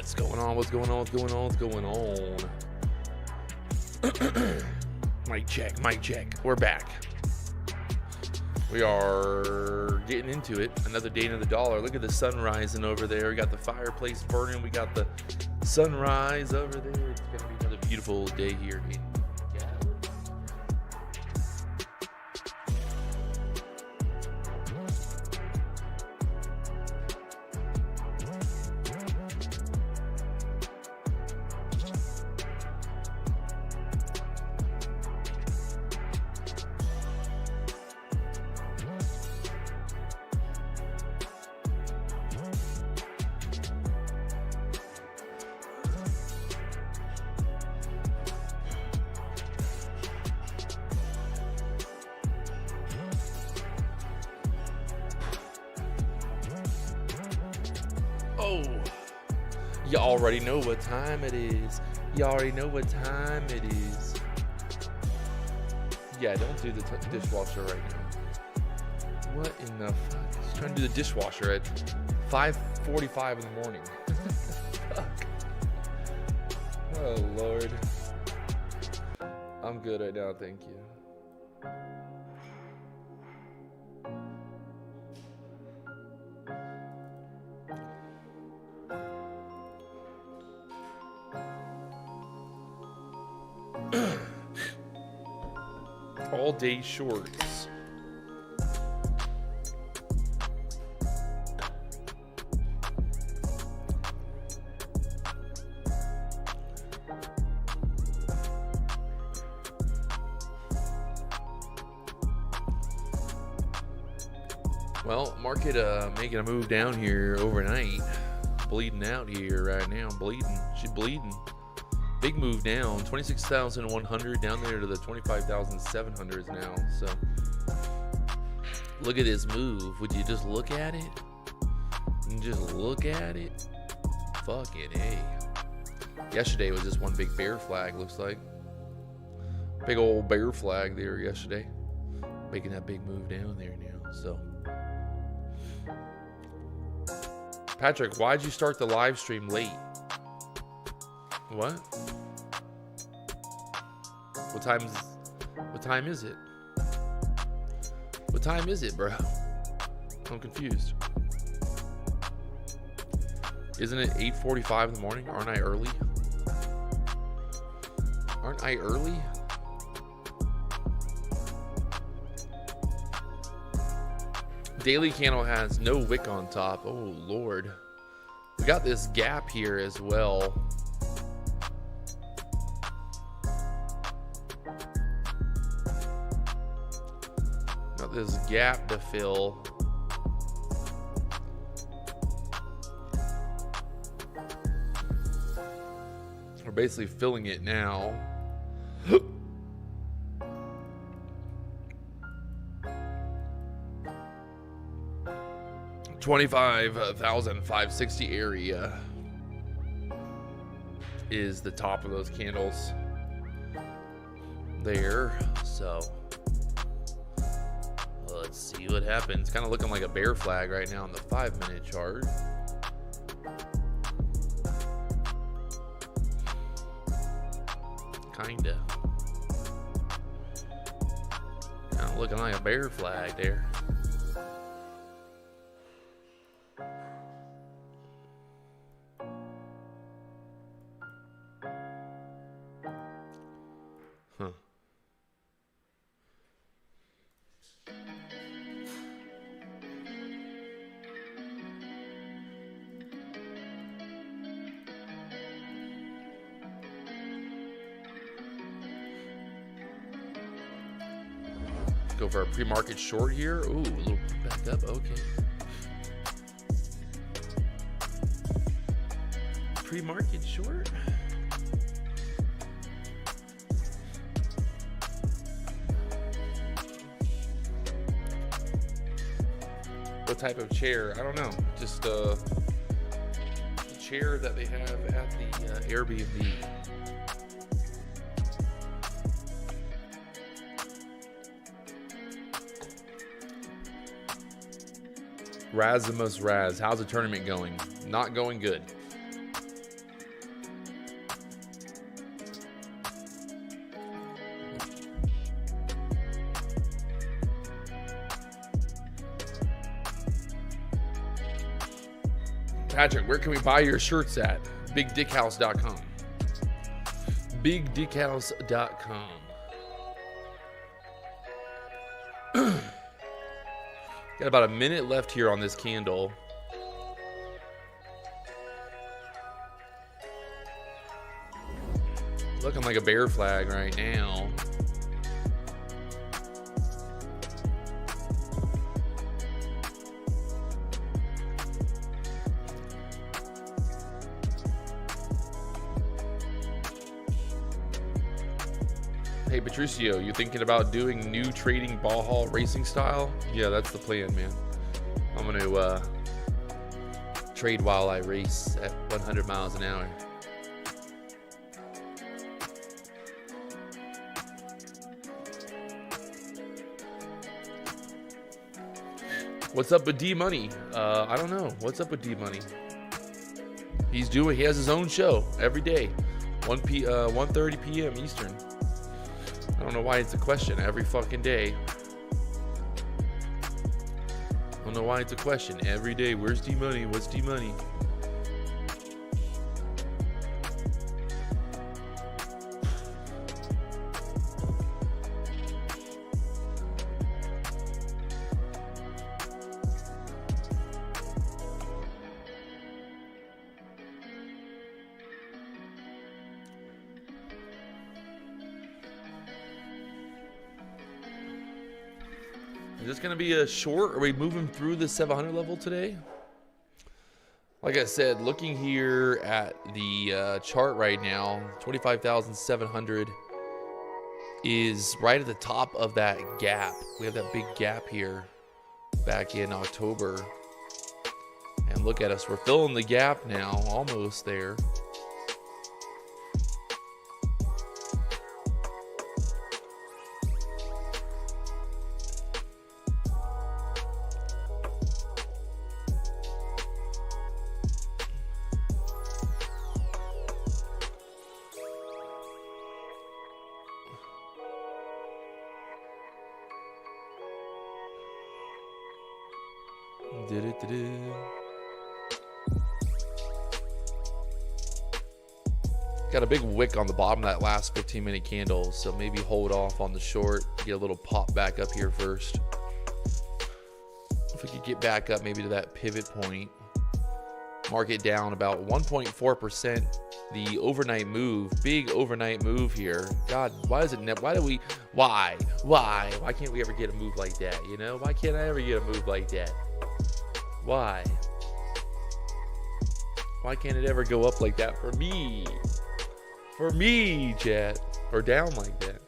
What's going on? What's going on? What's going on? What's going on? Mic check, mic check. We're back. We are getting into it. Another day, another dollar. Look at the sun rising over there. We got the fireplace burning. We got the sunrise over there. It's going to be another beautiful day here in you already know what time it is. You already know what time it is. Yeah, don't do the dishwasher right now. What in the fuck? He's trying to do the dishwasher at 5:45 in the morning. Fuck. Oh, Lord. I'm good right now, thank you. All day shorts. Well, market making a move down here overnight. Bleeding out here right now. Bleeding. She's bleeding. Big move down, 26,100 down there to the 25,700s now. So look at this move. Would you just look at it? Just look at it? Fucking A. Yesterday was just one big bear flag, looks like. Big old bear flag there yesterday. Making that big move down there now. So Patrick, why'd you start the live stream late? What? What time is it? What time is it, bro? I'm confused. Isn't it 8:45 in the morning? Aren't I early? Aren't I early? Daily candle has no wick on top. Oh, Lord. We got this gap here as well. This gap to fill. We're basically filling it now. $25,560 area is the top of those candles there. So let's see what happens. Kind of looking like a bear flag right now on the 5-minute chart. Kinda looking like a bear flag there. Go for a pre-market short here. Ooh, a little back up. Okay. Pre-market short. What type of chair? I don't know. Just the chair that they have at the Airbnb. Razimus Raz, how's the tournament going? Not going good. Patrick, where can we buy your shirts at? BigDickHouse.com. BigDickHouse.com. Got about a minute left here on this candle. Looking like a bear flag right now. Hey Patricio, you thinking about doing new trading ball hall racing style? Yeah, that's the plan, man. I'm gonna trade while I race at 100 miles an hour. What's up with D Money? I don't know. What's up with D Money? He has his own show every day, 1:30 p.m. Eastern. I don't know why it's a question every fucking day. I don't know why it's a question every day. Where's D Money? What's D Money? Is this going to be a short? Are we moving through the 700 level today? Like I said, looking here at the chart right now, 25,700 is right at the top of that gap. We have that big gap here back in October. And look at us. We're filling the gap now, almost there. Got a big wick on the bottom of that last 15-minute candle, so maybe hold off on the short, get a little pop back up here first. If we could get back up maybe to that pivot point, market down about 1.4%. The overnight move, big overnight move here. God, why is it? Why can't we ever get a move like that? You know, why can't I ever get a move like that? Why can't it ever go up like that for me? For me, chat. Or down like that.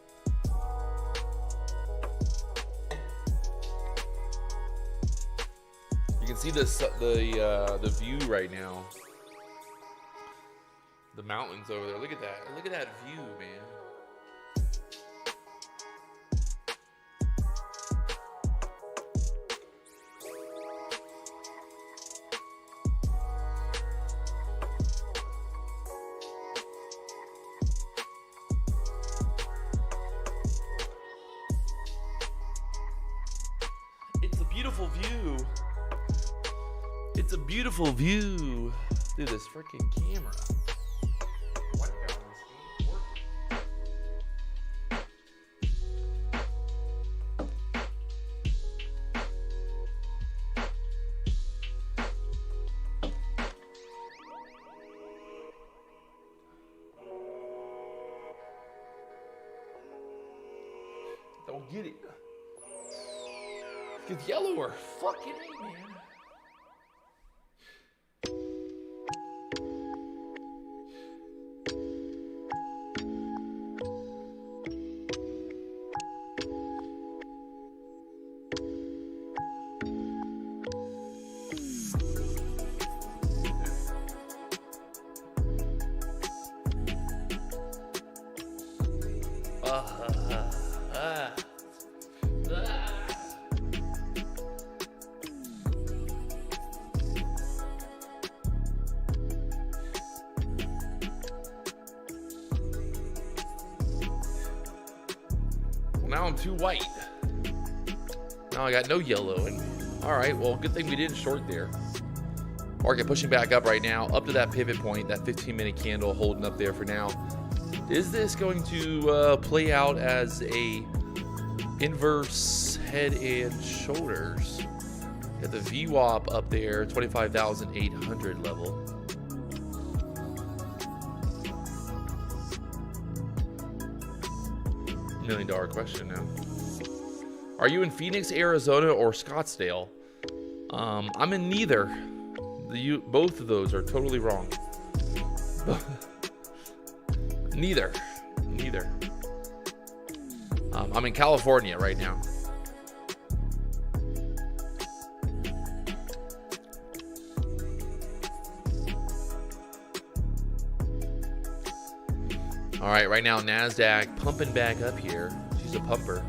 You can see the view right now. The mountains over there. Look at that. Look at that view, man. It's a beautiful view. Dude, this freaking camera. White balance ain't working. Don't get it. It's yellow or fucking A, man. Now I'm too white. Now I got no yellow. And all right, well, good thing we didn't short there. Market pushing back up right now, up to that pivot point, that 15-minute candle holding up there for now. Is this going to play out as a inverse head and shoulders? Got the VWAP up there, 25,800 level. $1 million question now. Are you in Phoenix, Arizona, or Scottsdale? I'm in neither. Both of those are totally wrong. Neither. I'm in California right now. All right, right now Nasdaq pumping back up here. She's a pumper.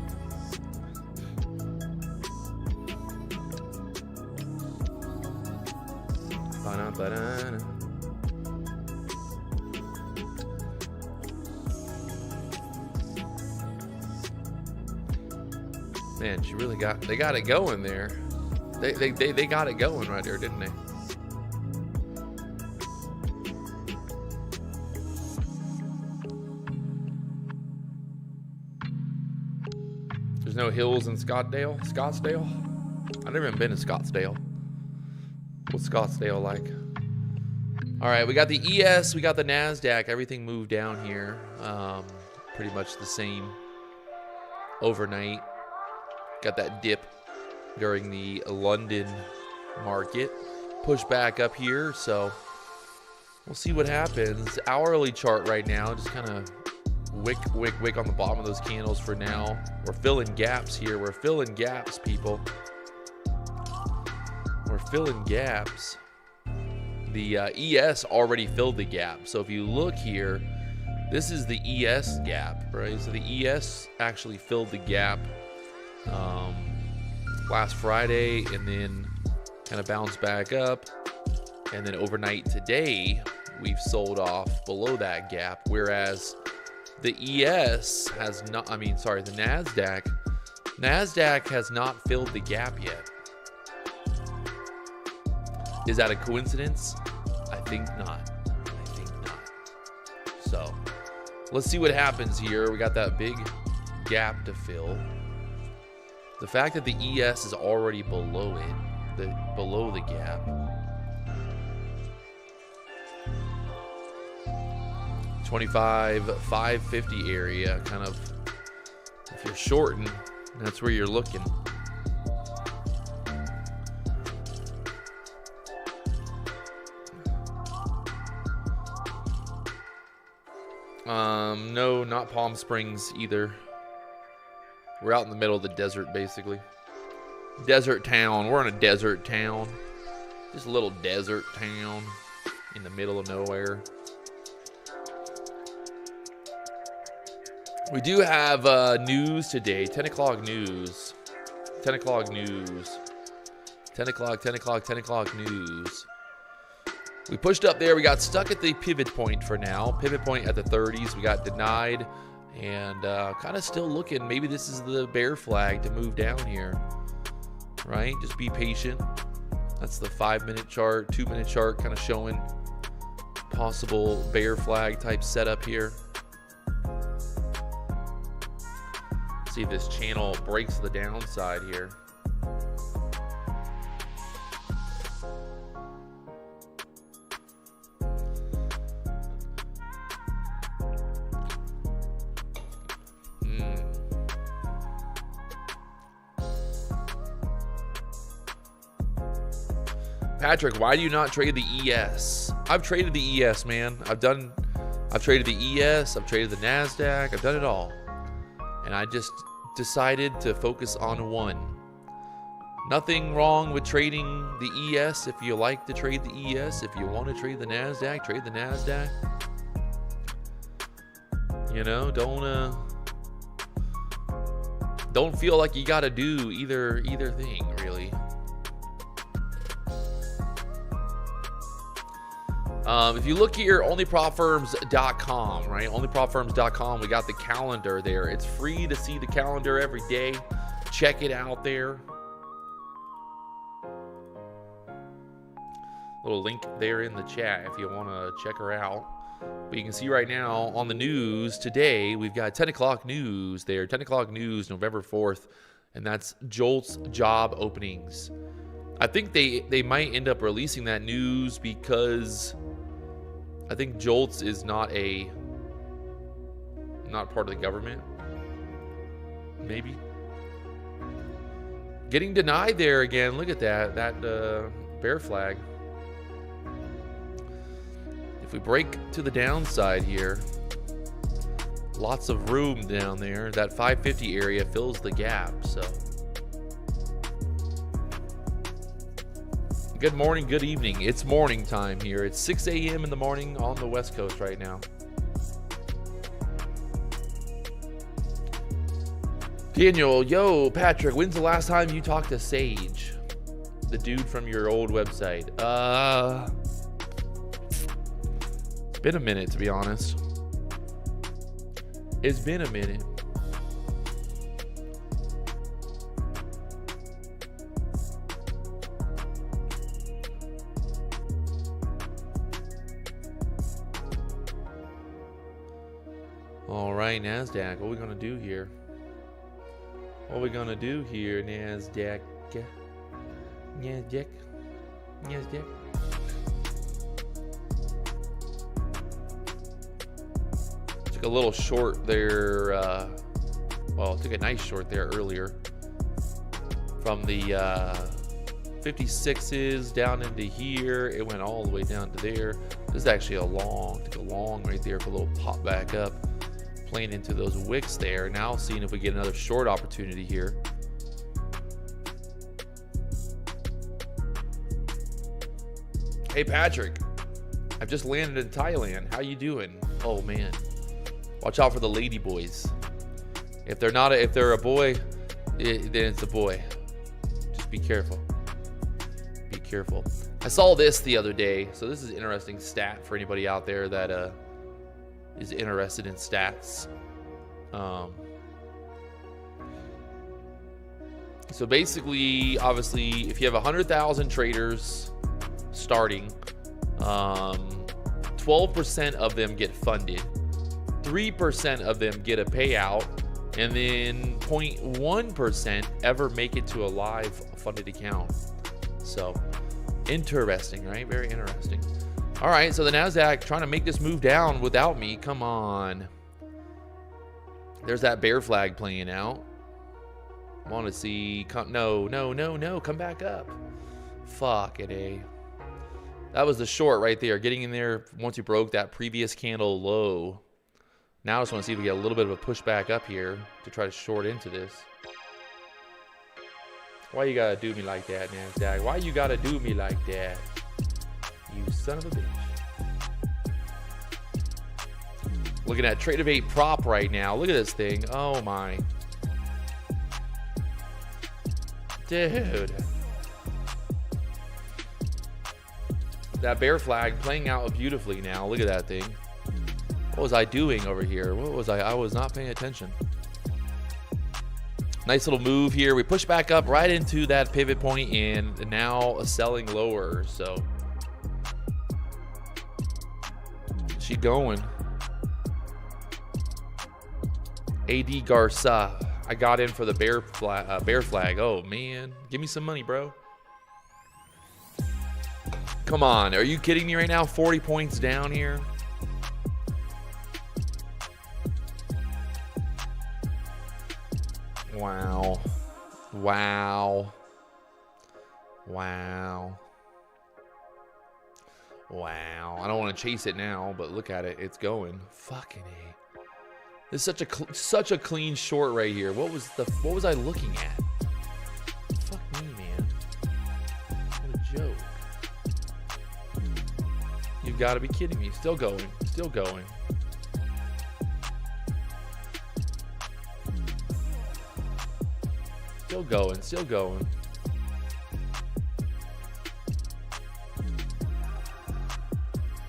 Man, she really they got it going there. They got it going right there, didn't they? There's no hills in Scottsdale? I've never even been to Scottsdale. What's Scottsdale like? All right, we got the ES, we got the Nasdaq. Everything moved down here. Pretty much the same overnight. Got that dip during the London market. Push back up here, so we'll see what happens. Hourly chart right now, just kind of wick on the bottom of those candles for now. We're filling gaps here. We're filling gaps, people. We're filling gaps. The ES already filled the gap. So if you look here, this is the ES gap, right? So the ES actually filled the gap last Friday, and then kind of bounced back up, and then overnight today we've sold off below that gap, whereas the ES has not, the Nasdaq has not filled the gap yet. Is that a coincidence? I think not. So let's see what happens here. We got that big gap to fill. The fact that the ES is already below it, below the gap. 25,550 area, kind of, if you're shorting, that's where you're looking. No, not Palm Springs either. We're out in the middle of the desert, basically. Desert town. We're in a desert town. Just a little desert town in the middle of nowhere. We do have news today. 10 o'clock news. 10 o'clock news. 10 o'clock news. We pushed up there. We got stuck at the pivot point for now. Pivot point at the 30s. We got denied. And kind of still looking. Maybe this is the bear flag to move down here. Right? Just be patient. That's the 5-minute chart, 2-minute chart, kind of showing possible bear flag type setup here. See if this channel breaks the downside here. Patrick, why do you not trade the ES? I've traded the ES, man. I've traded the ES, I've traded the Nasdaq, I've done it all. And I just decided to focus on one. Nothing wrong with trading the ES if you like to trade the ES. If you want to trade the Nasdaq, trade the Nasdaq. You know, don't feel like you got to do either thing, really. If you look here, onlyprofirms.com, right? Onlyprofirms.com, we got the calendar there. It's free to see the calendar every day. Check it out there. Little link there in the chat if you want to check her out. But you can see right now on the news today, we've got 10 o'clock news there. 10 o'clock news, November 4th. And that's Jolt's job openings. I think they might end up releasing that news because I think Jolt's is not part of the government. Maybe. Getting denied there again. Look at that. That bear flag. If we break to the downside here, lots of room down there. That 550 area fills the gap. So good morning, good evening. It's morning time here. It's 6 a.m. in the morning on the West Coast right now. Daniel, yo, Patrick, when's the last time you talked to Sage? The dude from your old website. It's been a minute, to be honest. It's been a minute. All right, Nasdaq, what are we going to do here? What are we going to do here, Nasdaq? Nasdaq. Nasdaq. Took a little short there. Well, took a nice short there earlier. From the 56s down into here. It went all the way down to there. This is actually a long. Took a long right there for a little pop back up. Playing into those wicks there. Now seeing if we get another short opportunity here. Hey Patrick, I've just landed in Thailand. How you doing? Oh man, watch out for the lady boys. If they're not, if they're a boy, then it's a boy. Just be careful. Be careful. I saw this the other day, so this is an interesting stat for anybody out there that is interested in stats. So basically, obviously, if you have 100,000 traders starting, 12% of them get funded, 3% of them get a payout, and then 0.1% ever make it to a live funded account. So interesting, right? Very interesting. All right, so the Nasdaq trying to make this move down without me. Come on. There's that bear flag playing out. I want to see. No. Come back up. Fuck it, eh? That was the short right there. Getting in there once you broke that previous candle low. Now I just want to see if we get a little bit of a pushback up here to try to short into this. Why you gotta do me like that, Nasdaq? Why you gotta do me like that? You son of a bitch. Looking at Trade of 8 prop right now. Look at this thing. Oh my. Dude. That bear flag playing out beautifully now. Look at that thing. What was I doing over here? What was I was not paying attention. Nice little move here. We push back up right into that pivot point and now selling lower. So she going. AD Garza. I got in for the bear flag. Oh man, give me some money, bro. Come on, are you kidding me right now? 40 points down here. Wow. Wow. Wow. Wow. I don't want to chase it now, but look at it. It's going. Fucking A. This is such a clean short right here. What was I looking at? Fuck me, man. What a joke. You've got to be kidding me. Still going. Still going. Still going. Still going.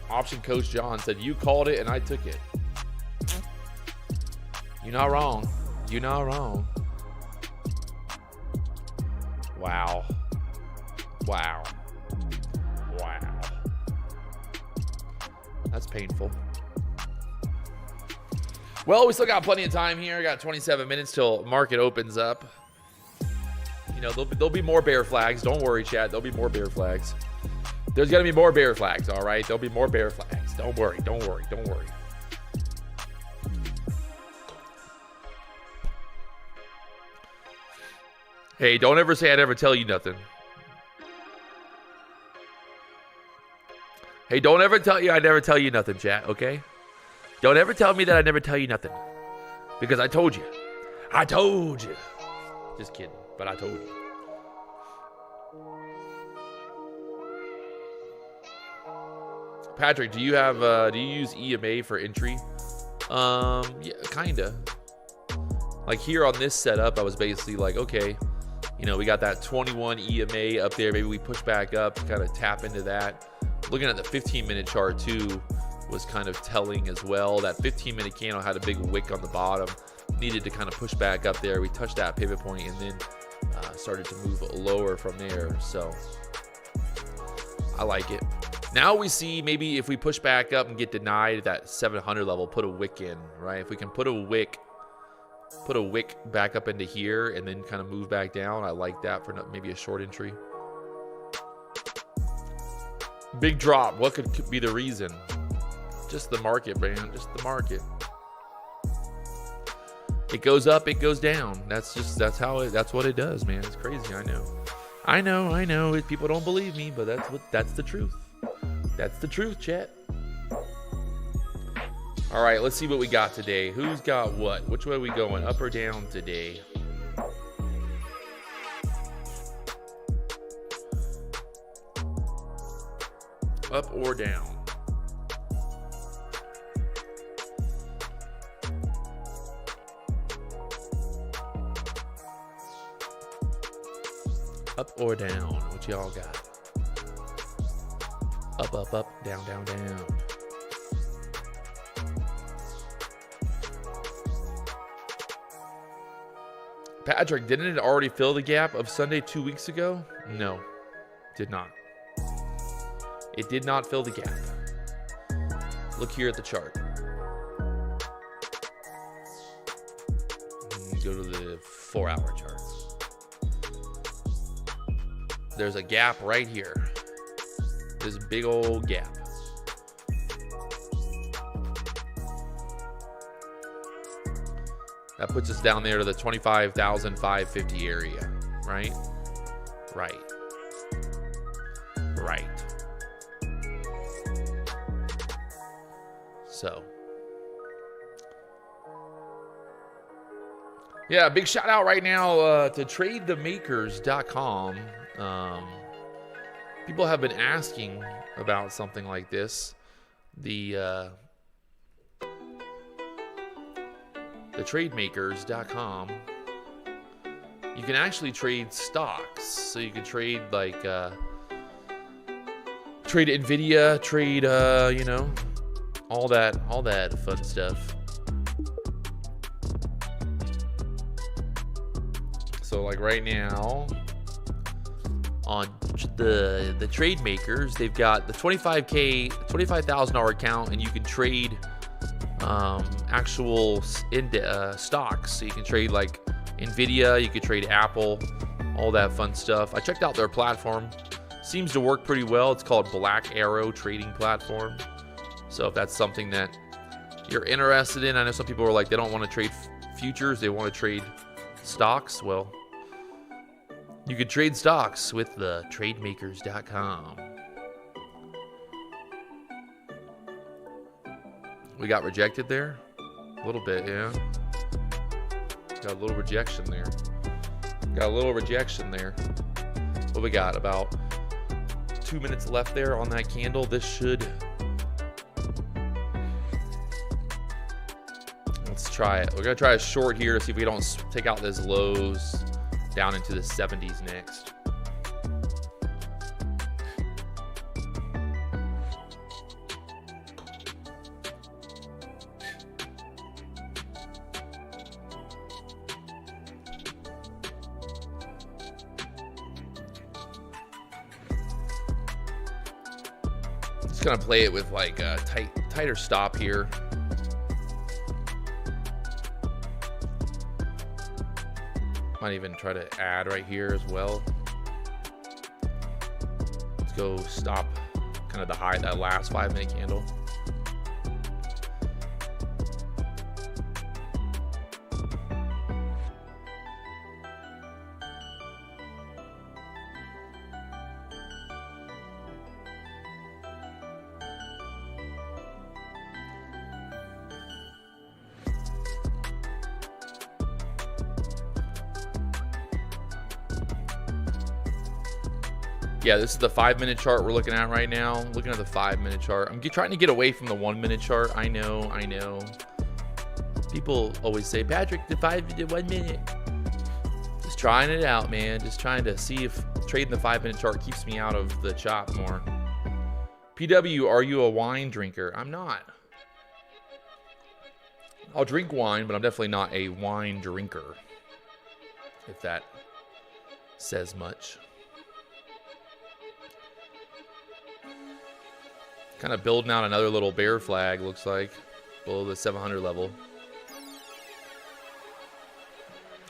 Option coach John said, you called it and I took it. You're not wrong. You're not wrong. Wow. Wow. Wow. That's painful. Well, we still got plenty of time here. Got 27 minutes till market opens up. You know, there'll be more bear flags. Don't worry, chat. There'll be more bear flags. There's going to be more bear flags, all right? There'll be more bear flags. Don't worry. Don't worry. Don't worry. Hey, don't ever say I never tell you nothing. Hey, don't ever tell you I never tell you nothing, chat, okay? Don't ever tell me that I never tell you nothing. Because I told you. I told you. Just kidding, but I told you. Patrick, do you use EMA for entry? Yeah, kinda. Like here on this setup, I was basically like, okay, you know, we got that 21 EMA up there. Maybe we push back up, kind of tap into that. Looking at the 15-minute chart too was kind of telling as well. That 15-minute candle had a big wick on the bottom. Needed to kind of push back up there. We touched that pivot point and then started to move lower from there. So I like it. Now we see maybe if we push back up and get denied at that 700 level, put a wick in, right? If we can put a wick back up into here and then kind of move back down, I like that for maybe a short entry. Big drop. What could be the reason? Just the market, man. Just the market. It goes up, it goes down. That's what it does, man. It's crazy. I know. People don't believe me, but that's the truth. That's the truth, chat. All right, let's see what we got today. Who's got what? Which way are we going? Up or down today? Up or down? Up or down? What y'all got? Up, up, up, down, down, down. Patrick, didn't it already fill the gap of Sunday 2 weeks ago? No, did not. It did not fill the gap. Look here at the chart. Go to the 4-hour chart. There's a gap right here. There's a big old gap. That puts us down there to the 25,550 area, right? Right. So, yeah, big shout out right now to TradeTheMakers.com. People have been asking about something like this. The TradeMakers.com. You can actually trade stocks. So you can trade like trade Nvidia, trade you know, all that fun stuff. So like right now on the Trade Makers, they've got the 25,000 account, and you can trade actual stocks. So you can trade like Nvidia, you could trade Apple, all that fun stuff. I checked out their platform. Seems to work pretty well. It's called Black Arrow Trading Platform. So if that's something that you're interested in, I know some people are like, they don't want to trade futures, they want to trade stocks. Well, you could trade stocks with the TradeMakers.com. We got rejected there? A little bit, yeah. Got a little rejection there. What we got? About 2 minutes left there on that candle. This should... Let's try it. We're going to try a short here to see if we don't take out these lows down into the 70s next. Just gonna play it with like tight tighter stop here. Might even try to add right here as well. Let's go stop kind of the high, that last 5-minute candle. Yeah, this is the 5-minute chart we're looking at right now. Looking at the 5-minute chart. I'm trying to get away from the 1-minute chart. I know. People always say, Patrick, the 1 minute. Just trying it out, man. Just trying to see if trading the 5-minute chart keeps me out of the chop more. PW, are you a wine drinker? I'm not. I'll drink wine, but I'm definitely not a wine drinker, if that says much. Kind of building out another little bear flag, looks like, below the 700 level.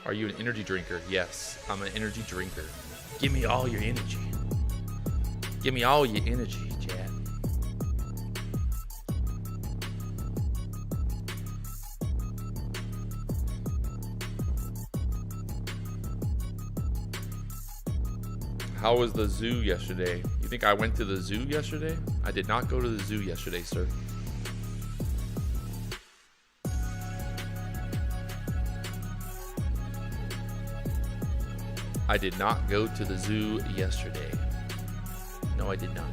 Are you an energy drinker? Yes, I'm an energy drinker. Give me all your energy. Give me all your energy, Chad. How was the zoo yesterday? You think I went to the zoo yesterday? I did not go to the zoo yesterday, sir. I did not go to the zoo yesterday. No, I did not.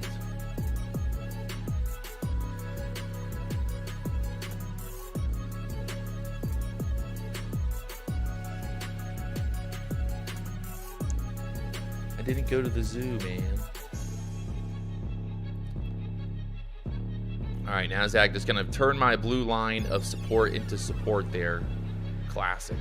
I didn't go to the zoo, man. All right, Nasdaq just gonna turn my blue line of support into support there. Classic.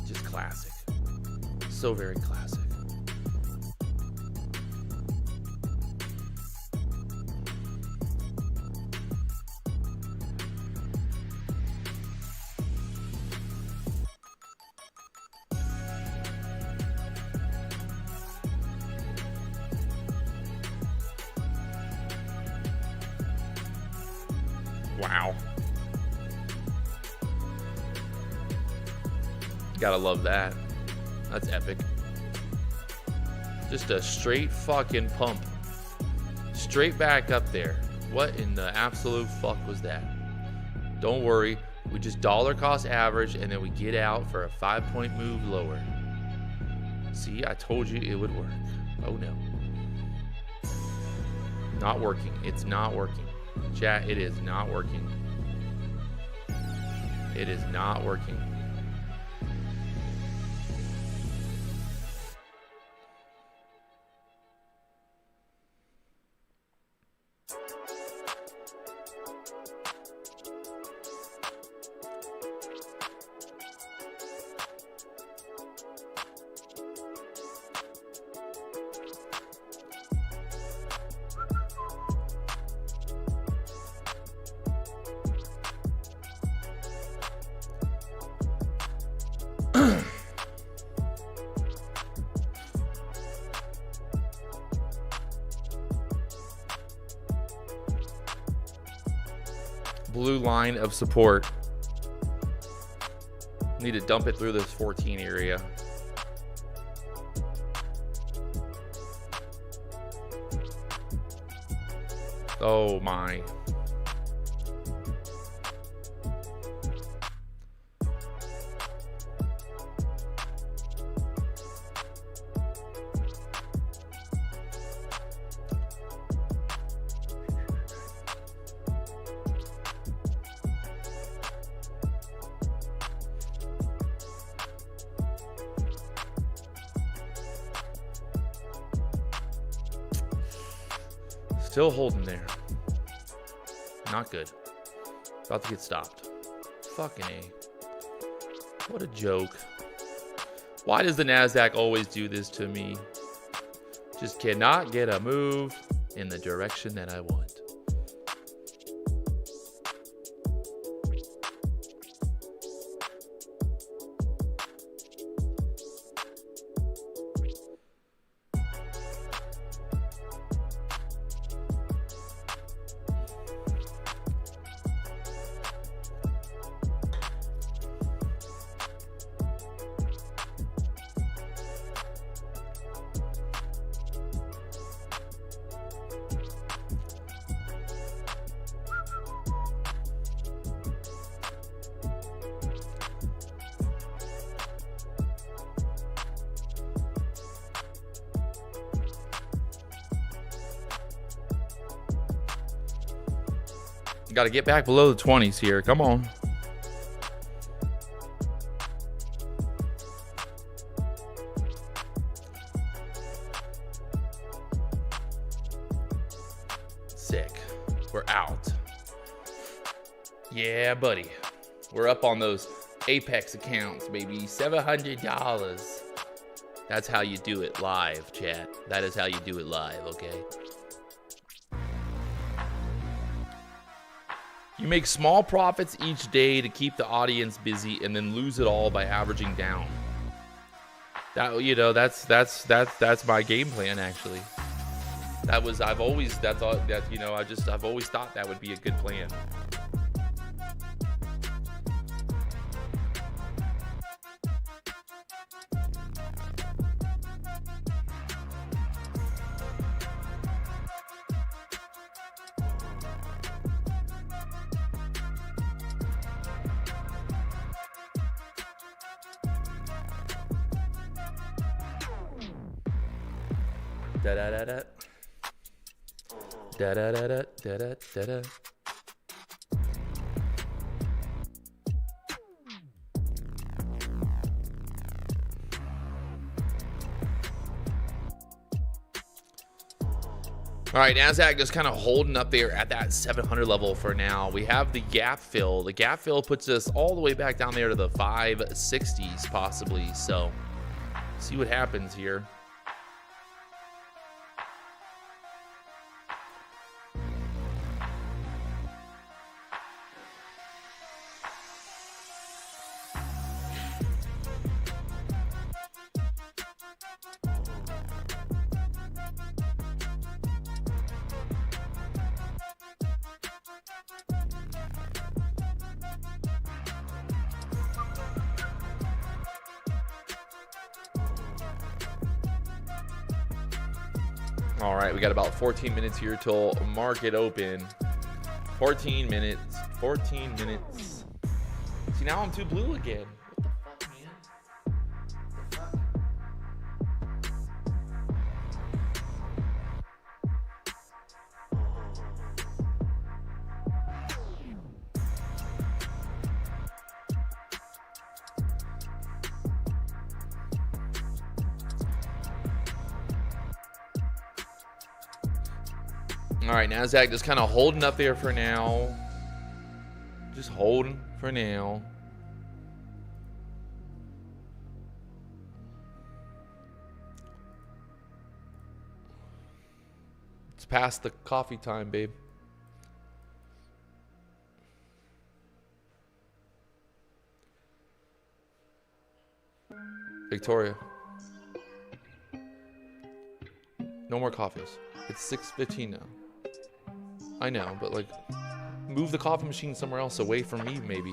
Just classic. So very classic. Wow. Gotta love that. That's epic. Just a straight fucking pump. Straight back up there. What in the absolute fuck was that? Don't worry. We just dollar cost average and then we get out for a 5-point move lower. See, I told you it would work. Oh no. Not working. It's not working. Chat, it is not working. It is not working. Blue line of support. Need to dump it through this 14 area. Oh my. Still holding there. Not good. About to get stopped. Fucking A. What a joke. Why does the Nasdaq always do this to me? Just cannot get a move in the direction that I want. Got to get back below the 20s here. Come on. Sick. We're out. Yeah, buddy. We're up on those Apex accounts, baby. $700. That's how you do it live, chat. That is how you do it live, okay? You make small profits each day to keep the audience busy and then lose it all by averaging down. That, you know, that's my game plan actually. I've always thought that would be a good plan. Da da da da da da da da da da da. All right, Nasdaq just kind of holding up there at that 700 level for now. We have the gap fill. The gap fill puts us all the way back down there to the 560s possibly. So see what happens here. All right, we got about 14 minutes here till market open. 14 minutes. 14 minutes. See, now I'm too blue again. What the fuck, man? All right, Nasdaq just kind of holding up there for now. Just holding for now. It's past the coffee time, babe. Victoria. No more coffees. It's 6:15 now. I know, but like, move the coffee machine somewhere else away from me, maybe.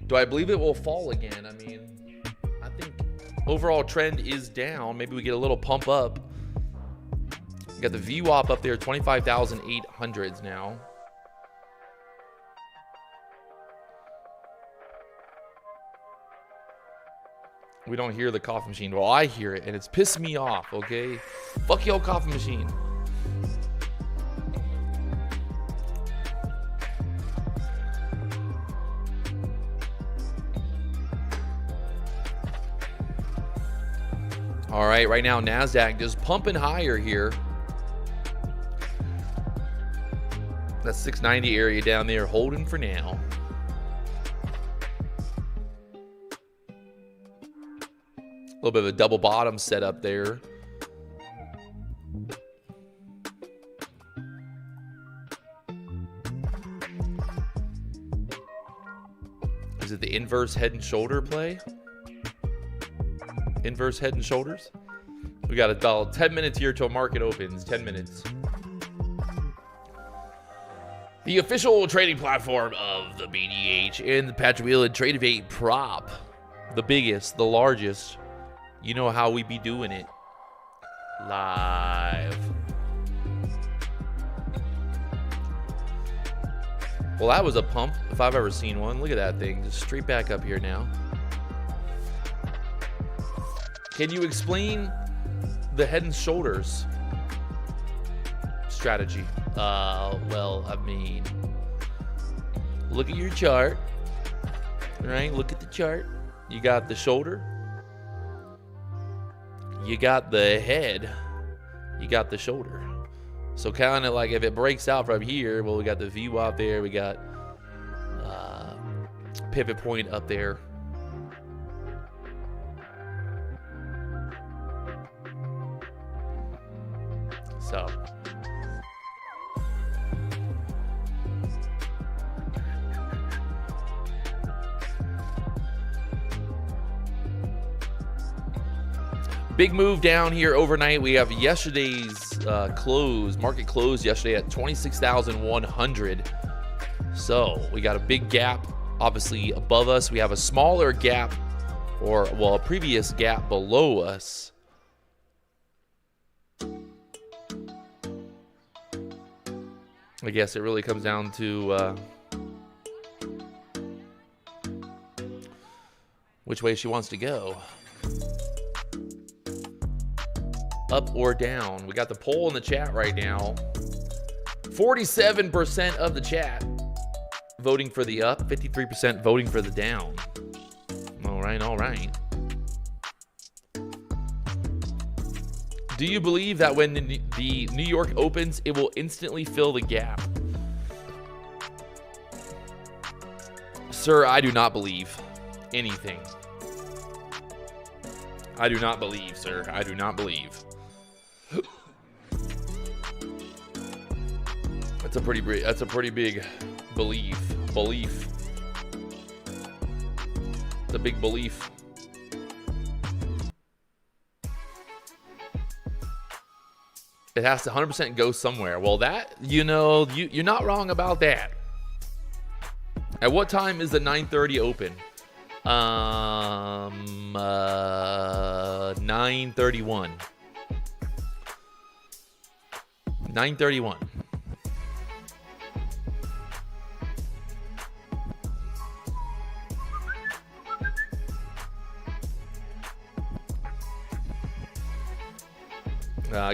Do I believe it will fall again? I mean, I think overall trend is down. Maybe we get a little pump up. We got the VWAP up there, 25,800s now. We don't hear the coffee machine. Well, I hear it, and it's pissed me off, okay? Fuck your coffee machine. All right, right now Nasdaq just pumping higher here. That 690 area down there holding for now. A little bit of a double bottom setup there. Is it the inverse head and shoulder play? Inverse head and shoulders? We got a 10 minutes here till market opens. 10 minutes. The official trading platform of the BDH and the Patrick Wieland Trade prop. The biggest, the largest. You know how we be doing it. Live. Well, that was a pump if I've ever seen one. Look at that thing. Just straight back up here now. Can you explain the head and shoulders strategy? Well, I mean, look at your chart, right? Look at the chart. You got the shoulder. You got the head. You got the shoulder. So kind of like if it breaks out from here, well, we got the VWAP there. We got pivot point up there. So big move down here overnight. We have yesterday's market close yesterday at 26,100. So we got a big gap obviously above us. We have a smaller gap, or well, a previous gap below us. I guess it really comes down to which way she wants to go. Up or down. We got the poll in the chat right now. 47% of the chat voting for the up, 53% voting for the down. All right, all right. Do you believe that when the New York opens, it will instantly fill the gap? Sir, I do not believe anything. I do not believe, sir. I do not believe. That's a pretty big belief. It's a big belief. It has to 100% go somewhere. Well, that, you know, you're not wrong about that. At what time is the 9:30 open? 9:31. 9:31.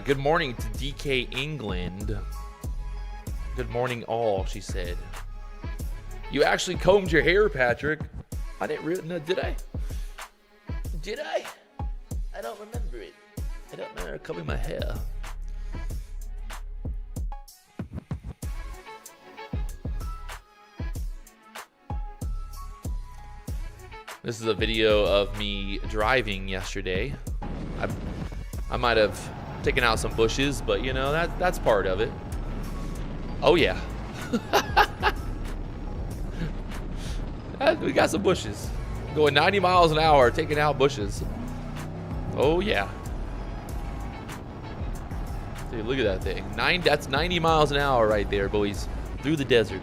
Good morning to DK England. Good morning all, she said. You actually combed your hair, Patrick. I didn't really know, did I? Did I? I don't remember it. I don't remember combing my hair. This is a video of me driving yesterday. I might have taken out some bushes, but you know, that's part of it. Oh yeah. We got some bushes. Going 90 miles an hour, taking out bushes. Oh yeah. See, look at that thing. That's 90 miles an hour right there, boys. Through the desert.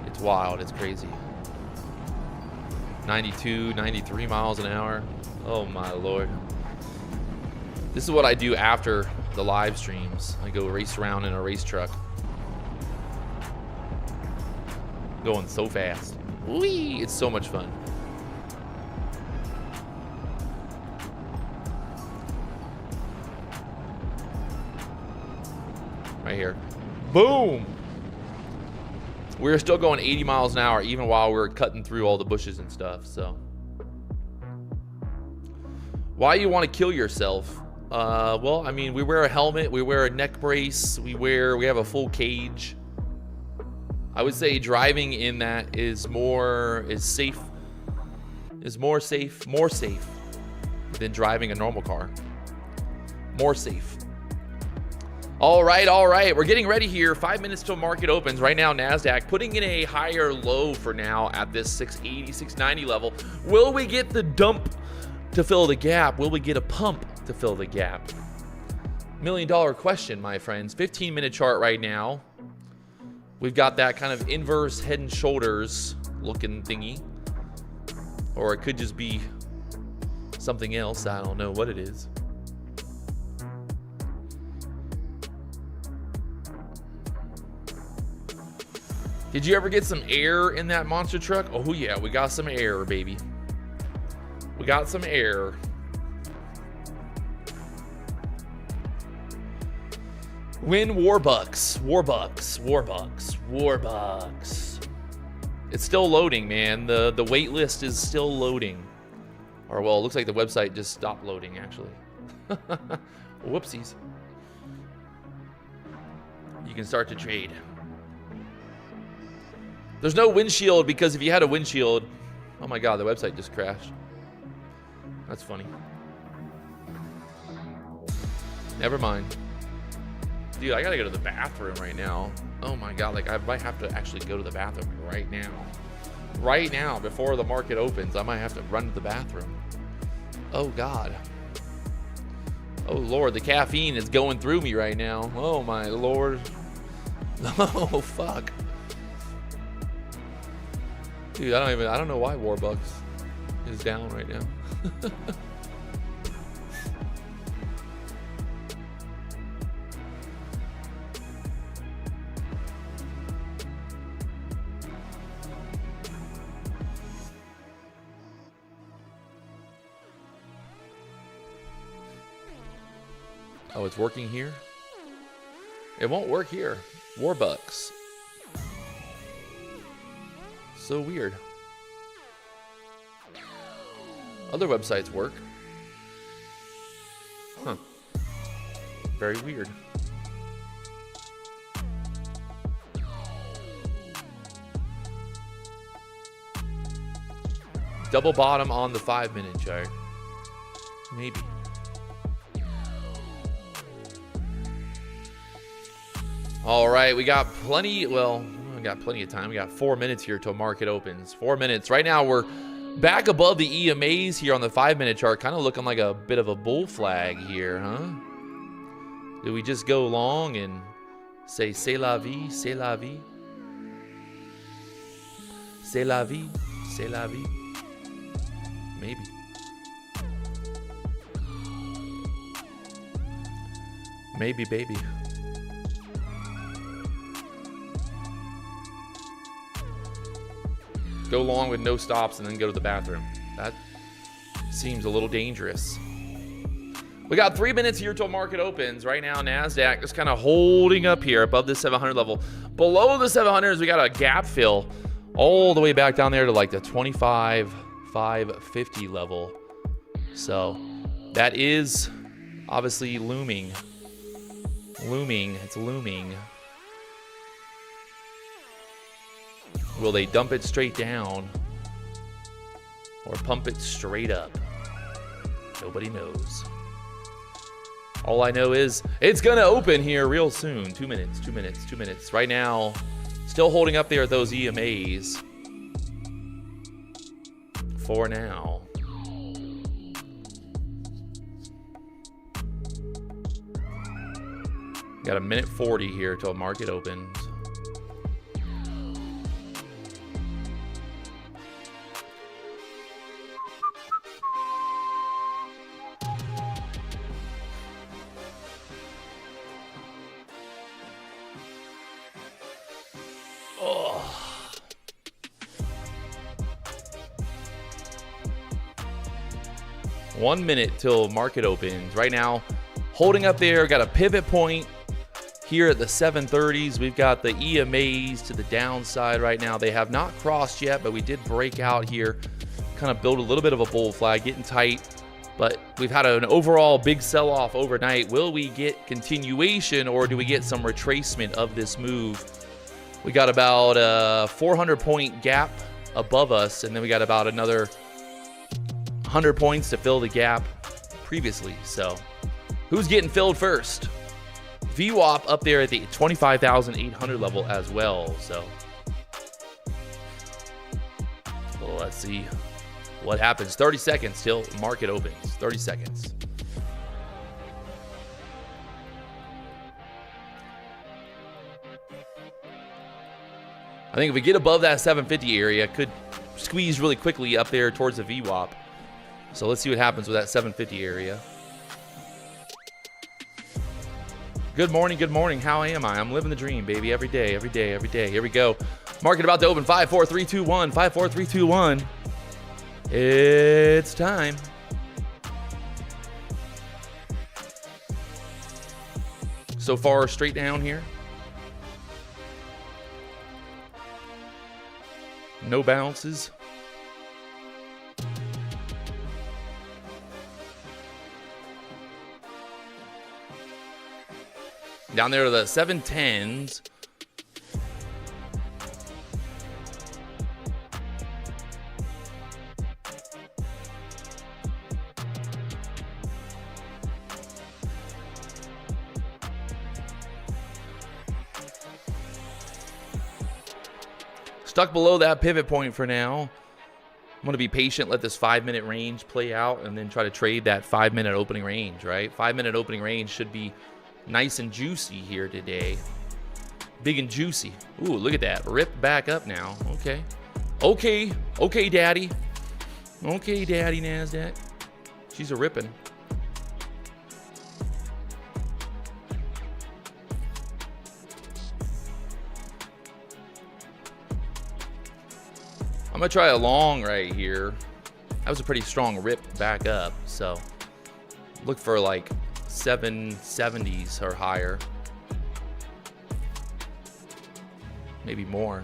It's wild, it's crazy. 92, 93 miles an hour. Oh my Lord. This is what I do after the live streams. I go race around in a race truck. Going so fast. Whee! It's so much fun. Right here. Boom. We're still going 80 miles an hour even while we're cutting through all the bushes and stuff. So why you want to kill yourself? Well, I mean, we wear a helmet, we wear a neck brace, we have a full cage. I would say driving in that is more safe than driving a normal car. More safe. All right. We're getting ready here. 5 minutes till market opens. Right now, Nasdaq putting in a higher low for now at this 680, 690 level. Will we get the dump to fill the gap? Will we get a pump to fill the gap? $1 million question, my friends. 15-minute chart right now. We've got that kind of inverse head and shoulders looking thingy. Or it could just be something else. I don't know what it is. Did you ever get some air in that monster truck? Oh yeah, we got some air, baby. We got some air. Win Warbucks. It's still loading, man. The wait list is still loading. Or well, it looks like the website just stopped loading actually. Whoopsies. You can start to trade. There's no windshield because if you had a windshield, oh my god, the website just crashed. That's funny. Never mind. Dude, I gotta go to the bathroom right now. Oh my god, like I might have to actually go to the bathroom right now. Right now, before the market opens, I might have to run to the bathroom. Oh god. Oh lord, the caffeine is going through me right now. Oh my lord. Oh fuck. Dude, I don't know why Warbucks is down right now. Oh, it's working here? It won't work here. Warbucks. So weird. Other websites work. Huh. Very weird. Double bottom on the 5-minute chart. Maybe. All right, we got plenty, well, we got plenty of time. We got 4 minutes here till market opens. 4 minutes. Right now we're back above the EMAs here on the 5-minute chart, kind of looking like a bit of a bull flag here, huh? Do we just go long and say c'est la vie, c'est la vie? C'est la vie, c'est la vie. Maybe. Maybe, baby. Go long with no stops and then go to the bathroom. That seems a little dangerous. We got 3 minutes here till market opens. Right now, Nasdaq is kind of holding up here above the 700 level. Below the 700s, we got a gap fill all the way back down there to like the 25,550 level. So that is obviously looming. It's looming. Will they dump it straight down or pump it straight up? Nobody knows. All I know is it's going to open here real soon. 2 minutes, 2 minutes, 2 minutes. Right now, still holding up there at those EMAs. For now. Got a minute 40 here till market opens. Oh. 1 minute till market opens. Right now, holding up there, got a pivot point here at the 730s. We've got the EMAs to the downside right now. They have not crossed yet, but we did break out here, kind of build a little bit of a bull flag, getting tight. But we've had an overall big sell-off overnight. Will we get continuation, or do we get some retracement of this move? We got about a 400-point gap above us, and then we got about another 100 points to fill the gap previously. So who's getting filled first? VWAP up there at the 25,800 level as well. So well, let's see what happens. 30 seconds till market opens. 30 seconds. I think if we get above that 750 area, could squeeze really quickly up there towards the VWAP. So let's see what happens with that 750 area. Good morning, good morning. How am I? I'm living the dream, baby. Every day, every day, every day. Here we go. Market about to open. 5, 4, 3, 2, 1. 5, 4, 3, 2, 1. It's time. So far, straight down here. No bounces. Down there to the 710s. Stuck below that pivot point for now. I'm going to be patient, let this 5-minute range play out, and then try to trade that 5-minute opening range, right? 5-minute opening range should be nice and juicy here today. Big and juicy. Ooh, look at that. Rip back up now. Okay. Okay. Okay, daddy. Okay, daddy Nasdaq. She's a ripping. I'm going to try a long right here. That was a pretty strong rip back up. So look for like 770s or higher. Maybe more.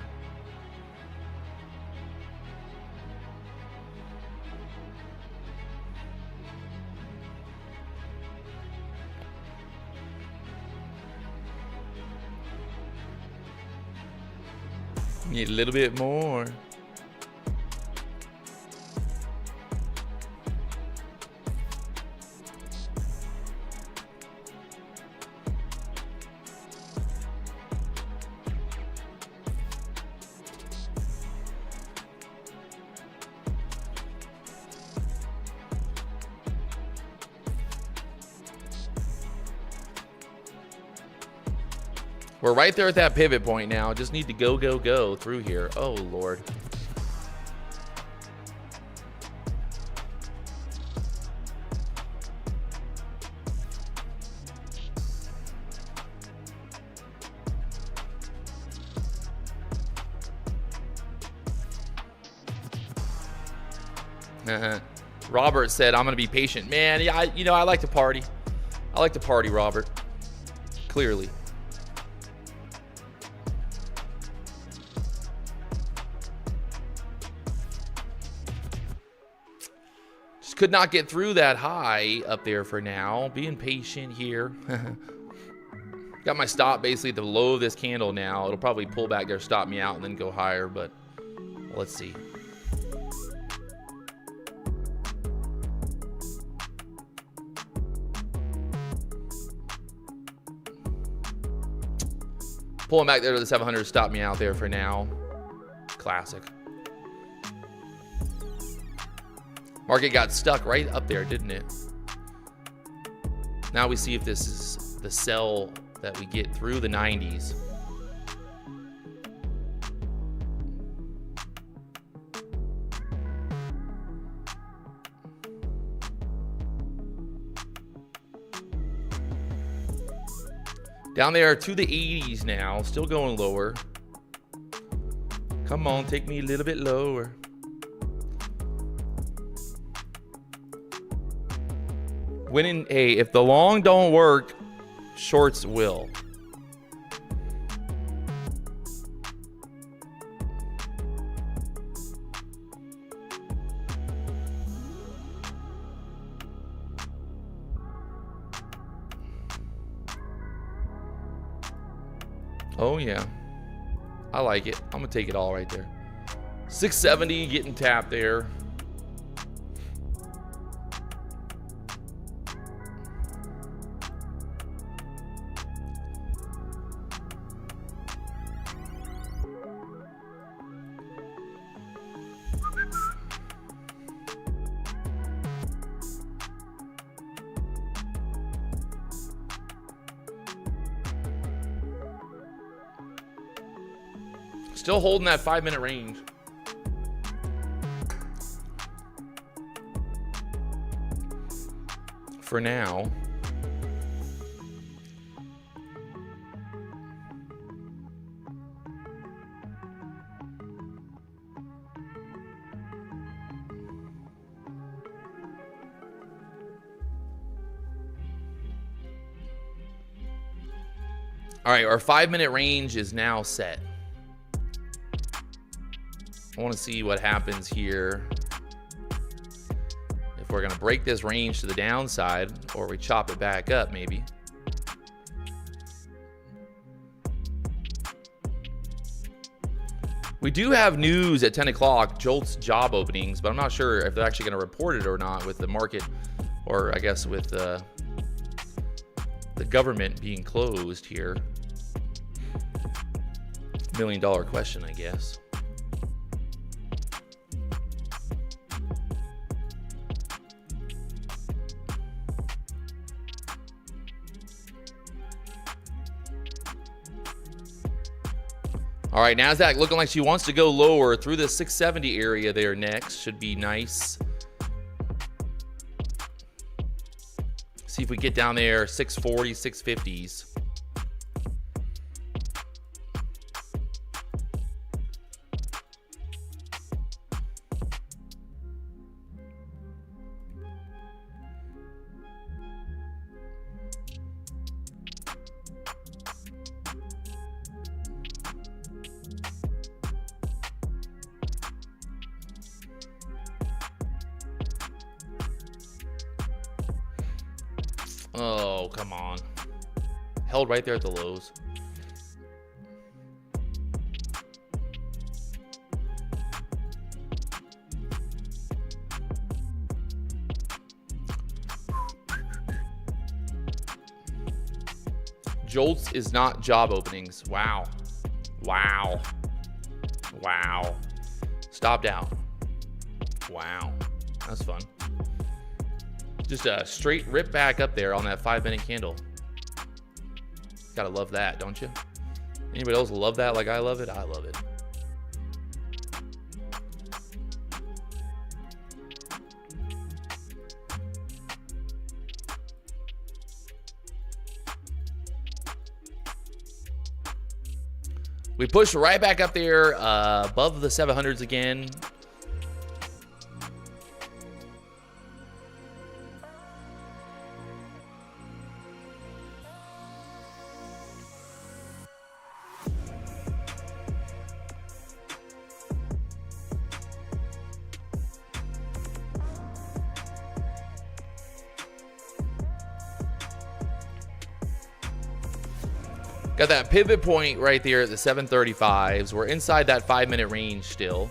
Need a little bit more. We're right there at that pivot point now. Just need to go through here. Oh, Lord. Robert said, I'm going to be patient. Man, yeah, I like to party. I like to party, Robert. Clearly. Could not get through that high up there for now. Being patient here. Got my stop basically at the low of this candle now. It'll probably pull back there, stop me out, and then go higher, but let's see. Pulling back there to the 700, stop me out there for now. Classic. Market got stuck right up there, didn't it? Now we see if this is the sell that we get through the 90s. Down there to the 80s now, still going lower. Come on, take me a little bit lower. Winning, hey, if the long don't work, shorts will. Oh yeah, I like it. I'm gonna take it all right there. 670 getting tapped there. Still holding that 5-minute range. For now. All right, our 5-minute range is now set. I want to see what happens here. If we're going to break this range to the downside, or we chop it back up maybe. We do have news at 10 o'clock, Jolt's job openings, but I'm not sure if they're actually going to report it or not with the market, or I guess with the government being closed here. $1 million question, I guess. All right, Nasdaq looking like she wants to go lower through the 670 area there next. Should be nice. See if we get down there, 640, 650s. Oh, come on. Held right there at the lows. Jolts is not job openings. Wow. Wow. Wow. Stopped out. Wow. That's fun. Just a straight rip back up there on that 5-minute candle. Gotta love that, don't you? Anybody else love that like I love it? I love it. We pushed right back up there above the 700s again. Got that pivot point right there at the 735s. We're inside that 5-minute range still.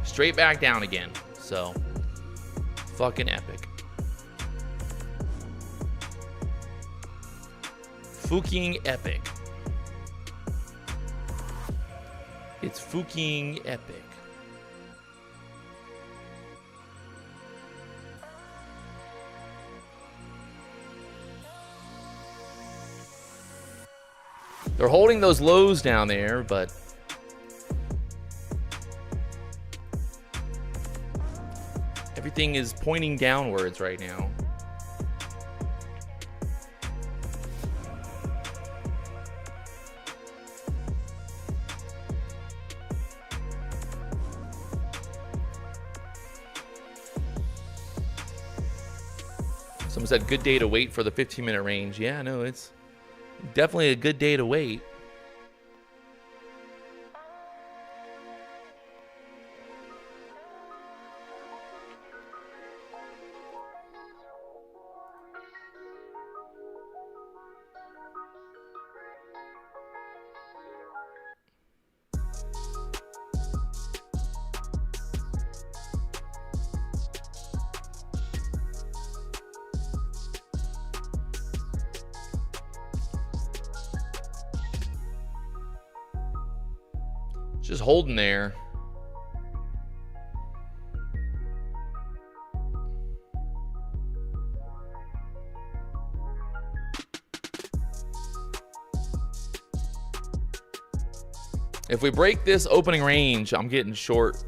Straight back down again. So, fucking epic. Fucking epic. It's fucking epic. They're holding those lows down there, but everything is pointing downwards right now. Someone said good day to wait for the 15-minute range. Yeah, no, it's definitely a good day to wait. Just holding there. If we break this opening range, I'm getting short,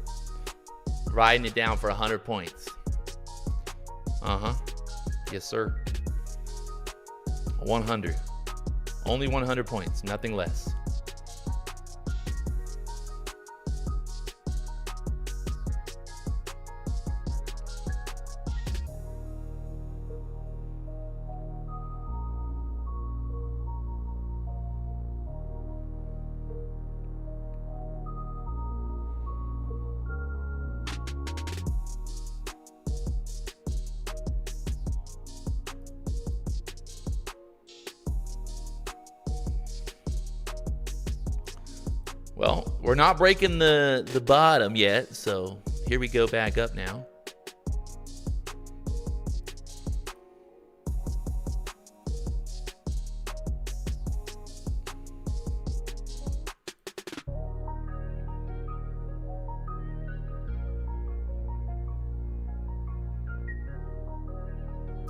riding it down for 100 points. Yes, sir. 100. Only 100 points, nothing less. Well, we're not breaking the bottom yet, so here we go back up now.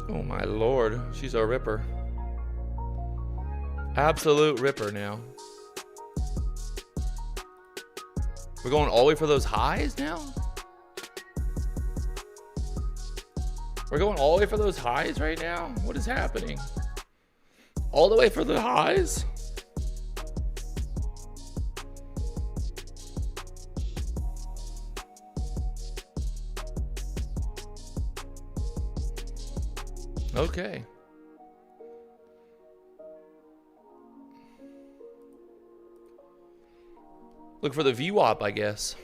Oh my Lord, she's a ripper. Absolute ripper now. We're going all the way for those highs now? We're going all the way for those highs right now? What is happening? All the way for the highs? Okay. Look for the VWAP, I guess.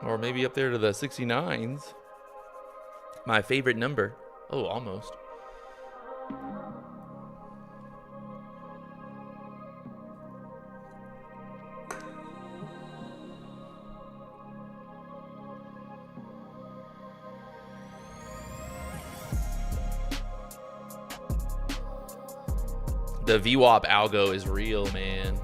Or maybe up there to the 69s. My favorite number. Oh, almost. The VWAP algo is real, man.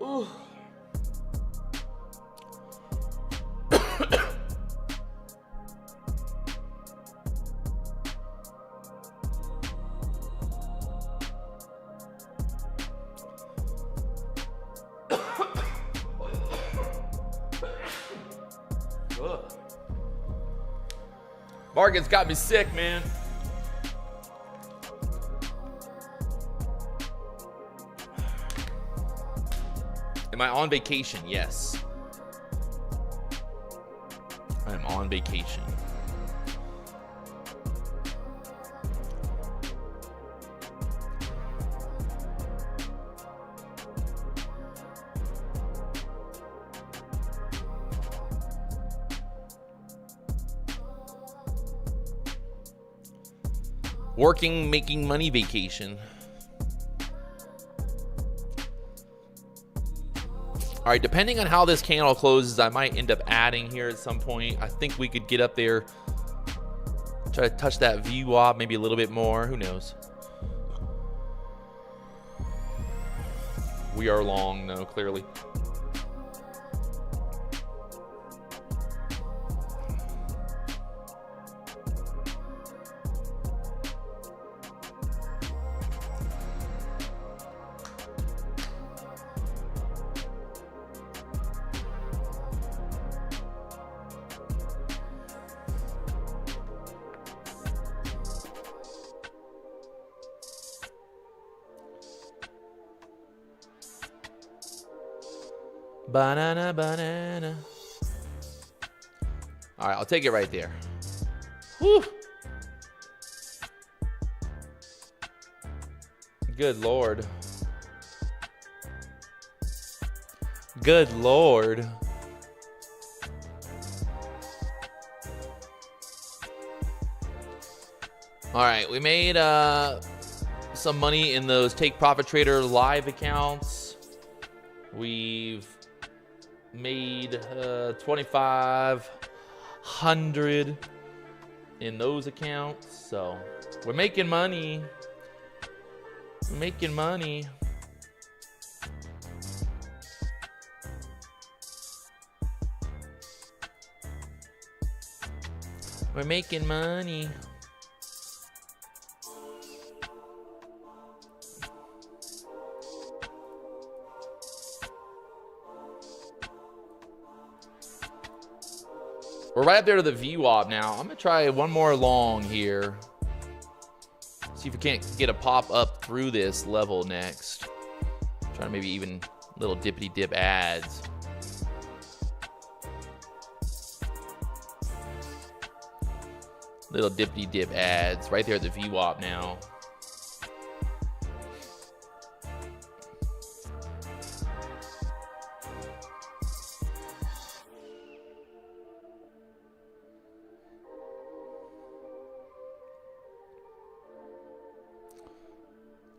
Ooh. Market's got me sick, man. Am I on vacation? Yes. I am on vacation. Working, making money vacation. All right, depending on how this candle closes, I might end up adding here at some point. I think we could get up there, try to touch that VWAP maybe a little bit more. Who knows? We are long, though, clearly. Banana, banana. All right, I'll take it right there. Whew. Good Lord. Good Lord. All right, we made some money in those Take Profit Trader live accounts. We've made 2,500 in those accounts, so we're making money. We're making money. We're making money. We're right up there to the VWAP now. I'm gonna try one more long here. See if we can't get a pop up through this level next. Try to maybe even little dippity dip ads. Little dippity dip ads right there at the VWAP now.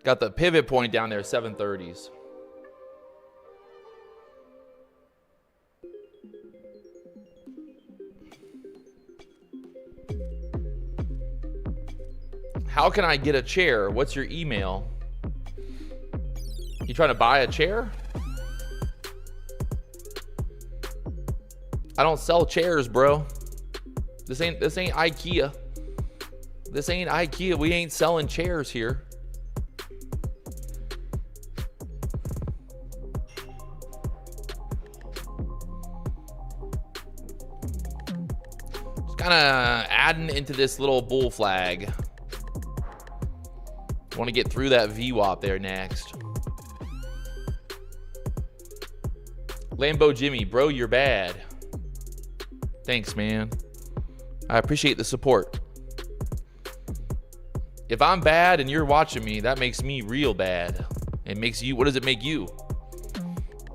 Got the pivot point down there, 730s. How can I get a chair? What's your email? You trying to buy a chair? I don't sell chairs, bro. This ain't IKEA. This ain't IKEA. We ain't selling chairs here. Kind of adding into this little bull flag. Want to get through that VWAP there next. Lambo Jimmy, bro, you're bad. Thanks, man. I appreciate the support. If I'm bad and you're watching me, that makes me real bad. It makes you, what does it make you?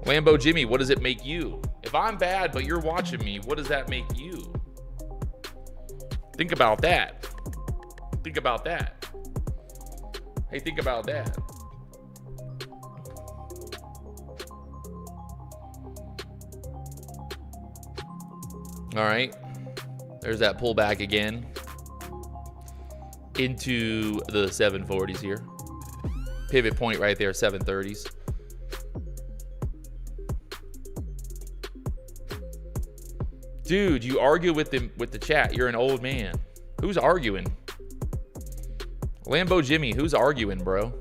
Lambo Jimmy, what does it make you? If I'm bad but you're watching me, what does that make you? Think about that. Think about that. Hey, think about that. All right. There's that pullback again into the 740s here. Pivot point right there, 730s. Dude, you argue with the chat. You're an old man. Who's arguing? Lambo Jimmy, who's arguing, bro?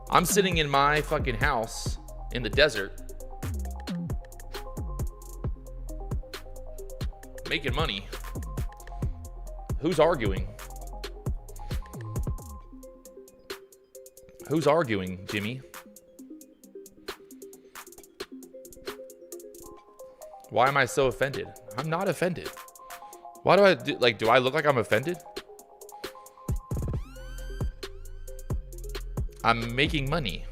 I'm sitting in my fucking house in the desert making money. Who's arguing? Who's arguing, Jimmy? Why am I so offended? I'm not offended. Why do I do, like, do I look like I'm offended? I'm making money.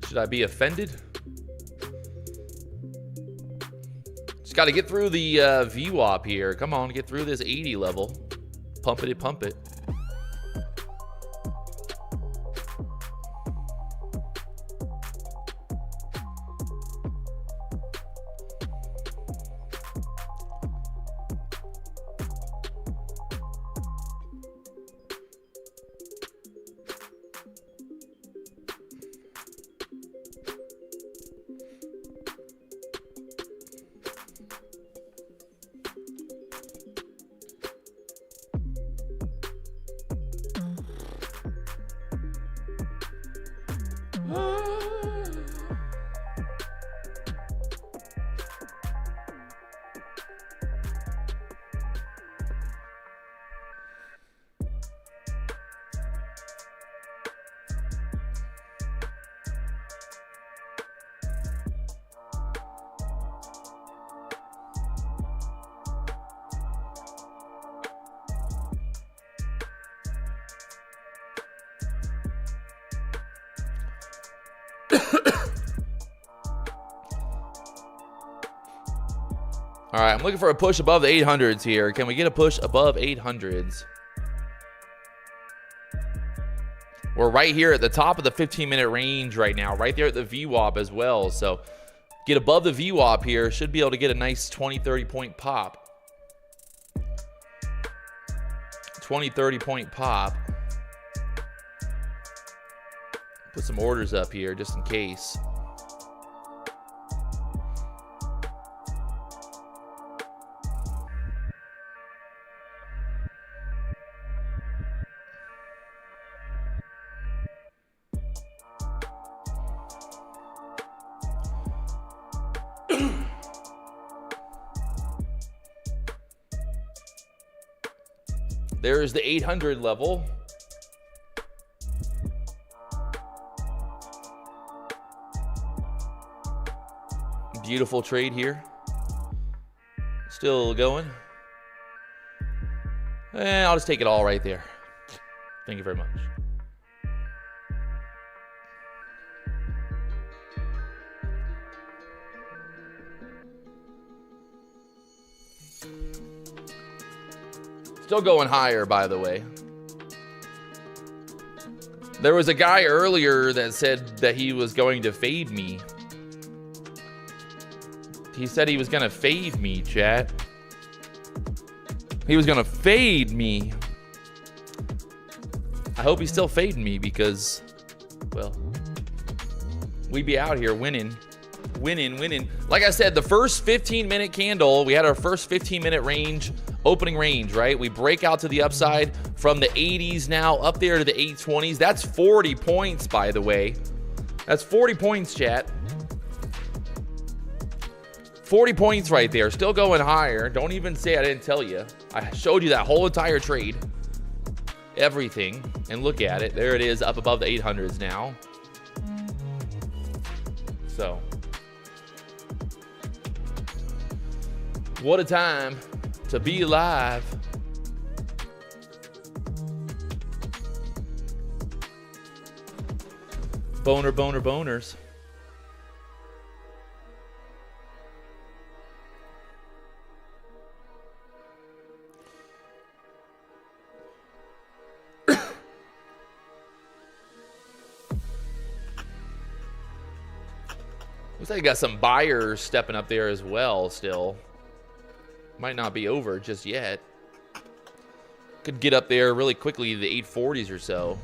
Should I be offended? Just got to get through the VWAP here. Come on, get through this 80 level. Pump it, pump it. All right, I'm looking for a push above the 800s here. Can we get a push above 800s? We're right here at the top of the 15-minute range right now, right there at the VWAP as well. So get above the VWAP here. Should be able to get a nice 20, 30-point pop. 20, 30-point pop. Put some orders up here just in case. There's the 800 level. Beautiful trade here. Still going. I'll just take it all right there. Thank you very much. Still going higher, by the way. There was a guy earlier that said that he was going to fade me. He said he was going to fade me, chat. He was going to fade me. I hope he's still fading me because, well, we be out here winning. Winning. Like I said, the first 15-minute candle, we had our first 15-minute range, opening range, right? We break out to the upside from the 80s now up there to the 820s. That's 40 points, by the way. That's 40 points, chat. 40 points right there. Still going higher. Don't even say I didn't tell you. I showed you that whole entire trade. Everything. And look at it. There it is, up above the 800s now. So, what a time to be alive. Boners. Looks like you got some buyers stepping up there as well still. Might not be over just yet. Could get up there really quickly to the 840s or so.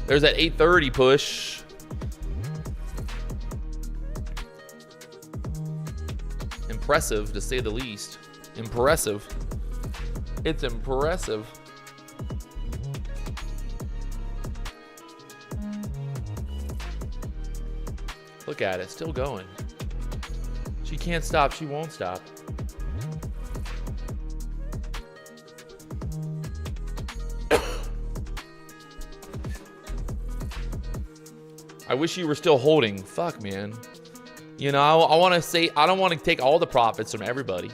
There's that 830 push. Impressive, to say the least. Impressive. It's impressive. Look at it, still going. She can't stop, she won't stop. I wish you were still holding. Fuck, man. You know, I want to say, I don't want to take all the profits from everybody.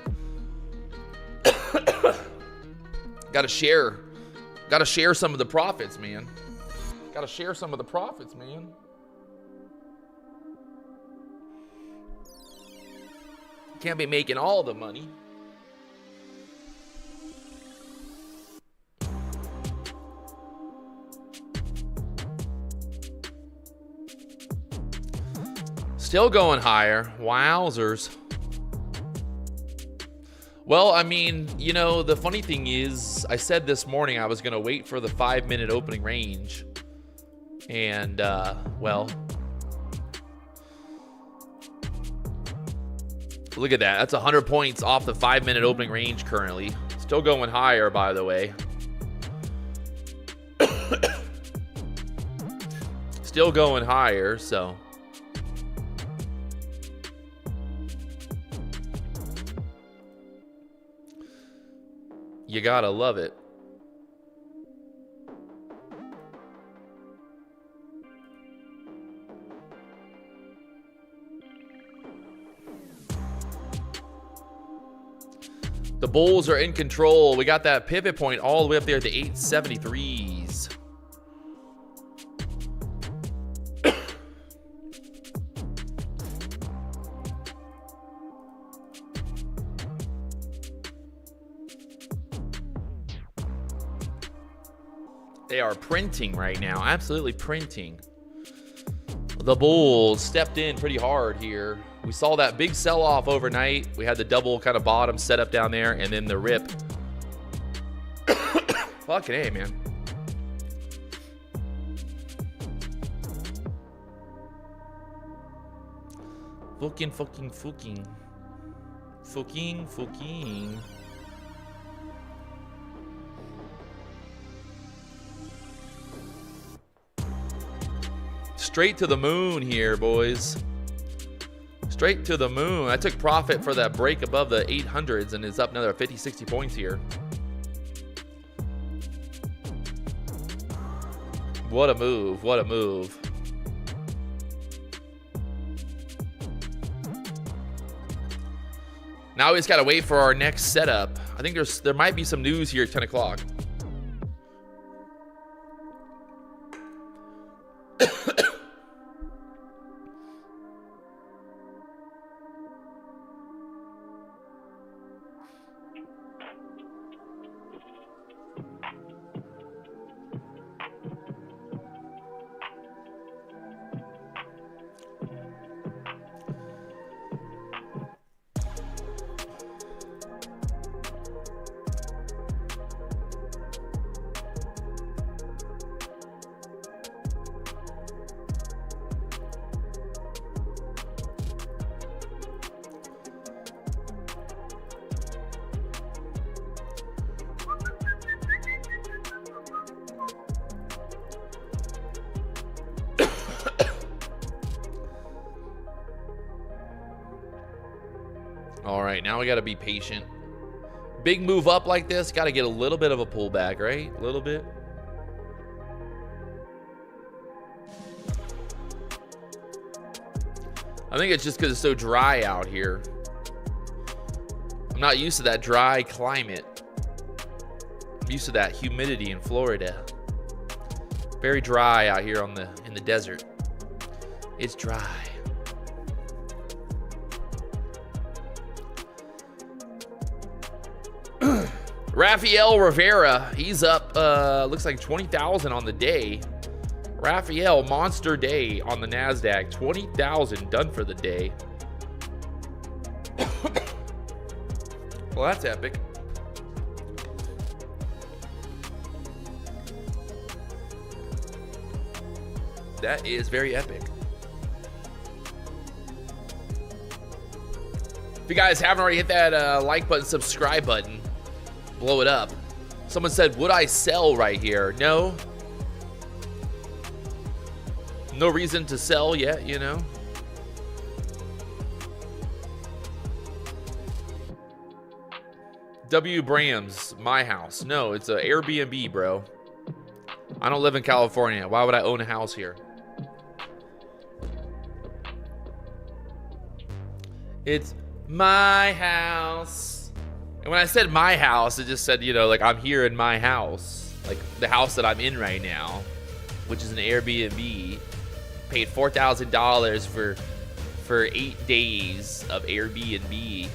Gotta share some of the profits, man. Gotta share some of the profits, man. Can't be making all the money. Still going higher. Wowzers. Well, I mean, you know, the funny thing is, I said this morning I was going to wait for the 5-minute opening range. And, well, look at that. That's 100 points off the 5-minute opening range currently. Still going higher, by the way. Still going higher, so. You gotta love it. The bulls are in control. We got that pivot point all the way up there at the 873s. They are printing right now, absolutely printing. The bulls stepped in pretty hard here. We saw that big sell-off overnight. We had the double kind of bottom set up down there, and then the rip. Fucking A, man. Fucking. Straight to the moon here, boys. Straight to the moon. I took profit for that break above the 800s and it's up another 50, 60 points here. What a move. What a move. Now we just got to wait for our next setup. I think there might be some news here at 10 o'clock. All right, now we got to be patient. Big move up like this, got to get a little bit of a pullback, right? A little bit. I think it's just because it's so dry out here. I'm not used to that dry climate. I'm used to that humidity in Florida. Very dry out here in the desert. It's dry. Rafael Rivera, he's up, looks like 20,000 on the day. Rafael, monster day on the Nasdaq, 20,000 done for the day. Well, that's epic. That is very epic. If you guys haven't already hit that like button, subscribe button, blow it up. Someone said, would I sell right here? No. No reason to sell yet, you know. W. Brams, my house. No, it's an Airbnb, bro. I don't live in California. Why would I own a house here? It's my house. And when I said my house, it just said, you know, like I'm here in my house. Like the house that I'm in right now, which is an Airbnb. Paid $4,000 for 8 days of Airbnb.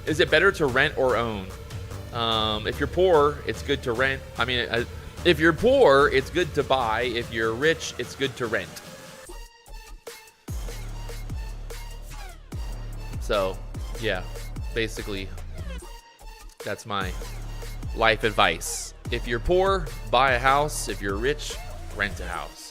Is it better to rent or own? If you're poor, it's good to rent. I mean, if you're poor, it's good to buy. If you're rich, it's good to rent. So, yeah, basically, that's my life advice. If you're poor, buy a house. If you're rich, rent a house.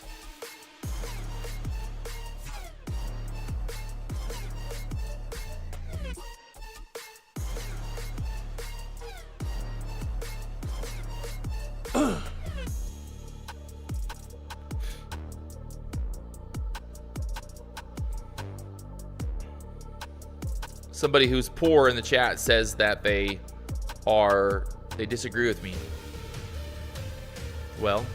Somebody who's poor in the chat says that they disagree with me. Well,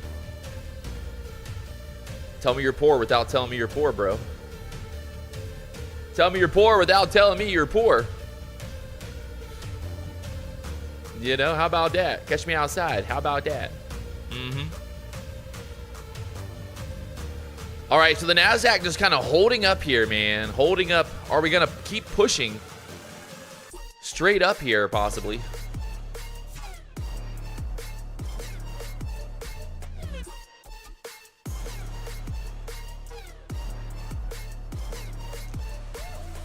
Tell me you're poor without telling me you're poor, bro. Tell me you're poor without telling me you're poor. You know, how about that? Catch me outside. How about that? All right, so the Nasdaq just kind of holding up here, man. Holding up. Are we going to keep pushing straight up here, possibly?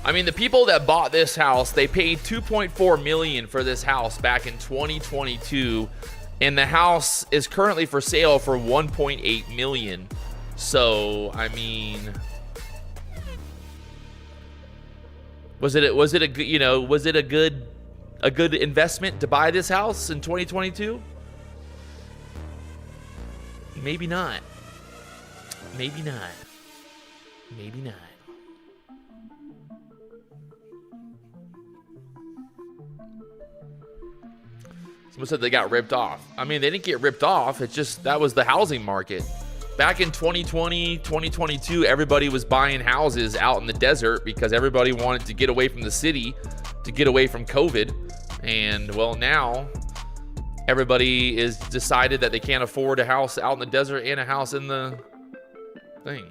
I mean, the people that bought this house, they paid $2.4 million for this house back in 2022, and the house is currently for sale for $1.8 million. So, I mean, was it a good investment to buy this house in 2022? Maybe not. Maybe not. Maybe not. Someone said they got ripped off. I mean, they didn't get ripped off. It's just that was the housing market. Back in 2020, 2022, everybody was buying houses out in the desert because everybody wanted to get away from the city, to get away from COVID. And, well, now everybody is decided that they can't afford a house out in the desert and a house in the thing.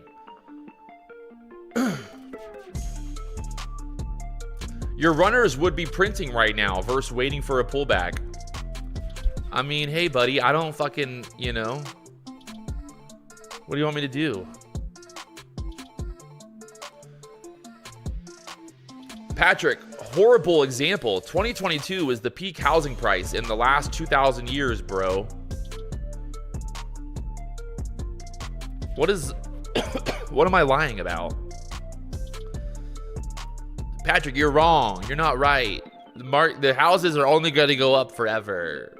Your runners would be printing right now versus waiting for a pullback. I mean, hey, buddy, I don't fucking, you know. What do you want me to do? Patrick, horrible example. 2022 was the peak housing price in the last 2,000 years, bro. What is... what am I lying about? Patrick, you're wrong. You're not right. The houses are only going to go up forever.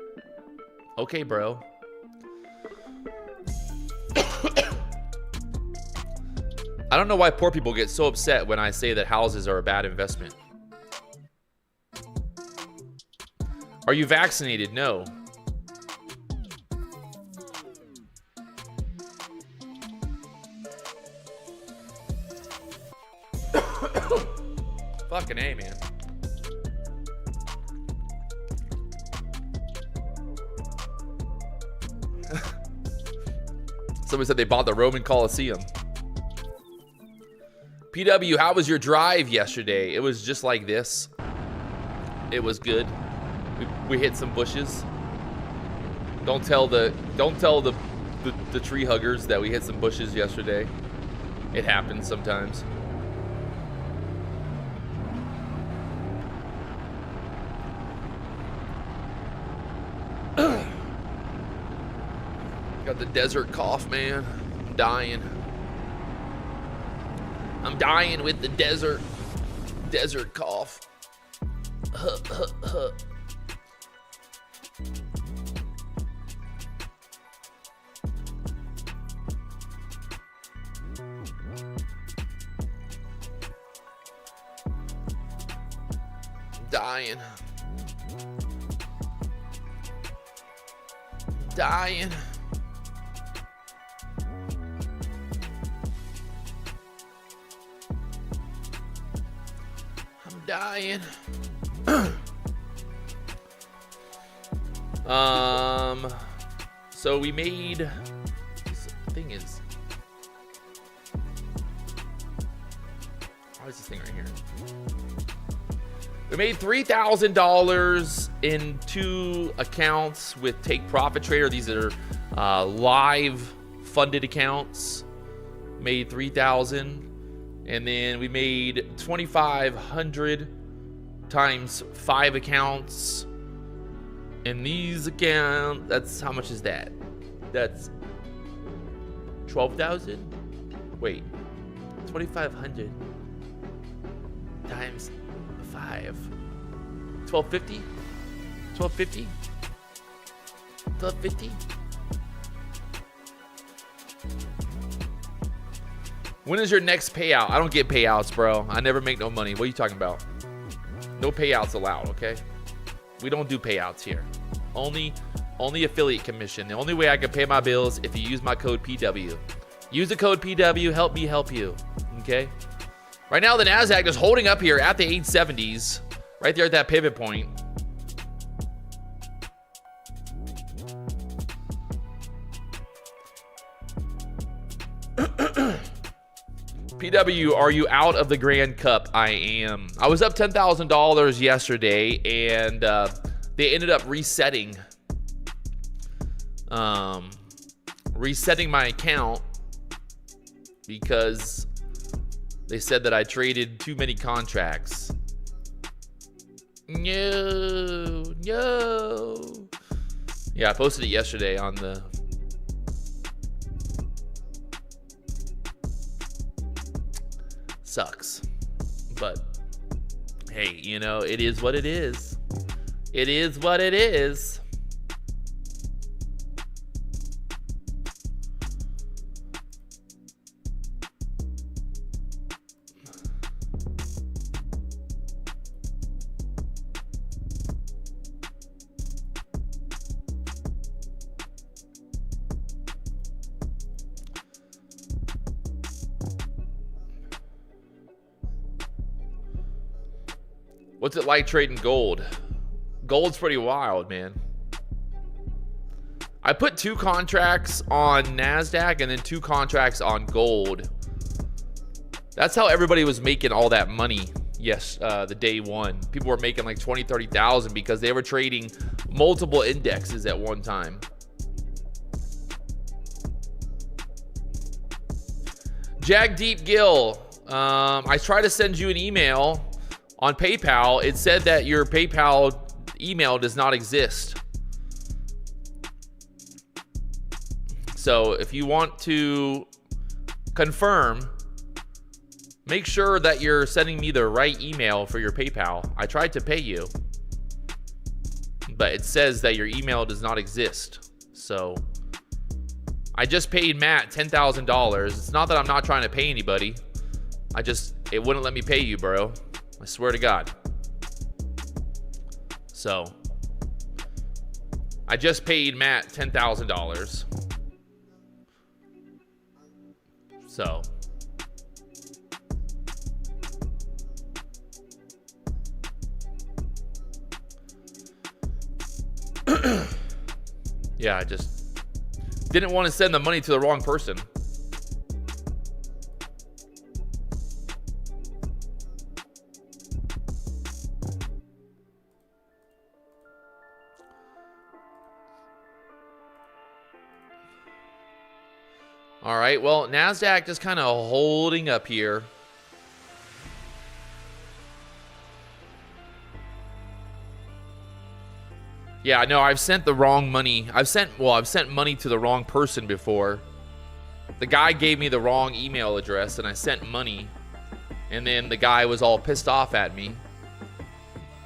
Okay, bro. I don't know why poor people get so upset when I say that houses are a bad investment. Are you vaccinated? No. Fucking A, man. Somebody said they bought the Roman Colosseum. PW, how was your drive yesterday? It was just like this. It was good. We hit some bushes. Don't tell the tree huggers that we hit some bushes yesterday. It happens sometimes. Got the desert cough, man. I'm dying. I'm dying with the desert cough. Dying. Dying. So we made, this thing is, what is this thing right here? We made $3,000 in 2 accounts with Take Profit Trader. These are live funded accounts. Made $3,000. And then we made $2,500 times 5 accounts. And these accounts, that's how much is that? That's 12,000? Wait, 2,500 times 5. 1,250? 1,250? 1,250? When is your next payout? I don't get payouts, bro. I never make no money. What are you talking about? No payouts allowed, okay? We don't do payouts here. Only affiliate commission. The only way I can pay my bills if you use my code PW. Use the code PW. Help me help you. Okay. Right now, the Nasdaq is holding up here at the 870s, right there at that pivot point. PW, are you out of the Grand Cup? I am. I was up $10,000 yesterday, and they ended up resetting my account because they said that I traded too many contracts. No. Yeah, I posted it yesterday on the... Sucks. But, hey, you know, it is what it is. It is what it is. What's it like trading gold? Gold's pretty wild, man. I put 2 contracts on Nasdaq and then 2 contracts on gold. That's how everybody was making all that money. Yes, the day one. People were making like 20, 30,000 because they were trading multiple indexes at one time. Jagdeep Gill, I tried to send you an email on PayPal. It said that your PayPal email does not exist. So if you want to confirm, make sure that you're sending me the right email for your PayPal. I tried to pay you, but it says that your email does not exist. So I just paid Matt $10,000. It's not that I'm not trying to pay anybody. It wouldn't let me pay you, bro. I swear to God. So I just paid Matt $10,000. So yeah, I just didn't want to send the money to the wrong person. All right, well, Nasdaq just kind of holding up here. Yeah, no, I've sent the wrong money. I've sent money to the wrong person before. The guy gave me the wrong email address and I sent money. And then the guy was all pissed off at me.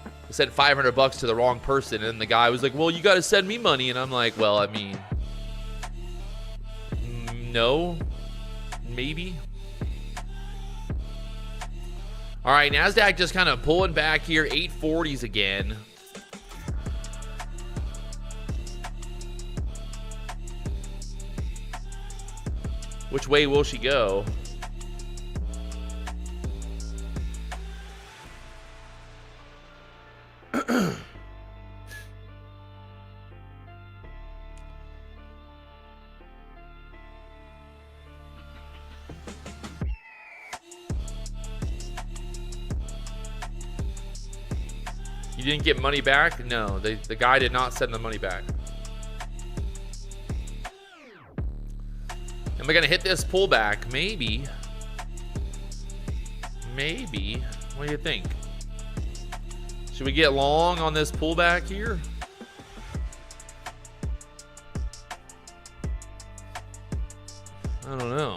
I sent $500 to the wrong person and the guy was like, "Well, you got to send me money." And I'm like, "Well, I mean, no, maybe." All right, Nasdaq just kind of pulling back here, 840s again. Which way will she go? You didn't get money back? No, the guy did not send the money back. Am I gonna hit this pullback? Maybe. Maybe. What do you think? Should we get long on this pullback here? I don't know.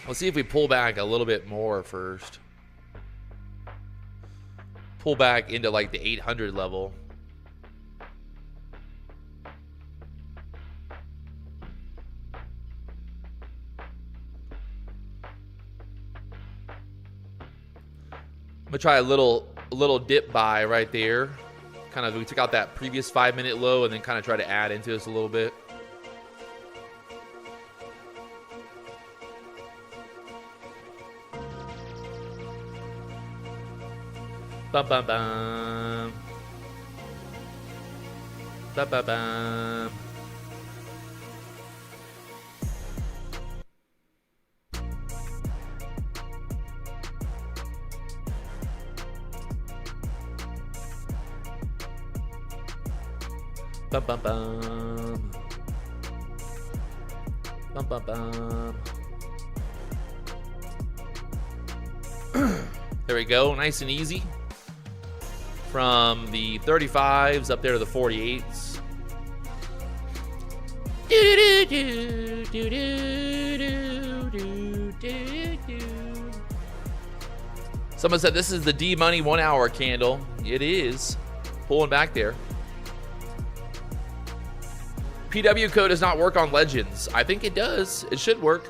Let's see if we pull back a little bit more first. Pull back into like the 800 level. I'm gonna try a little dip buy right there. Kind of, we took out that previous 5-minute low and then kind of try to add into this a little bit. Bum bum bum. Bum bum bum. Bum bum bum. Bum bum bum. There we go, nice and easy. From the 35s up there to the 48s. Someone said this is the D-Money 1 hour candle. It is. Pulling back there. PW code does not work on legends. I think it does. It should work.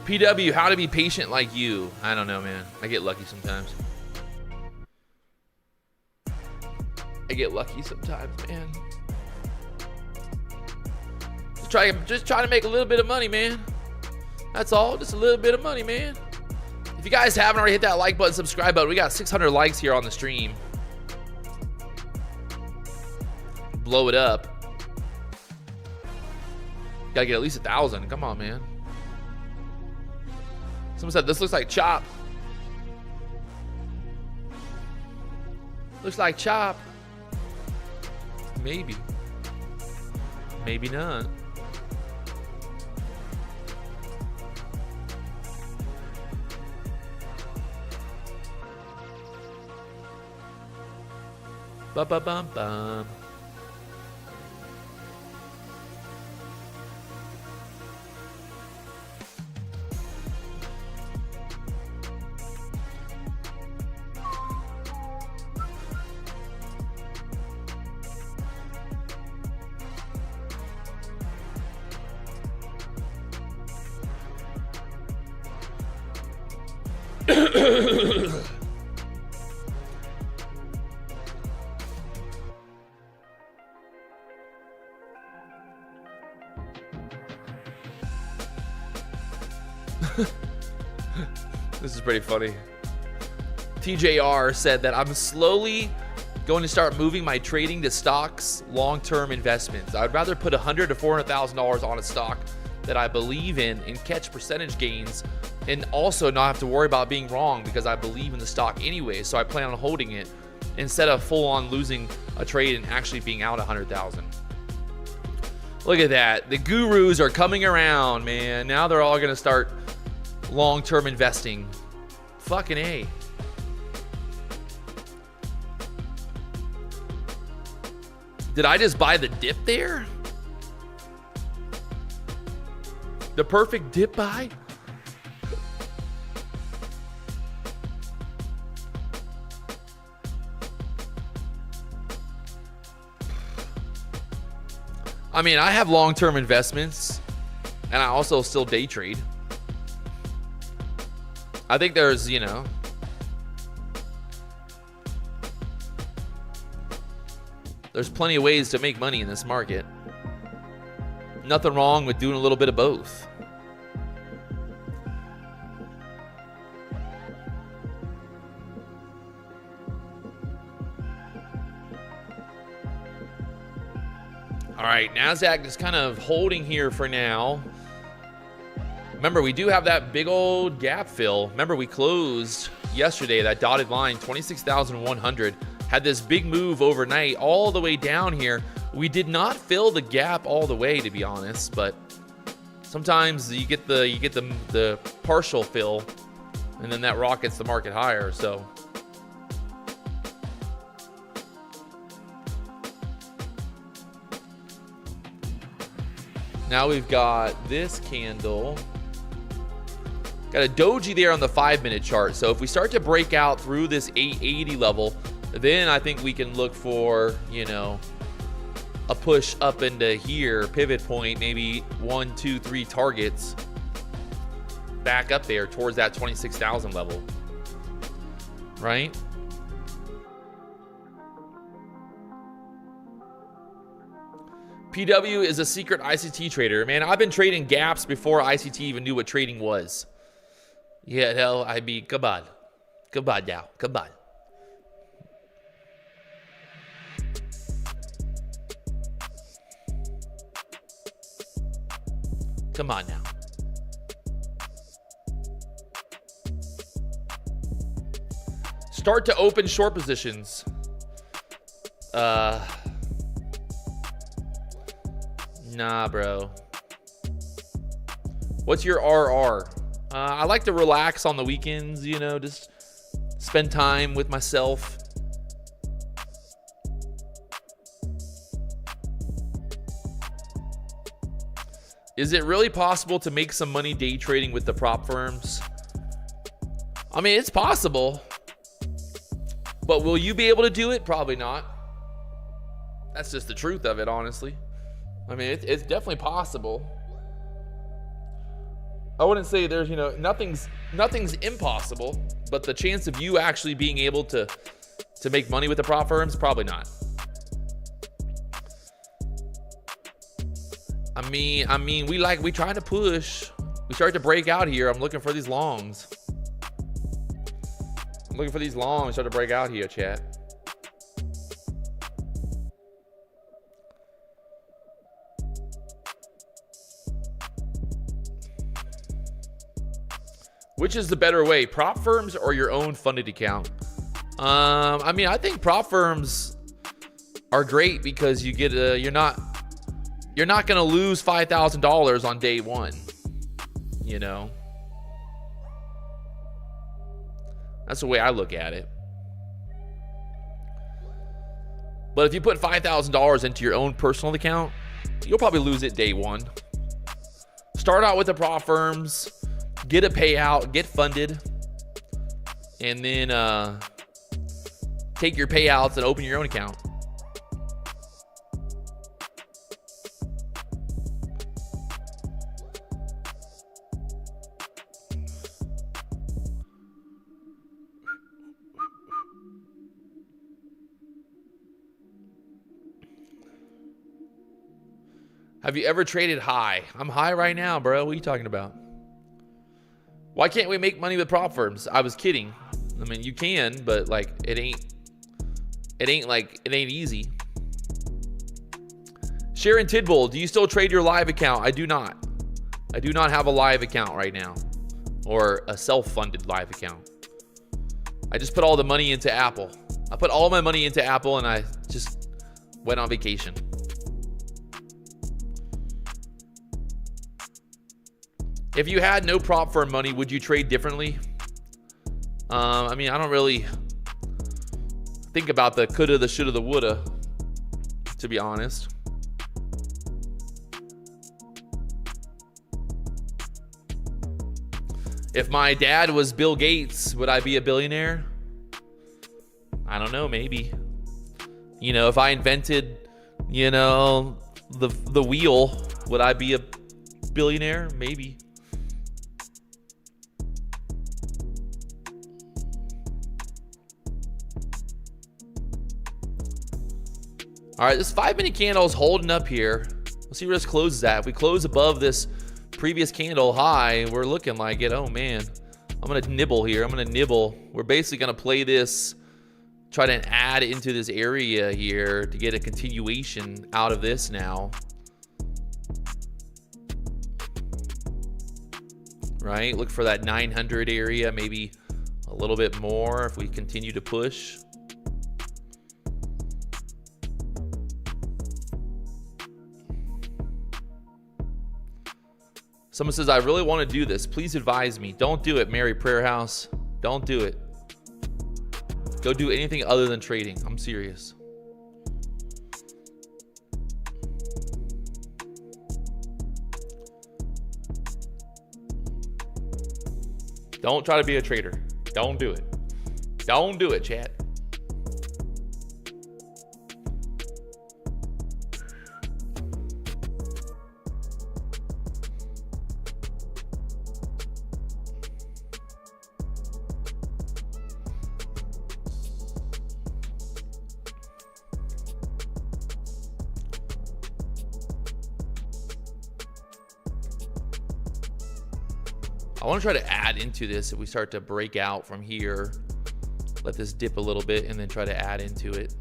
PW, how to be patient like you. I don't know, man. I get lucky sometimes. Man. Just try to make a little bit of money, man. That's all. Just a little bit of money, man. If you guys haven't already hit that like button, subscribe button. We got 600 likes here on the stream. Blow it up. Gotta get at least 1,000. Come on, man. Someone said this looks like chop. Looks like chop. Maybe. Maybe not. Bum bum bum bum. This is pretty funny. TJR said that I'm slowly going to start moving my trading to stocks, long-term investments. I'd rather put $100,000 to $400,000 on a stock that I believe in and catch percentage gains, and also not have to worry about being wrong because I believe in the stock anyway. So I plan on holding it instead of full-on losing a trade and actually being out $100,000. Look at that. The gurus are coming around, man. Now they're all going to start long-term investing. Fucking A. Did I just buy the dip there? The perfect dip buy? I mean, I have long-term investments, and I also still day trade. I think there's, you know, there's plenty of ways to make money in this market. Nothing wrong with doing a little bit of both. All right, Nasdaq is kind of holding here for now. Remember, we do have that big old gap fill. Remember, we closed yesterday, that dotted line, 26,100. Had this big move overnight all the way down here. We did not fill the gap all the way, to be honest, but sometimes you get the partial fill, and then that rockets the market higher. So now we've got this candle. Got a doji there on the 5-minute chart. So if we start to break out through this 880 level, then I think we can look for, you know, a push up into here, pivot point, maybe 1, 2, 3 targets back up there towards that 26,000 level, right? PW is a secret ICT trader. Man, I've been trading gaps before ICT even knew what trading was. Yeah, hell, I mean, come on. Come on now. Come on. Come on now. Start to open short positions. Nah, bro. What's your RR? I like to relax on the weekends, you know, just spend time with myself. Is it really possible to make some money day trading with the prop firms? I mean, it's possible. But will you be able to do it? Probably not. That's just the truth of it, honestly. I mean, it's definitely possible. I wouldn't say there's, you know, nothing's impossible, but the chance of you actually being able to make money with the prop firms, probably not. I mean, we trying to push. We start to break out here. I'm looking for these longs. I'm looking for these longs. Start to break out here, chat. Which is the better way, prop firms or your own funded account? I mean, I think prop firms are great because you get you're not going to lose $5,000 on day one, you know. That's the way I look at it. But if you put $5,000 into your own personal account, you'll probably lose it day one. Start out with the prop firms, get a payout, get funded, and then take your payouts and open your own account. Have you ever traded high? I'm high right now, bro. What are you talking about? Why can't we make money with prop firms? I was kidding. I mean, you can, but like it ain't easy. Sharon Tidbull, do you still trade your live account? I do not. I do not have a live account right now, or a self-funded live account. I just put all the money into Apple. I put all my money into Apple and I just went on vacation. If you had no prop firm money, would you trade differently? I mean, I don't really think about the coulda, the shoulda, the woulda, to be honest. If my dad was Bill Gates, would I be a billionaire? I don't know, maybe. You know, if I invented, you know, the wheel, would I be a billionaire? Maybe. All right, this 5-minute candle is holding up here. Let's see where this closes at. If we close above this previous candle high, we're looking like it. Oh man, I'm gonna nibble here. I'm gonna nibble. We're basically gonna play this, try to add into this area here to get a continuation out of this now. Right, look for that 900 area, maybe a little bit more if we continue to push. Someone says, I really want to do this. Please advise me. Don't do it, Mary Prayer House. Don't do it. Go do anything other than trading. I'm serious. Don't try to be a trader. Don't do it. Don't do it, chat. I want to try to add into this if we start to break out from here. Let this dip a little bit and then try to add into it.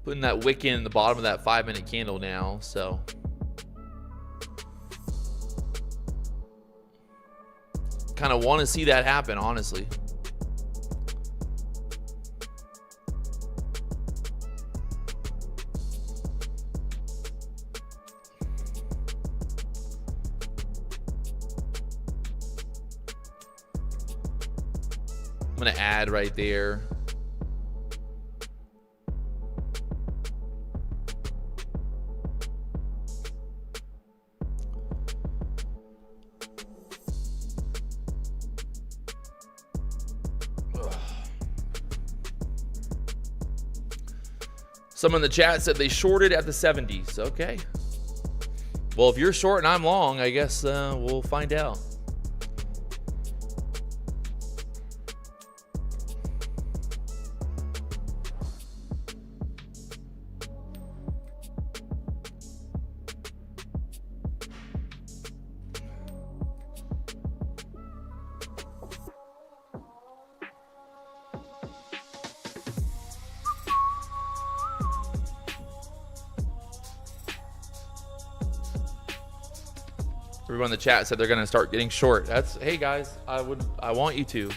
Putting that wick in the bottom of that 5-minute candle now, so kind of want to see that happen, honestly. I'm gonna add right there. Someone in the chat said they shorted at the 70s. Okay. Well, if you're short and I'm long, I guess we'll find out. Everyone in the chat said they're going to start getting short. That's, hey guys, I want you to.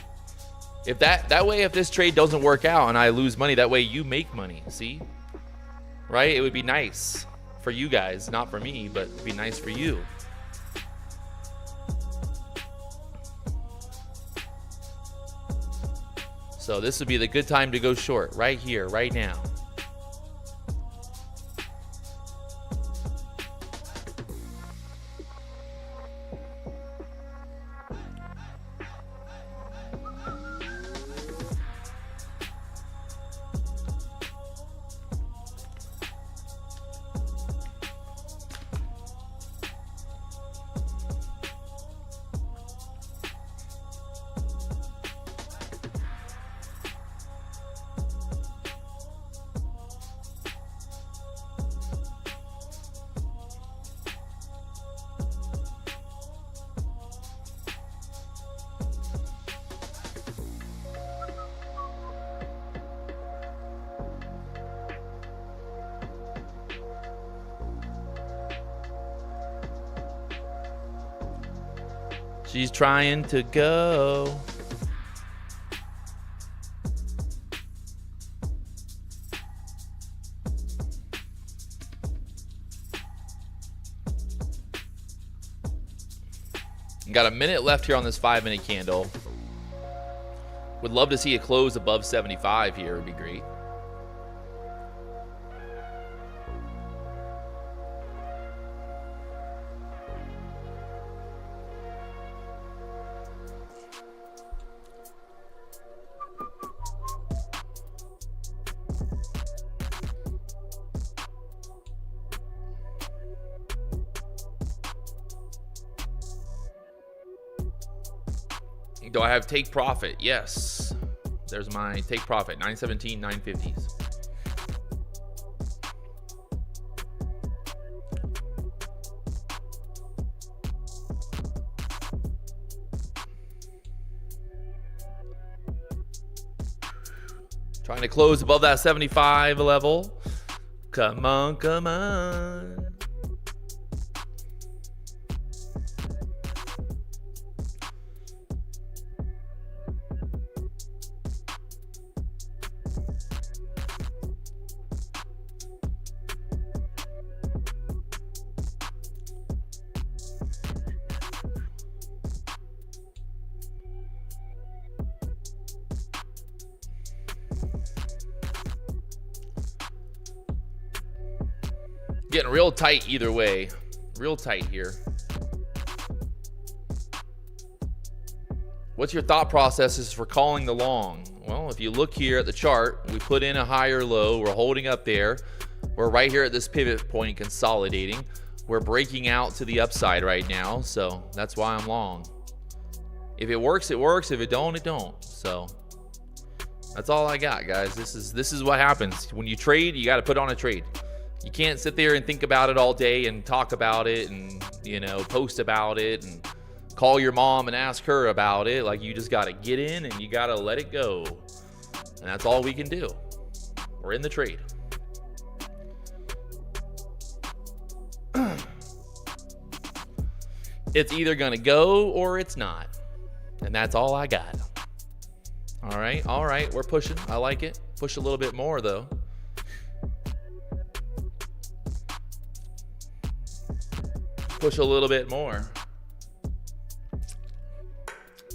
If that way, if this trade doesn't work out and I lose money, that way you make money. See, right? It would be nice for you guys, not for me, but it'd be nice for you. So this would be the good time to go short, right here, right now. She's trying to go. Got a minute left here on this 5-minute candle. Would love to see it close above 75 here. Would be great. Do I have take profit? Yes. There's my take profit, 917, 950s. Trying to close above that 75 level. Come on, come on. Getting real tight either way. Real tight here. What's your thought processes for calling the long? Well, if you look here at the chart, we put in a higher low. We're holding up there. We're right here at this pivot point consolidating. We're breaking out to the upside right now, so that's why I'm long. If it works, it works. If it don't, it don't. So that's all I got, guys. This is what happens when you trade. You got to put on a trade. You can't sit there and think about it all day and talk about it and, you know, post about it and call your mom and ask her about it. Like, you just got to get in and you got to let it go. And that's all we can do. We're in the trade. It's either going to go or it's not. And that's all I got. All right, we're pushing. I like it. Push a little bit more, though. Push a little bit more.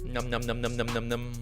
Num, num, num, num, num, num, num.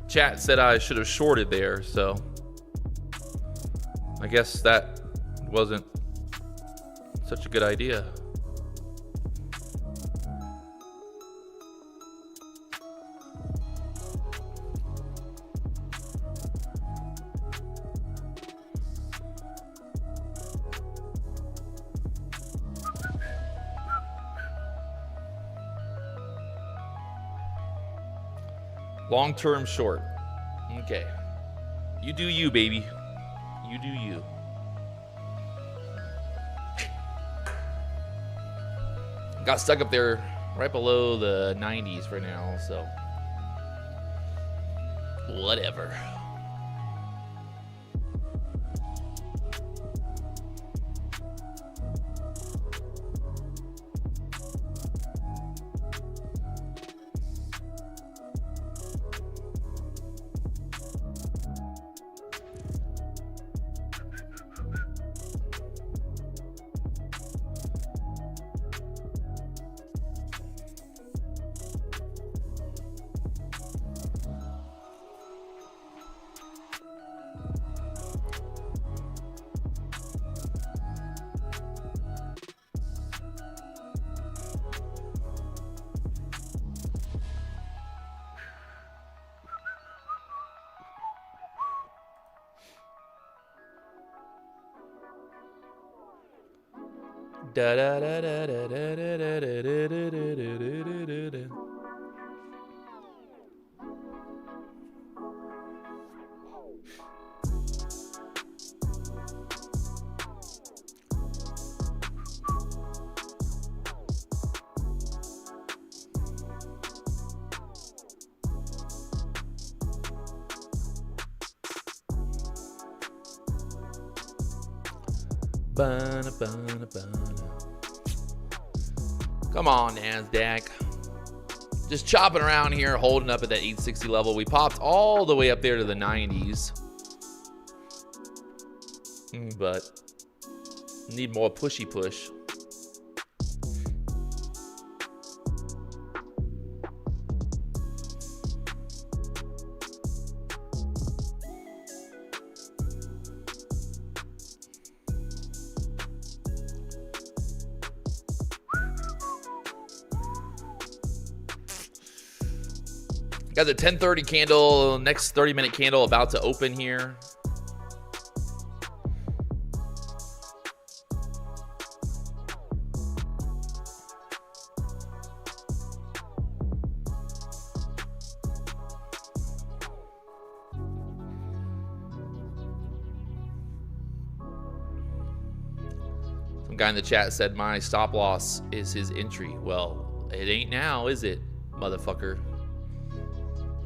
Chat said I should have shorted there, so I guess that wasn't such a good idea. Long-term short. Okay. You do you, baby. You do you. Got stuck up there right below the 90s for now, so whatever. Da da da da da da da da da da da da da. Bana, bana, bana. Come on, Nasdaq. Just chopping around here, holding up at that 860 level. We popped all the way up there to the 90s. But need more pushy push. Got the 10:30 candle, next 30-minute candle about to open here. Some guy in the chat said my stop loss is his entry. Well, it ain't now, is it, motherfucker?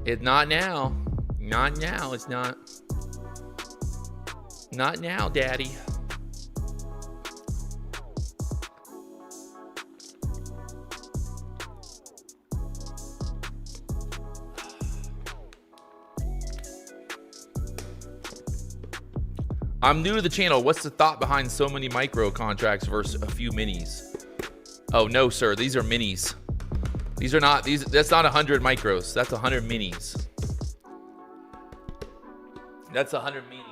It's not now. Not now. It's not. Not now, daddy. I'm new to the channel. What's the thought behind so many micro contracts versus a few minis? Oh, no, sir. These are minis. These are not, that's not 100 micros. That's 100 minis. That's 100 minis.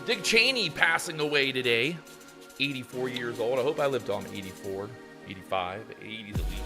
Dick Cheney passing away today, 84 years old. I hope I lived on 84, 85, 80s at least.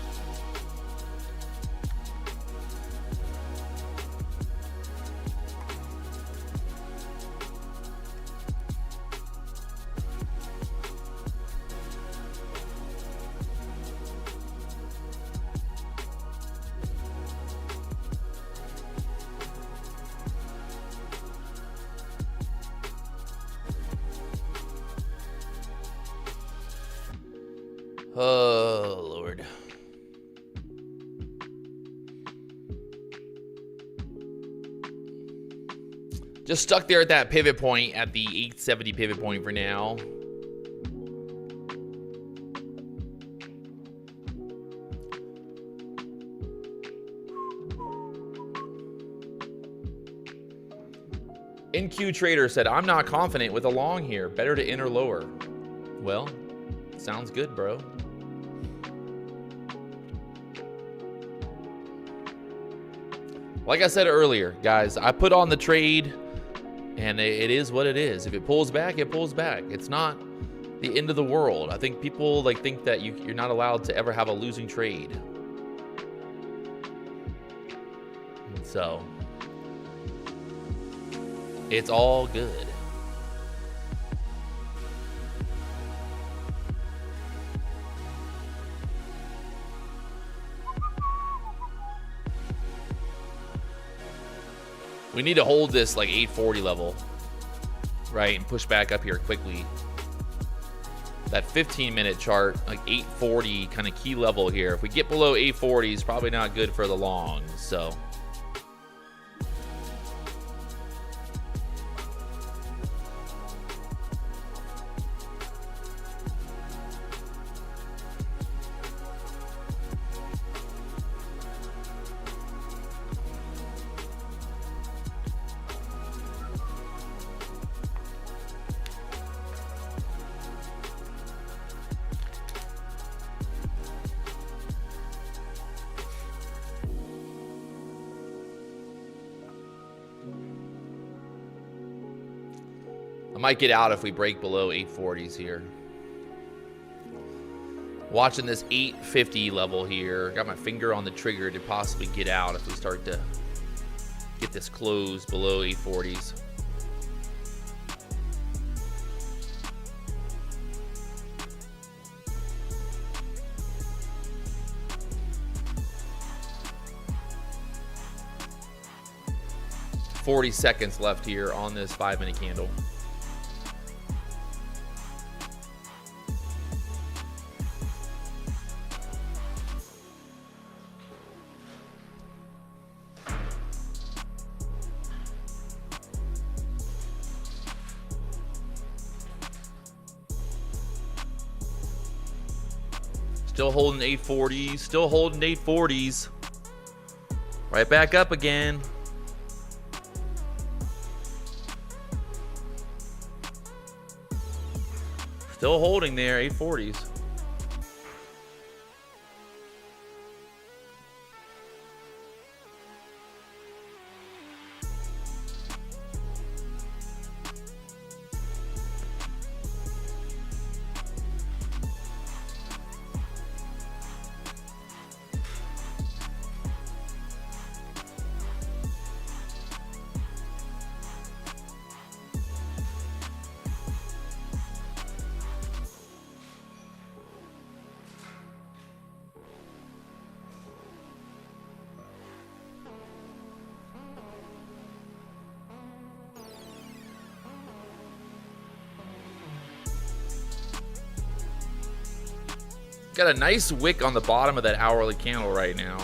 Oh, Lord. Just stuck there at that pivot point, at the 870 pivot point for now. NQ Trader said, I'm not confident with a long here. Better to enter lower. Well, sounds good, bro. Like I said earlier, guys, I put on the trade, and it is what it is. If it pulls back, it pulls back. It's not the end of the world. I think people think that you're not allowed to ever have a losing trade. And so, it's all good. We need to hold this 840 level, right, and push back up here quickly. That 15-minute chart, 840 kind of key level here. If we get below 840, it's probably not good for the long. So. I might get out if we break below 840s here. Watching this 850 level here. Got my finger on the trigger to possibly get out if we start to get this closed below 840s. $40 seconds left here on this 5-minute candle. Still holding 840s, still holding 840s. Right back up again. Still holding there, 840s. Got a nice wick on the bottom of that hourly candle right now.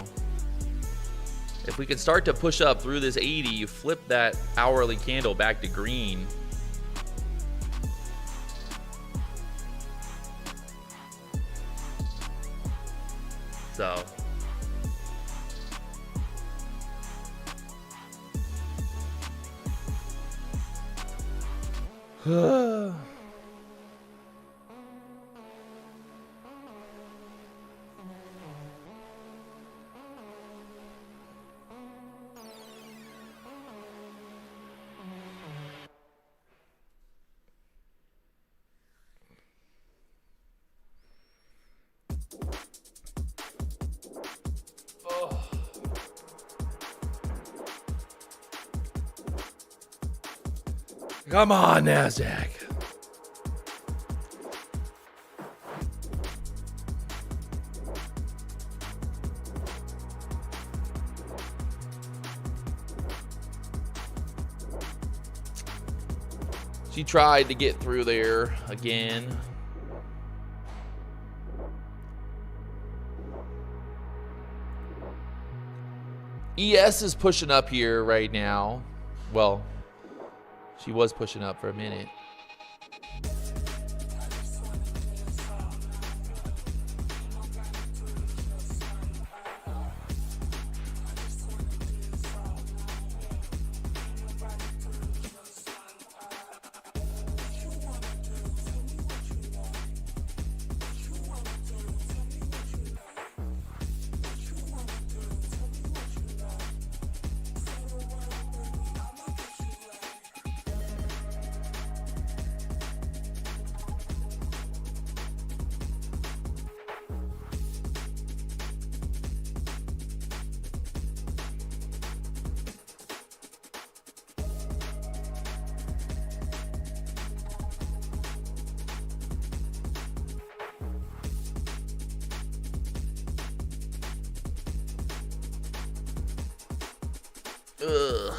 If we can start to push up through this 80, you flip that hourly candle back to green. So come on, Nasdaq. She tried to get through there again. ES is pushing up here right now. Well, she was pushing up for a minute. Ugh.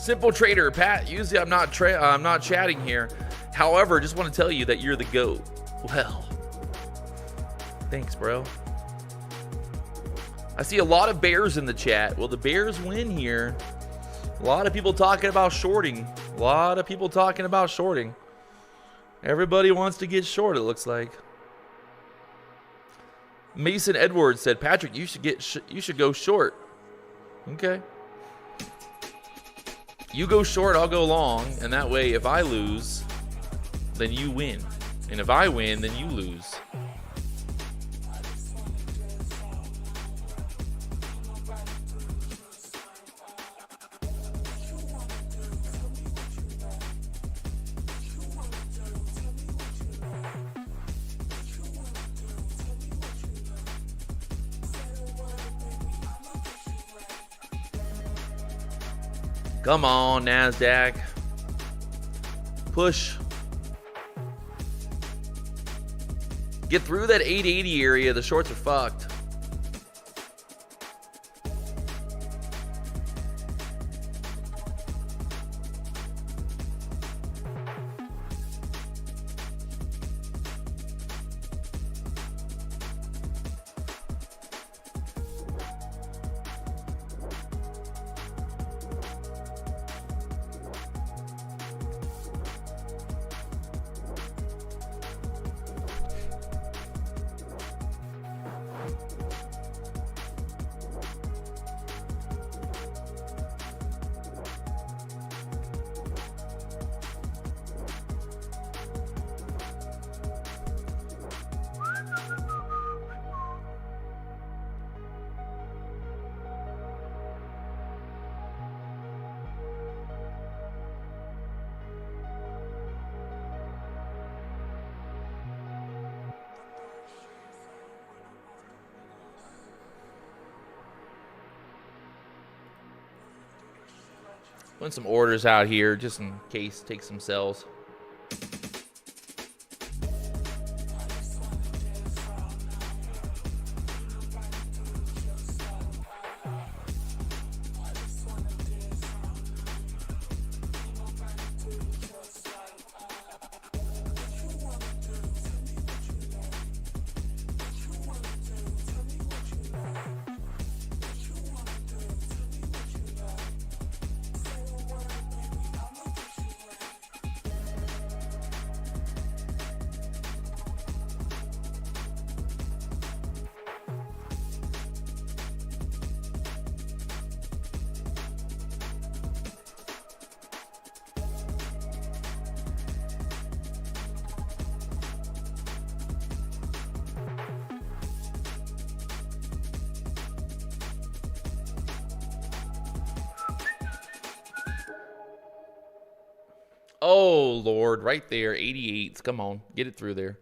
Simple trader, Pat. Usually I'm not chatting here. However, just want to tell you that you're the GOAT. Well, thanks, bro. I see a lot of bears in the chat. Will the Bears win here? A lot of people talking about shorting. A lot of people talking about shorting. Everybody wants to get short, it looks like. Mason Edwards said, Patrick, you should go short. Okay. You go short, I'll go long, and that way if I lose, then you win. And if I win, then you lose. Come on, Nasdaq. Push. Get through that 880 area. The shorts are fucked. Putting some orders out here just in case, take some sells. Oh, Lord, right there, 88s. Come on, get it through there.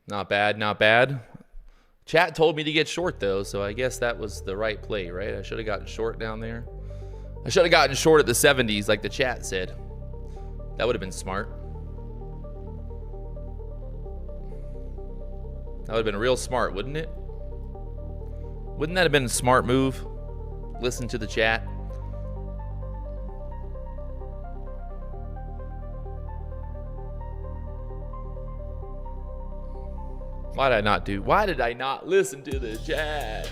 Not bad, not bad. Chat told me to get short, though, so I guess that was the right play, right? I should have gotten short down there. I should have gotten short at the 70s, like the chat said. That would have been smart. That would have been real smart, wouldn't it? Wouldn't that have been a smart move? Listen to the chat. Why did I not do? Why did I not listen to the chat?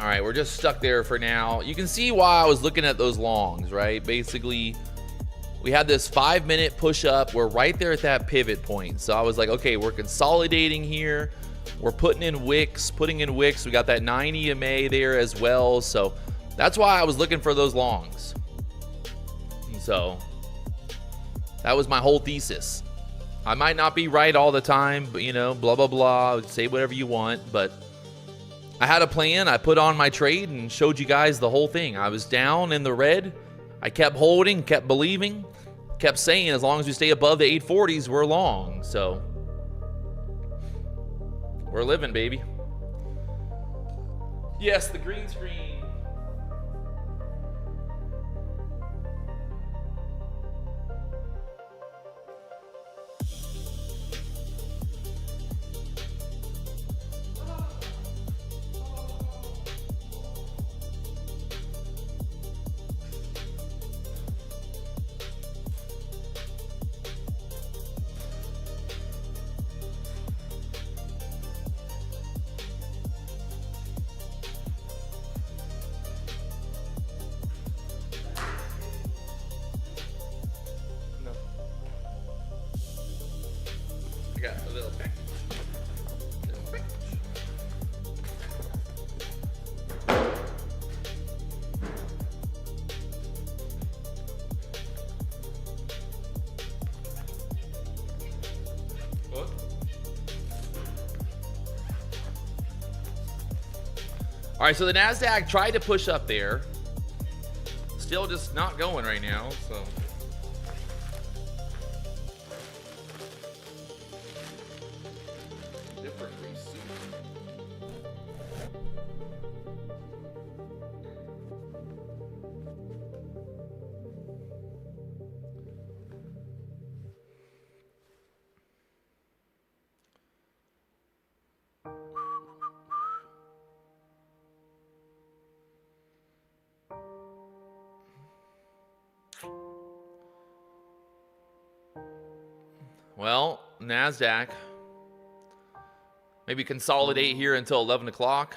All right, we're just stuck there for now. You can see why I was looking at those longs, right? Basically, we had this 5-minute push up. We're right there at that pivot point. So I was like, okay, we're consolidating here. We're putting in wicks. We got that 9 EMA there as well. So that's why I was looking for those longs. So that was my whole thesis. I might not be right all the time, but, you know, blah, blah, blah. Say whatever you want, but I had a plan. I put on my trade and showed you guys the whole thing. I was down in the red. I kept holding, kept believing, kept saying as long as we stay above the 840s, we're long. So we're living, baby. Yes, the green screen. I got a little package. What? All right, so the Nasdaq tried to push up there. Still just not going right now, so. Well, Nasdaq, maybe consolidate here until 11 o'clock.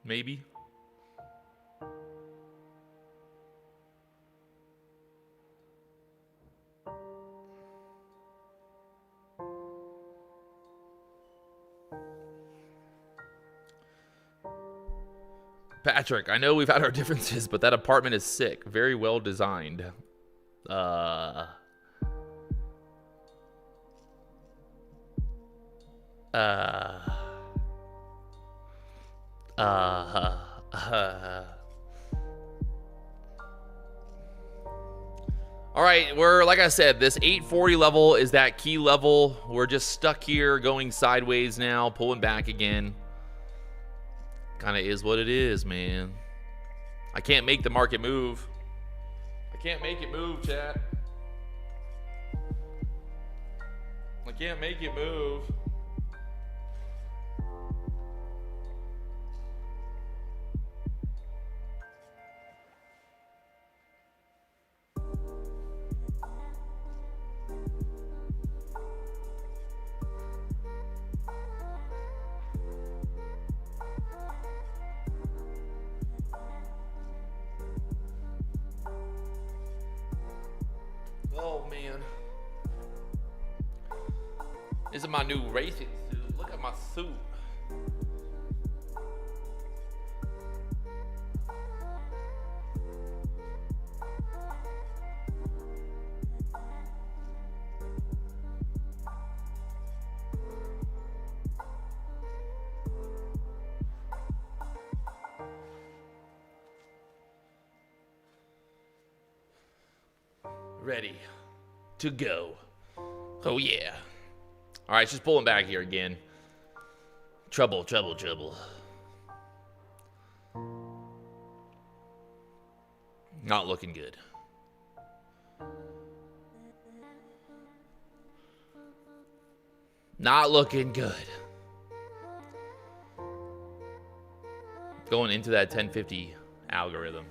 Maybe. Patrick, I know we've had our differences, but that apartment is sick. Very well designed. All right, we're, like I said, this 840 level is that key level. We're just stuck here going sideways now, pulling back again. Kind of is what it is, man. I can't make the market move. I can't make it move, chat. I can't make it move. man. This is my new racing suit. Look at my suit. Ready to go. Oh yeah. All right, just pulling back here again. Trouble, trouble, trouble. Not looking good. Not looking good. Going into that 1050 algorithm.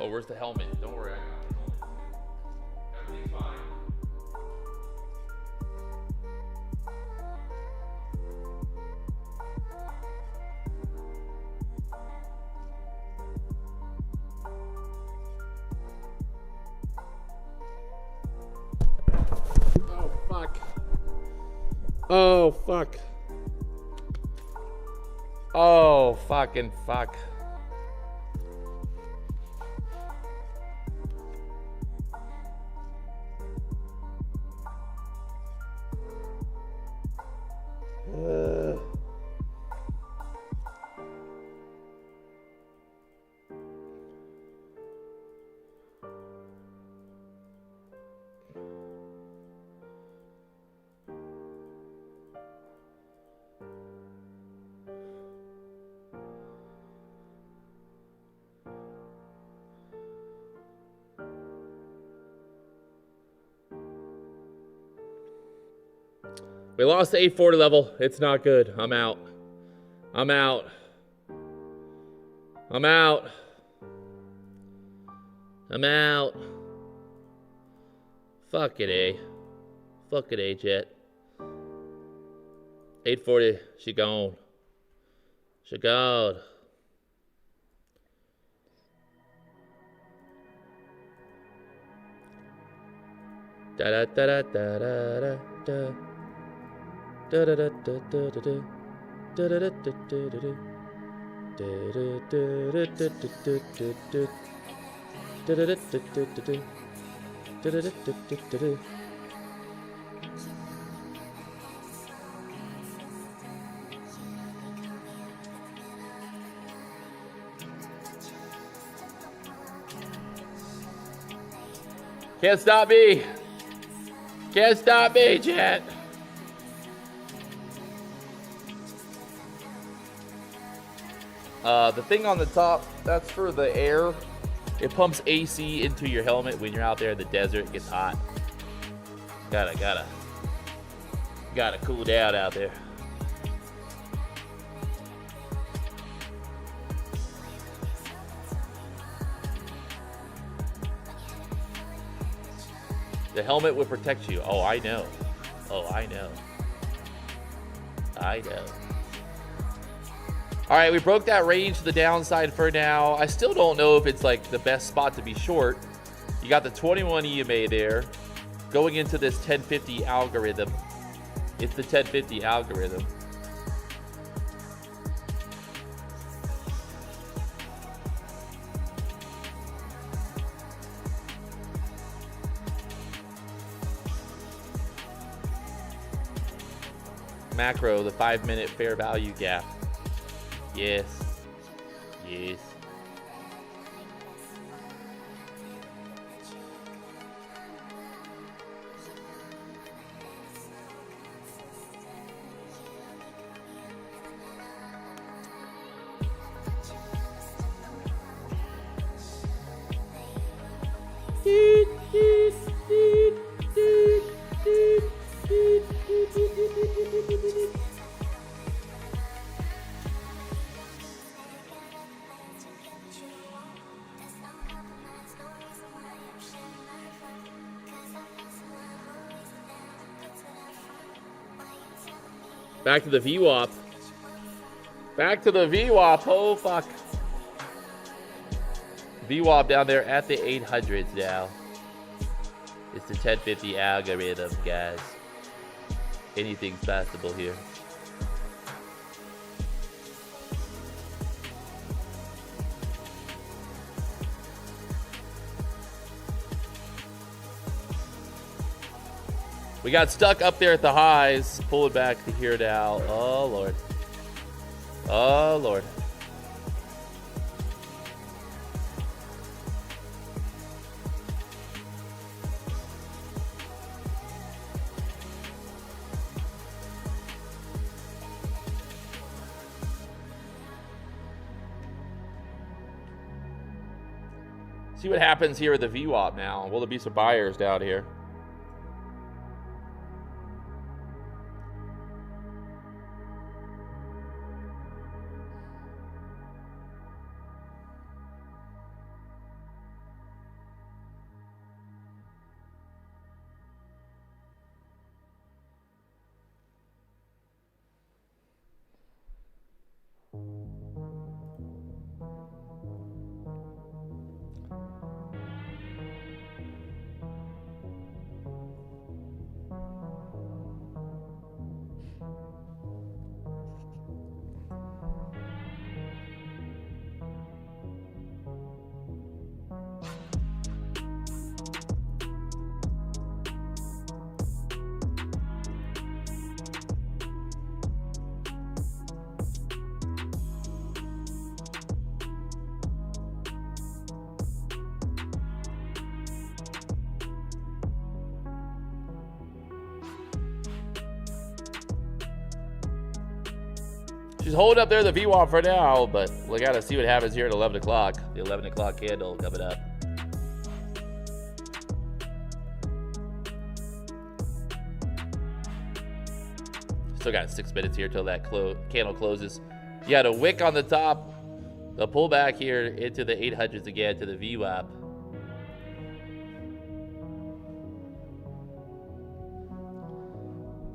Oh, where's the helmet? Don't worry, I got the helmet. Everything's fine. Oh, fuck. Oh, fuck. Oh, fucking fuck. We lost the 840 level. It's not good. I'm out. I'm out. I'm out. I'm out. Fuck it, eh? Fuck it, eh, Jet. 840. She gone. She gone. Da da da da da da da. Da da da da da da da da da da da da da. Can't stop me. Can't stop me, Jet. The thing on the top, that's for the air. It pumps AC into your helmet when you're out there in the desert. It gets hot. Gotta cool down out there. The helmet would protect you. Oh, I know. Oh, I know. I know. All right, we broke that range to the downside for now. I still don't know if it's like the best spot to be short. You got the 21 EMA there. Going into this 1050 algorithm. It's the 1050 algorithm. Macro, the 5-minute fair value gap. Yes. Yes. Back to the VWAP. Back to the VWAP. Oh, fuck. VWAP down there at the 800s now. It's the 1050 algorithm, guys. Anything's possible here. We got stuck up there at the highs. Pull it back to here now. Oh, Lord. Oh, Lord. See what happens here with the VWAP now. Will there be some buyers down here? She's holding up there the VWAP for now, but we got to see what happens here at 11 o'clock. The 11 o'clock candle coming up. Still got 6 minutes here till that candle closes. You had a wick on the top. The pullback here into the 800s again to the VWAP.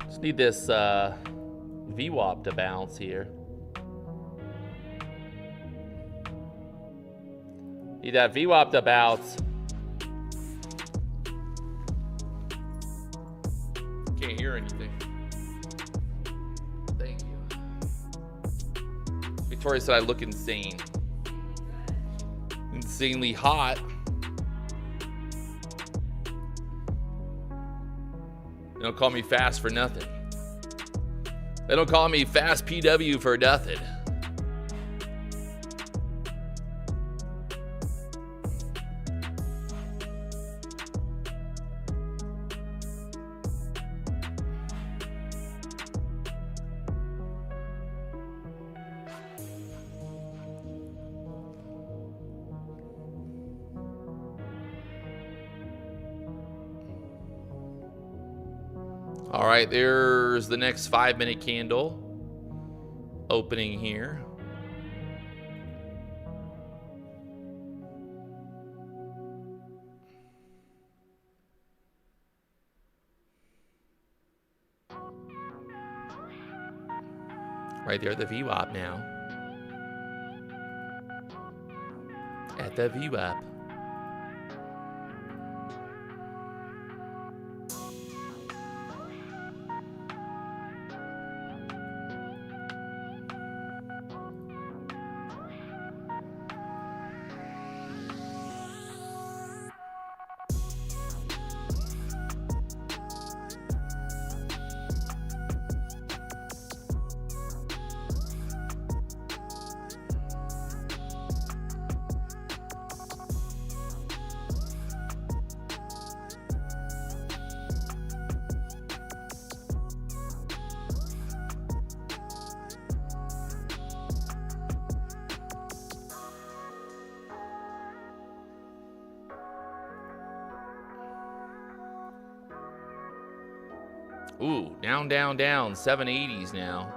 Just need this VWAP to bounce here. Need that VWAP to bounce. Can't hear anything. Thank you. Victoria said I look insane. Insanely hot. They don't call me fast for nothing. They don't call me fast PW for nothing. All right, there's the next 5-minute candle opening here. Right there at the VWAP now. At the VWAP. Ooh, down, down, down. 780s now.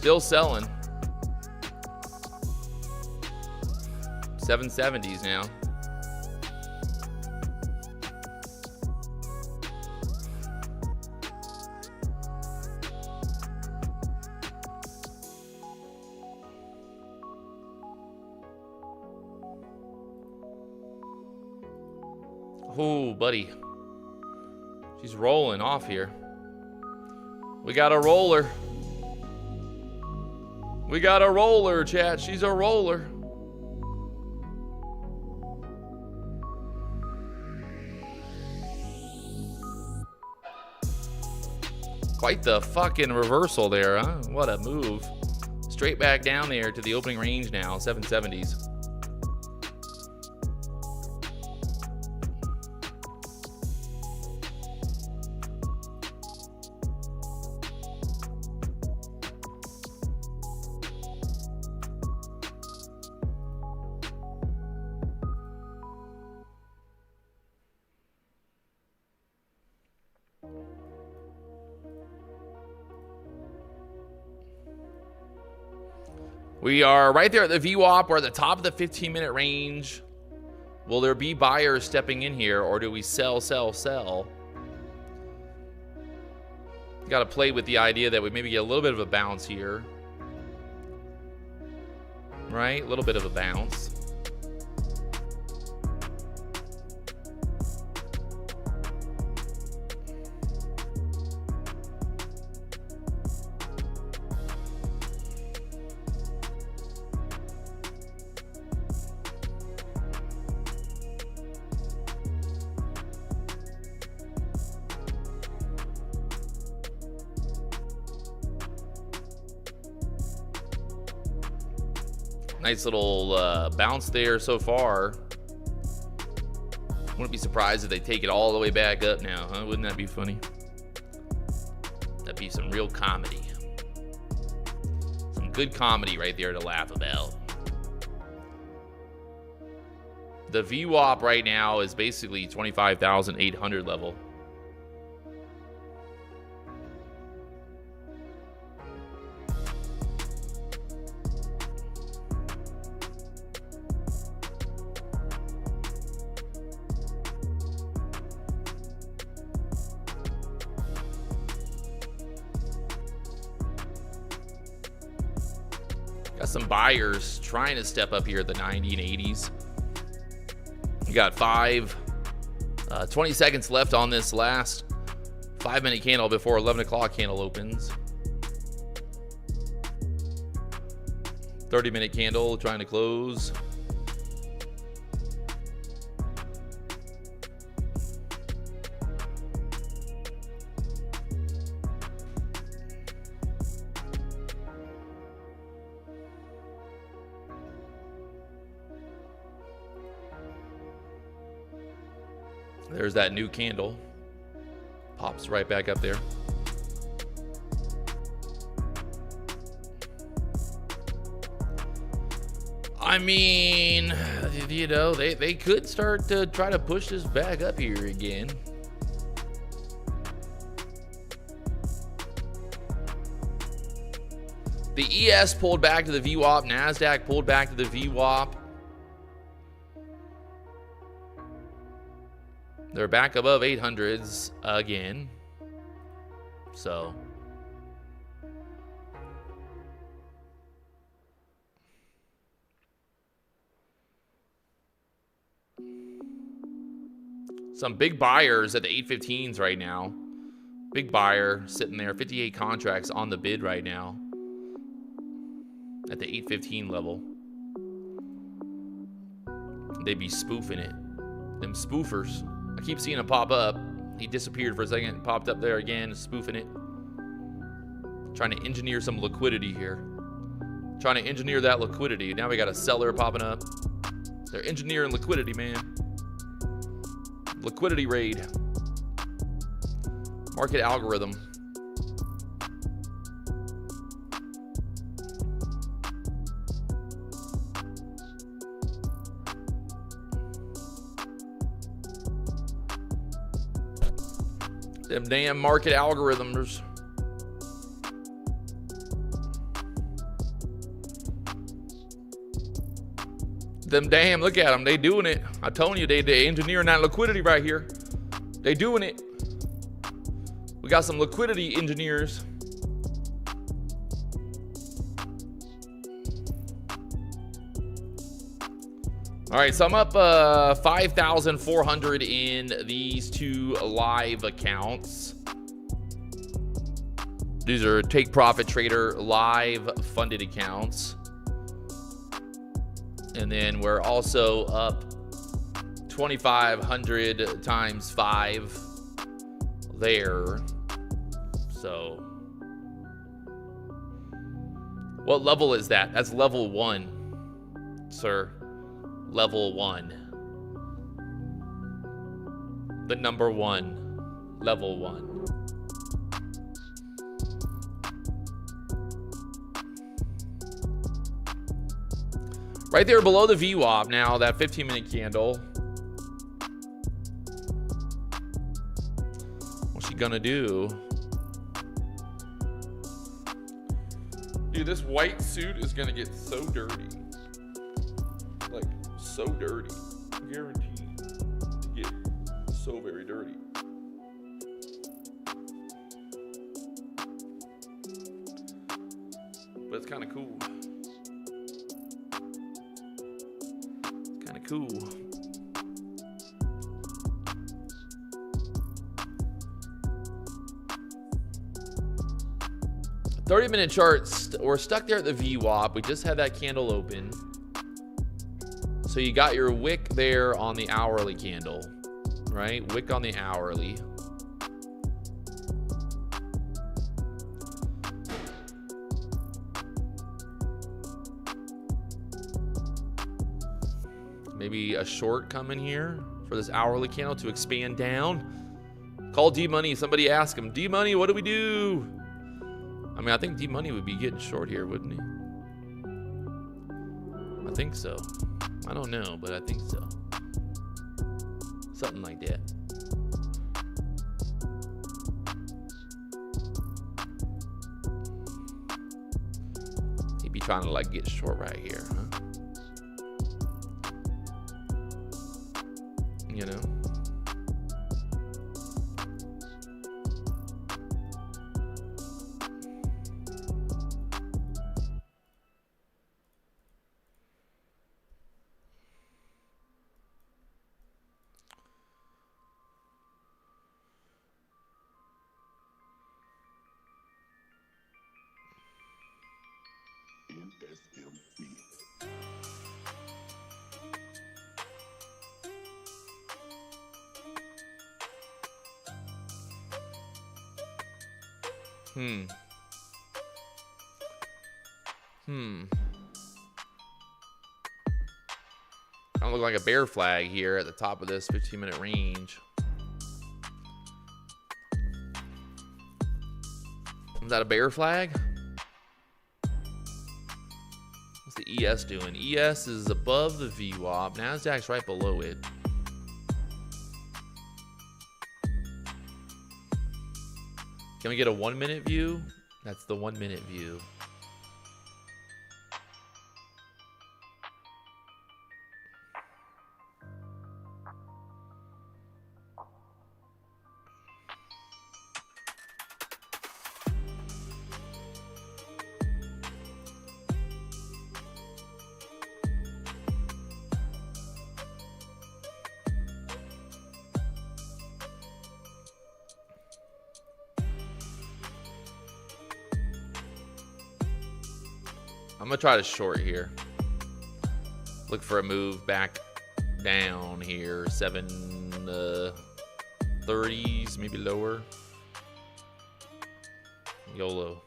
Still selling. 770s now. Oh, buddy. She's rolling off here. We got a roller. We got a roller, chat. She's a roller. Quite the fucking reversal there, huh? What a move. Straight back down there to the opening range now, 770s. We are right there at the VWAP. We're at the top of the 15-minute range. Will there be buyers stepping in here, or do we sell, sell, sell? Got to play with the idea that we maybe get a little bit of a bounce here. Right? A little bit of a bounce. Nice little bounce there so far. Wouldn't be surprised if they take it all the way back up now, huh? Wouldn't that be funny? That'd be some real comedy. Some good comedy right there to laugh about. The VWAP right now is basically 25,800 level. Got some buyers trying to step up here at the 90 and 80s. You got 20 seconds left on this last 5-minute candle before 11 o'clock candle opens. 30-minute candle trying to close. There's that new candle. Pops right back up there. I mean, you know, they could start to try to push this back up here again. The ES pulled back to the VWAP. Nasdaq pulled back to the VWAP. They're back above 800s again. So some big buyers at the 815s right now. Big buyer sitting there, 58 contracts on the bid right now at the 815 level. They be spoofing it. Them spoofers. I keep seeing him pop up. He disappeared for a second, popped up there again, spoofing it. Trying to engineer some liquidity here. Trying to engineer that liquidity. Now we got a seller popping up. They're engineering liquidity, man. Liquidity raid. Market algorithm. Them damn market algorithms. them damn, look at them. They doing it. I'm telling you, they engineering that liquidity right here. They doing it. We got some liquidity engineers. All right, so I'm up 5,400 in these two live accounts. These are Take Profit Trader live funded accounts. And then we're also up 2,500 times 5 there. So what level is that? That's level 1, sir. Level 1. The number 1. Level 1. Right there below the VWAP now, that 15-minute candle. What's she gonna do? Dude, this white suit is gonna get so dirty. Like, so dirty. Guaranteed to get so very dirty. But it's kind of cool. Cool. 30-minute charts, we're stuck there at the VWAP. We just had that candle open. So you got your wick there on the hourly candle, right? Wick on the hourly. Maybe a short coming here for this hourly candle to expand down. Call D-Money. Somebody ask him, D-Money, what do we do? I mean, I think D-Money would be getting short here, wouldn't he? I think so. I don't know, but I think so. Something like that. He'd be trying to like get short right here, huh? You know? Kind of look like a bear flag here at the top of this 15-minute range. Is that a bear flag? What's the ES doing? ES is above the VWAP. Nasdaq's right below it. Can we get a 1-minute view? That's the 1-minute view. I'm gonna try to short here. Look for a move back down here. 730s, maybe lower. YOLO.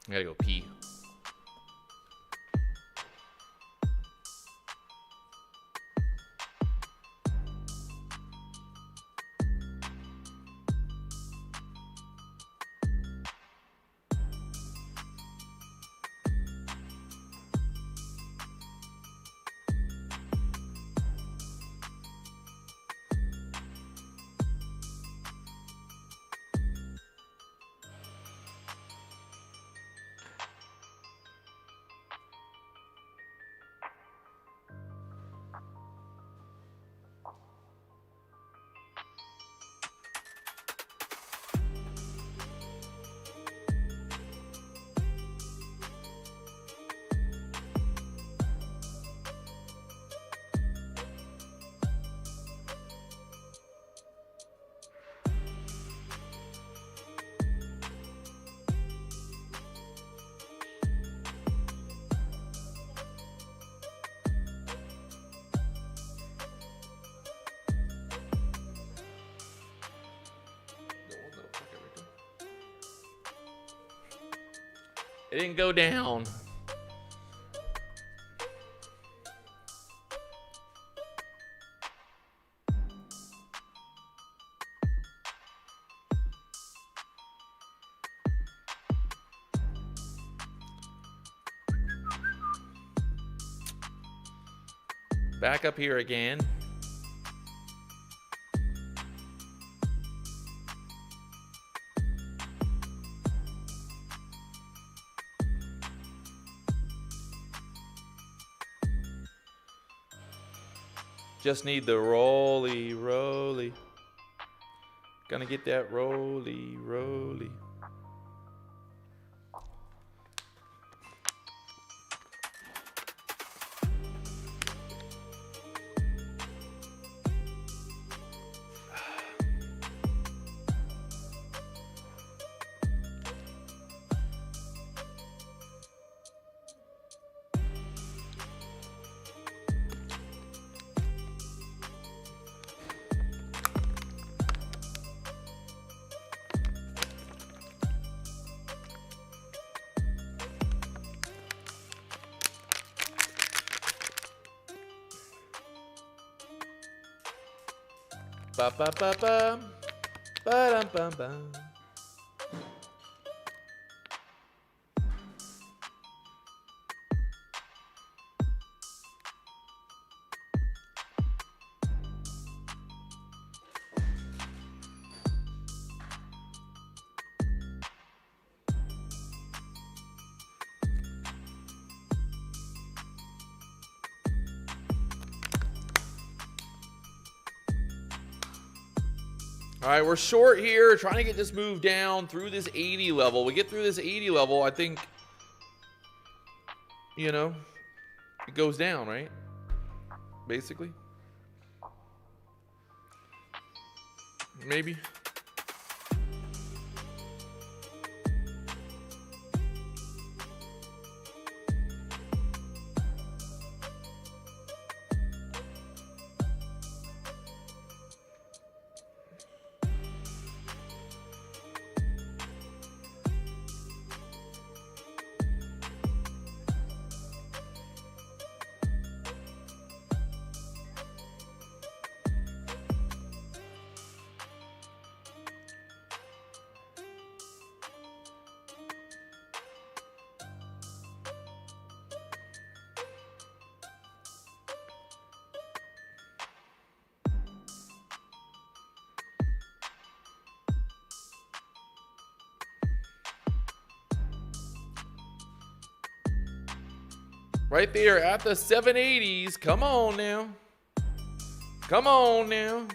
I gotta go pee. It didn't go down. Back up here again. Just need the roly. Gonna get that roly. Ba ba ba ba, ba dum bum bum. All right, we're short here, trying to get this move down through this 80 level. We get through this 80 level, I think, you know, it goes down, right? Basically. Maybe. Right there at the 780s. Come on now. Come on now.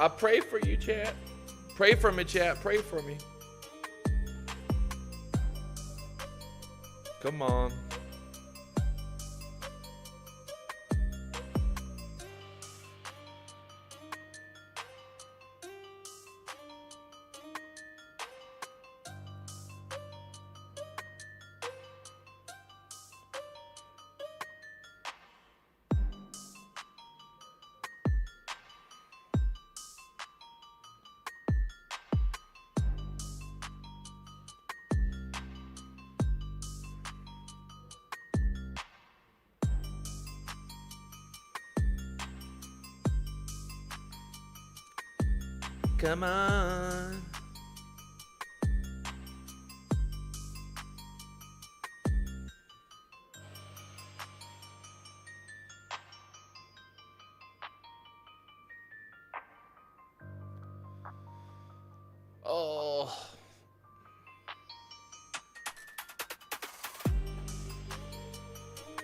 I pray for you, chat. Pray for me, chat. Pray for me. Come on. Come on. Oh.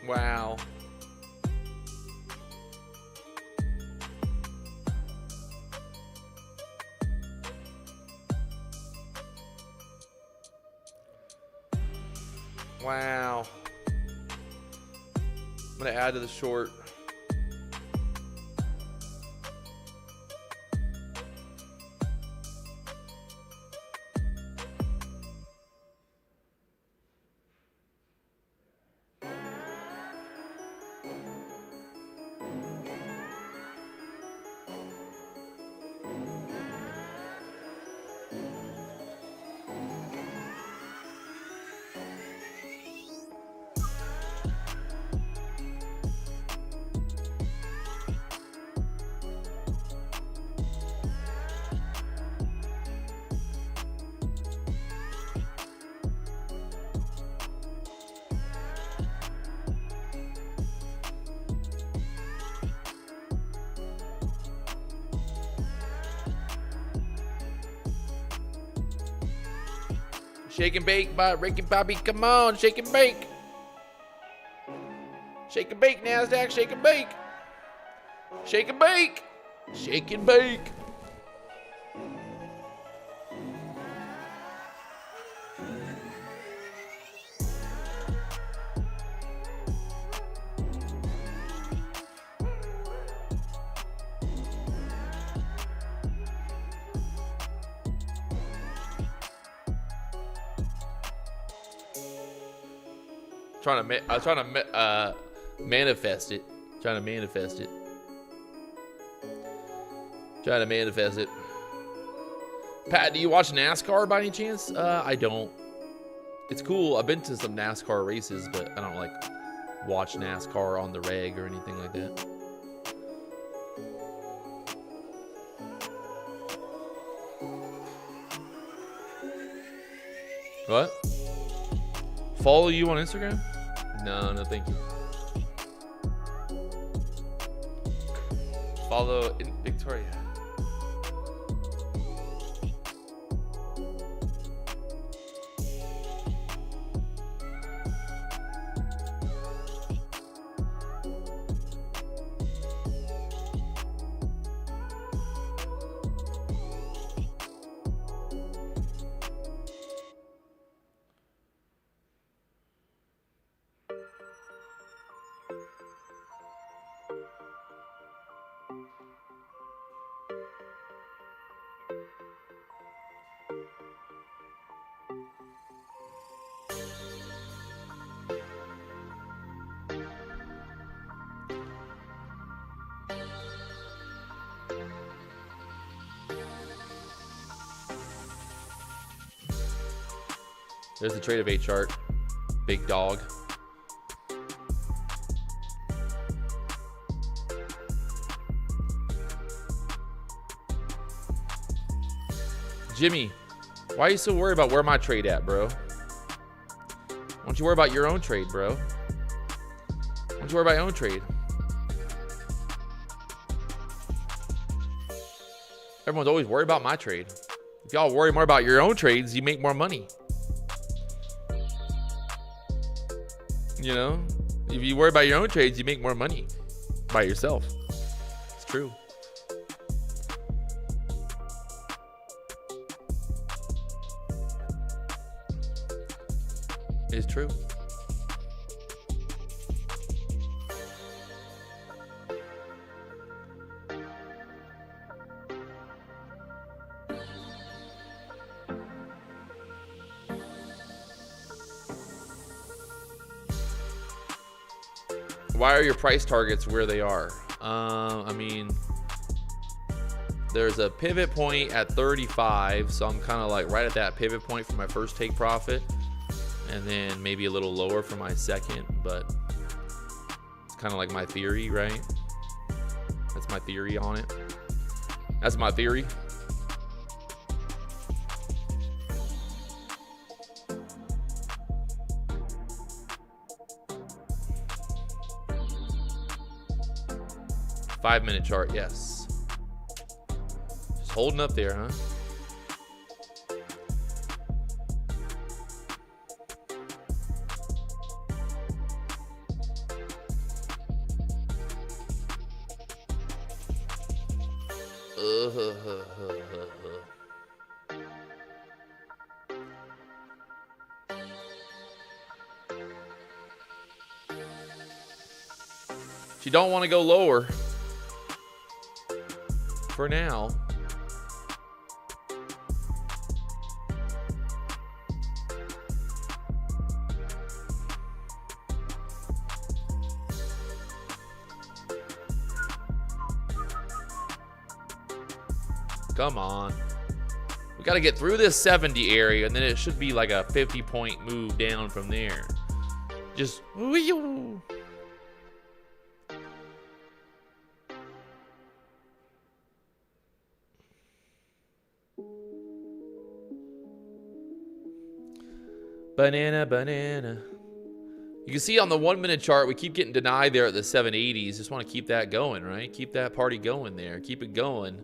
Wow. Wow. I'm going to add to the short. Shake and bake by Ricky Bobby. Come on, shake and bake. Shake and bake, Nasdaq. Shake and bake. Shake and bake. Shake and bake. I was trying to manifest it. Trying to manifest it. Pat, do you watch NASCAR by any chance? I don't. It's cool. I've been to some NASCAR races, but I don't like watch NASCAR on the reg or anything like that. What? Follow you on Instagram? No, thank you. Follow in Victoria. There's the trade of 8 chart. Big dog. Jimmy, why are you so worried about where my trade at, bro? Why don't you worry about your own trade, bro? Why don't you worry about your own trade? Everyone's always worried about my trade. If y'all worry more about your own trades, you make more money. You know, if you worry about your own trades, you make more money by yourself. It's true. It's true. Why are your price targets where they are? I mean, there's a pivot point at 35, so I'm kind of like right at that pivot point for my first take profit, and then maybe a little lower for my second, but it's kind of like my theory, right? That's my theory on it. That's my theory. Five-minute chart, yes. Just holding up there, huh? you don't want to go lower for now. Come on. We got to get through this 70 area, and then it should be like a 50-point move down from there. Just whee-oo. Banana, banana. You can see on the 1 minute chart, we keep getting denied there at the 780s. Just want to keep that going, right? Keep that party going there. Keep it going.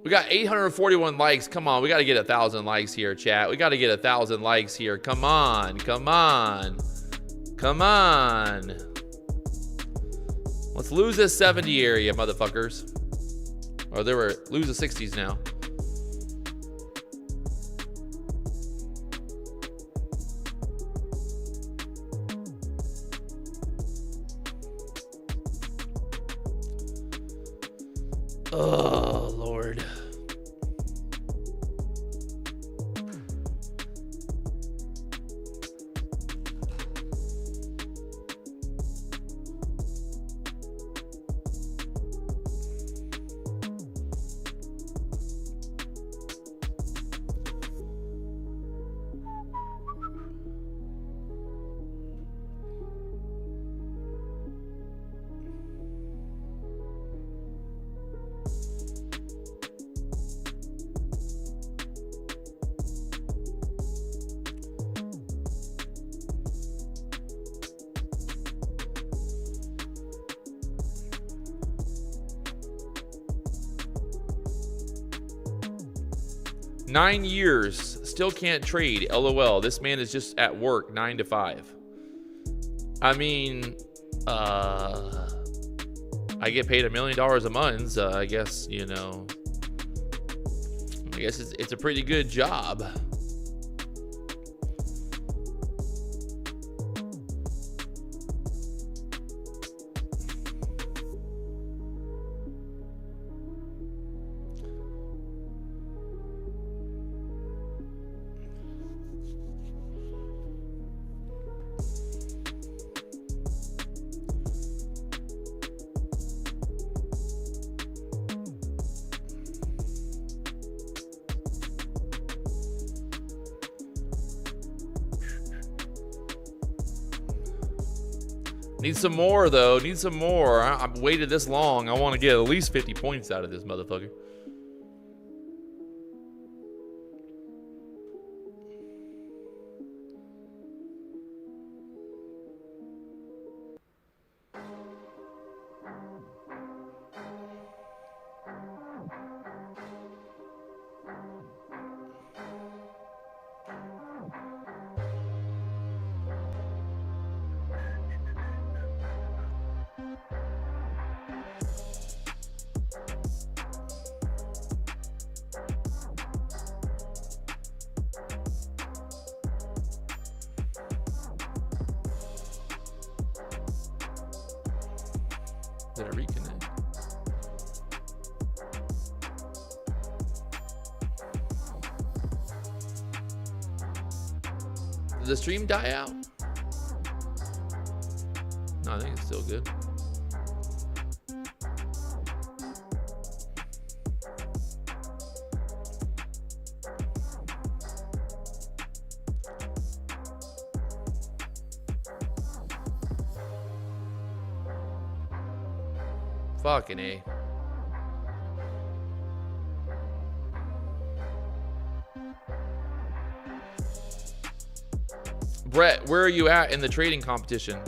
We got 841 likes. Come on, we got to get 1,000 likes here, chat. We got to get 1,000 likes here. Come on, come on, come on. Let's lose this 70 area, motherfuckers. Or they were lose the 60s now. Oh, Lord. Nine years, still can't trade. LOL. This man is just at work 9 to 5. I mean, I get paid $1 million a month. I guess, you know, I guess it's a pretty good job. Need some more, though. Need some more. I've waited this long. I want to get at least 50 points out of this motherfucker. Did I reconnect? Did the stream die out? No, I think it's still good. Fucking A. Brett, where are you at in the trading competition?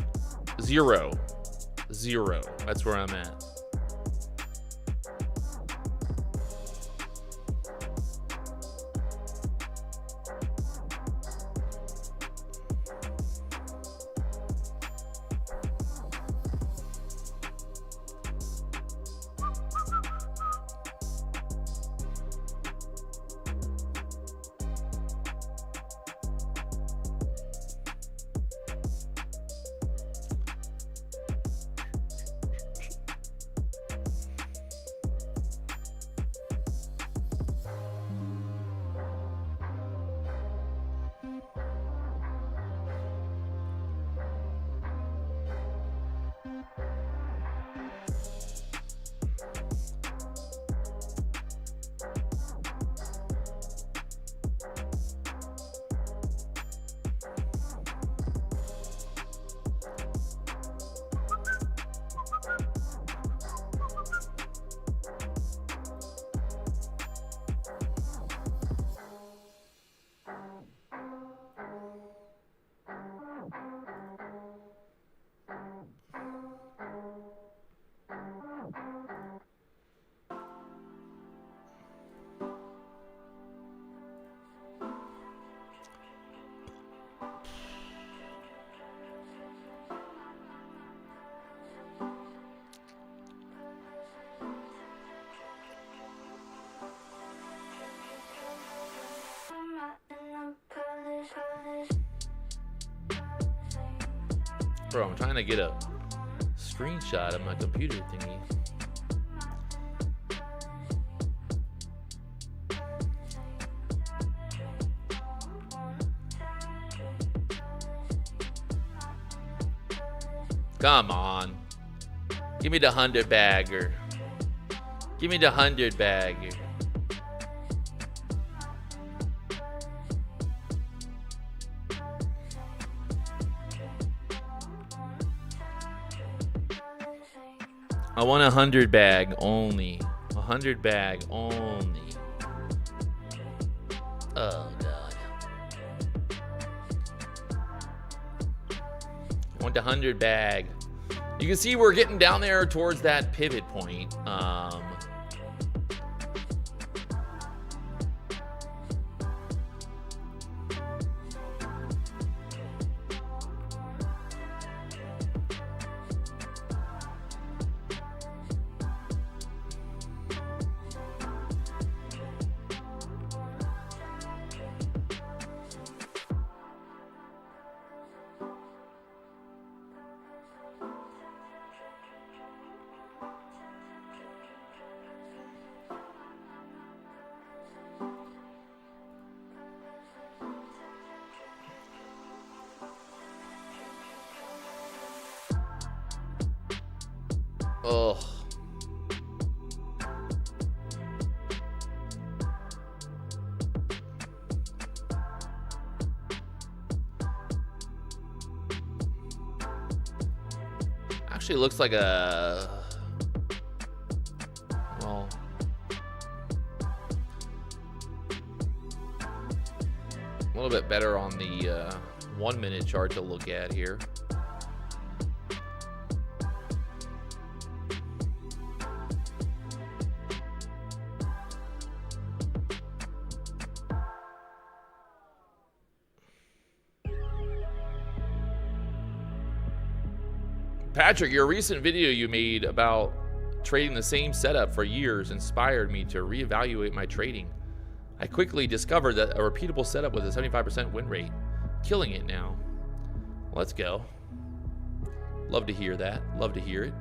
0. 0. That's where I'm at. Bro, I'm trying to get a screenshot of my computer thingy. Come on. Give me the 100 bagger. Give me the 100 bagger. I want 100 bag only. 100 bag only. Oh God. I want the 100 bag. You can see we're getting down there towards that pivot point. Oh. Actually looks like a, well, a little bit better on the 1 minute chart to look at here. Patrick, your recent video you made about trading the same setup for years inspired me to reevaluate my trading. I quickly discovered that a repeatable setup with a 75% win rate. Killing it now. Let's go. Love to hear that. Love to hear it.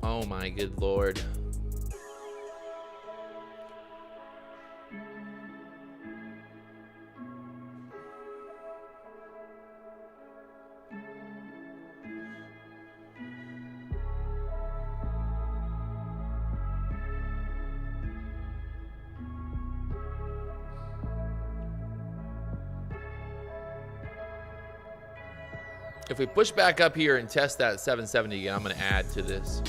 Oh my good Lord. If we push back up here and test that 770 again, I'm going to add to this.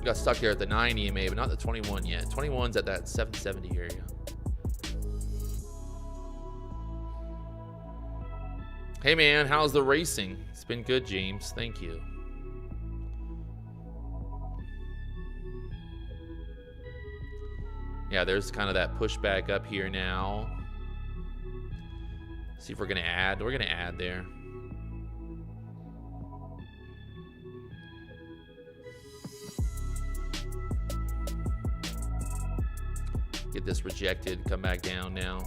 Got stuck there at the 9 EMA, but not the 21 yet. 21's at that 770 area. Hey man, how's the racing? It's been good, James. Thank you. Yeah, there's kind of that pushback up here now. See if we're gonna add. We're gonna add there. Get this rejected, come back down now.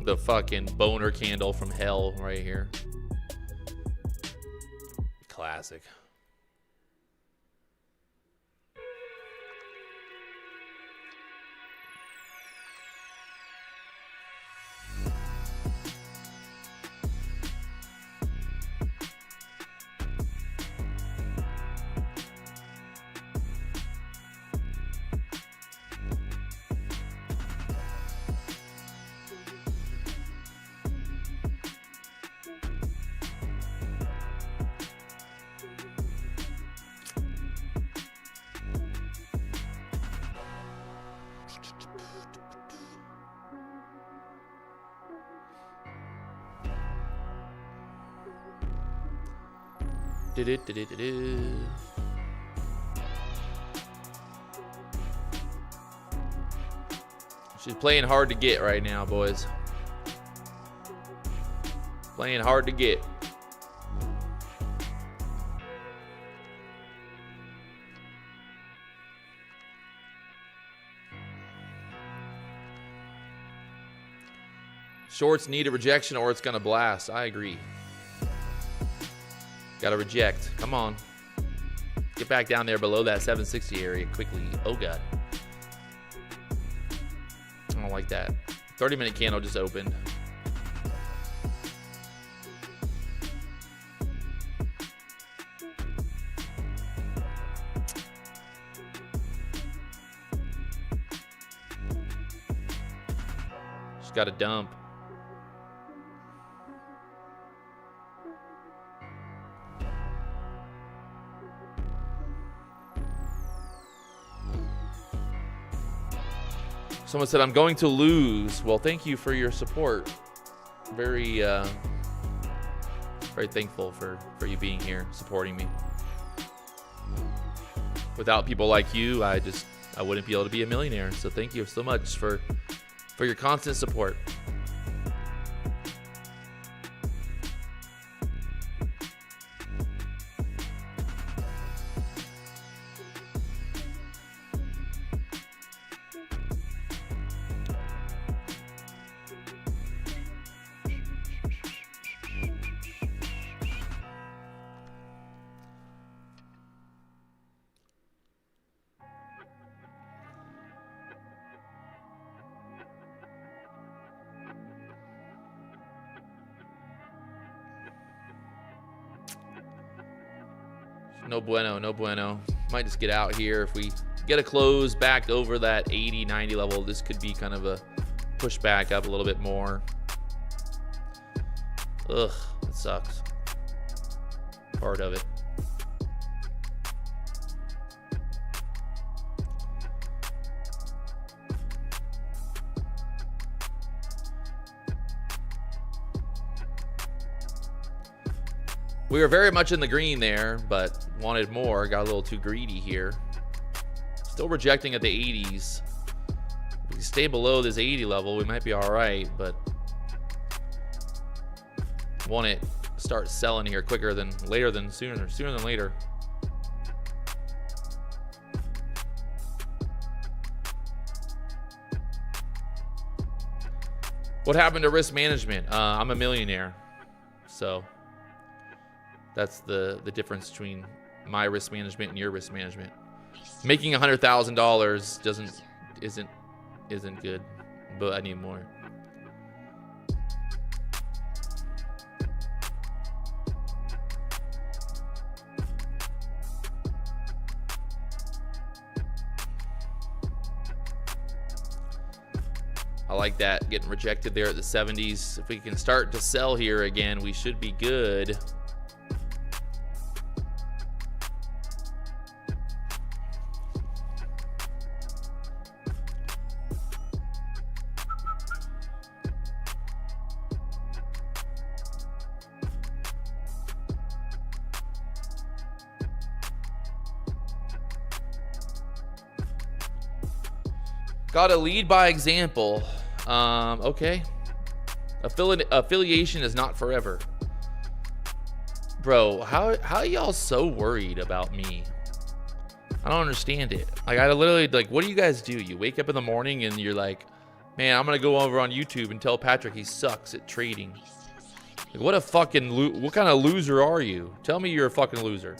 The fucking boner candle from hell right here. Classic. She's playing hard to get right now, boys. Playing hard to get. Shorts need a rejection or it's going to blast. I agree. Got to reject. Come on. Get back down there below that 760 area quickly. Oh, God. I don't like that. 30-minute candle just opened. Just got to dump. Someone said, I'm going to lose. Well, thank you for your support. Very thankful for you being here, supporting me. Without people like you, I wouldn't be able to be a millionaire. So thank you so much for your constant support. No bueno, no bueno. Might just get out here. If we get a close back over that 80, 90 level, this could be kind of a push back up a little bit more. Ugh, that sucks. Part of it. We were very much in the green there, but wanted more. Got a little too greedy here. Still rejecting at the 80s. If we stay below this 80 level, we might be all right, but want it to start selling here quicker than later than sooner than later. What happened to risk management? I'm a millionaire, so that's the difference between my risk management and your risk management. Making $100,000 isn't good, but I need more. I like that, getting rejected there at the 70s. If we can start to sell here again, we should be good. Got to lead by example. Okay. Affiliation is not forever. Bro, how y'all so worried about me? I don't understand it. Like, I literally, like, what do you guys do? You wake up in the morning and you're like, man, I'm going to go over on YouTube and tell Patrick he sucks at trading. Like, what a fucking, what kind of loser are you? Tell me you're a fucking loser.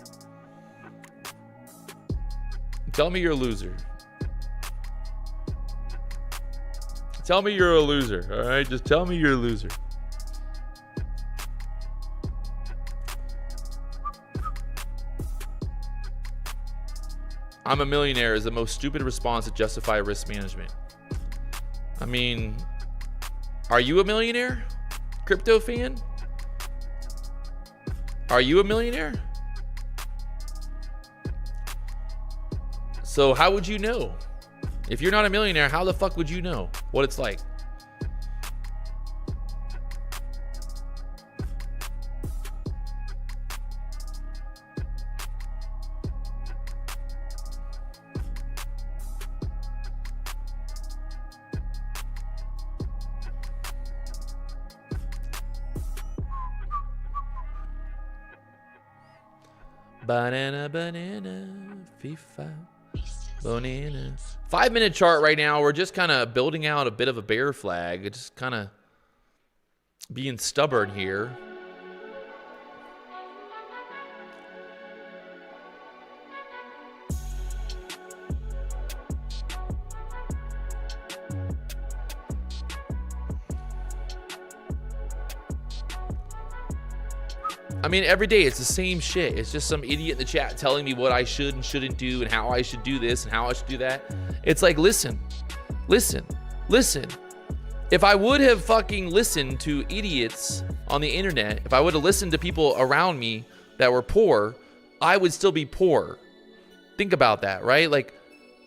Tell me you're a loser. Tell me you're a loser, all right? Just tell me you're a loser. I'm a millionaire is the most stupid response to justify risk management. I mean, are you a millionaire? Crypto fan? Are you a millionaire? So how would you know? If you're not a millionaire, how the fuck would you know what it's like? Banana, banana, FIFA, banana. 5-minute chart right now. We're just kind of building out a bit of a bear flag. It's just kind of being stubborn here. I mean, every day it's the same shit. It's just some idiot in the chat telling me what I should and shouldn't do and how I should do this and how I should do that. It's like, listen. If I would have fucking listened to idiots on the internet, if I would have listened to people around me that were poor, I would still be poor. Think about that, right? Like,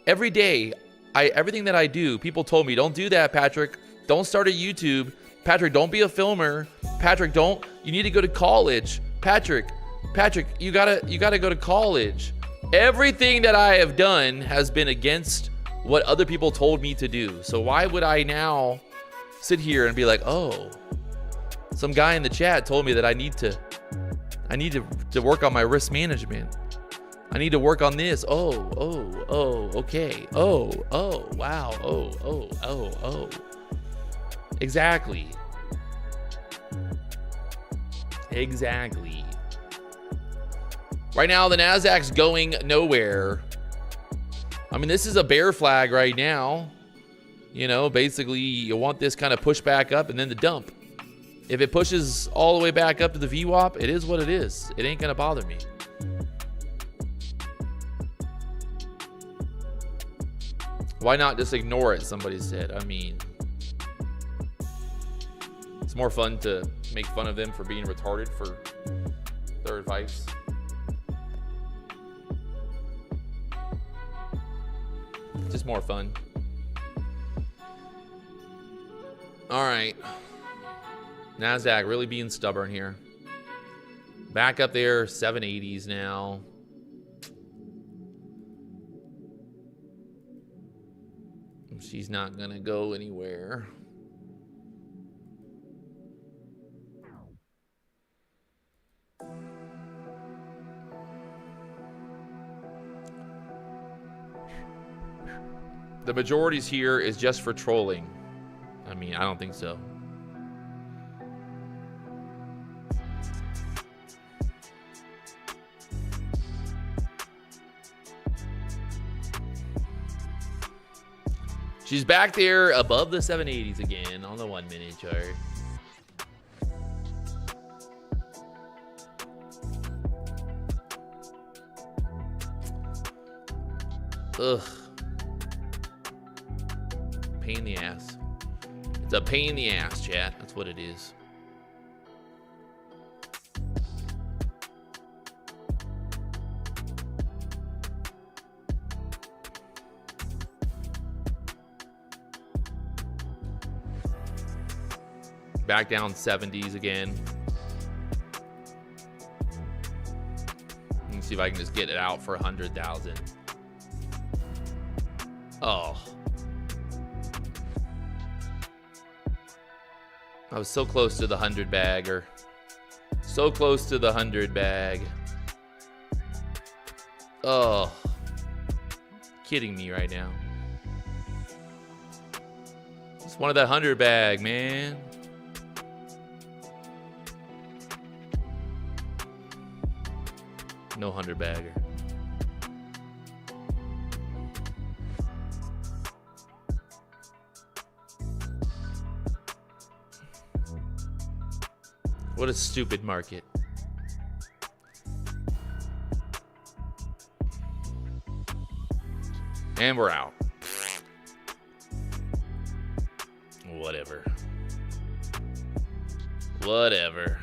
every day, everything that I do, people told me, don't do that, Patrick. Don't start a YouTube. Patrick, don't be a filmer. Patrick, you need to go to college. Patrick, you gotta go to college. Everything that I have done has been against what other people told me to do. So why would I now sit here and be like, oh, some guy in the chat told me that I need to work on my risk management. I need to work on this. Oh, okay. Oh, wow. Oh. Exactly. Right now, the Nasdaq's going nowhere. I mean, this is a bear flag right now. You know, basically, you want this kind of push back up and then the dump. If it pushes all the way back up to the VWAP, it is what it is. It ain't gonna bother me. Why not just ignore it, somebody said. I mean, it's more fun to make fun of them for being retarded for their advice. Just more fun. All right. Nasdaq really being stubborn here. Back up there, 780s now. She's not gonna go anywhere. The majorities here is just for trolling. I mean, I don't think so. She's back there above the 780s again on the 1-minute chart. Ugh. Pain in the ass. It's a pain in the ass, chat. That's what it is. Back down 70s again. Let me see if I can just get it out for 100,000. Oh. I was so close to the 100 bagger. So close to the 100 bag. Oh. Kidding me right now. Just wanted that 100 bag, man. No 100 bagger. What a stupid market. And we're out. Whatever. Whatever.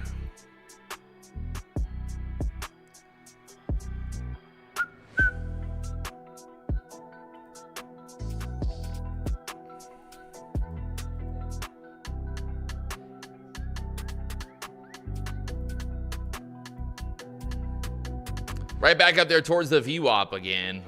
Right back up there towards the VWAP again.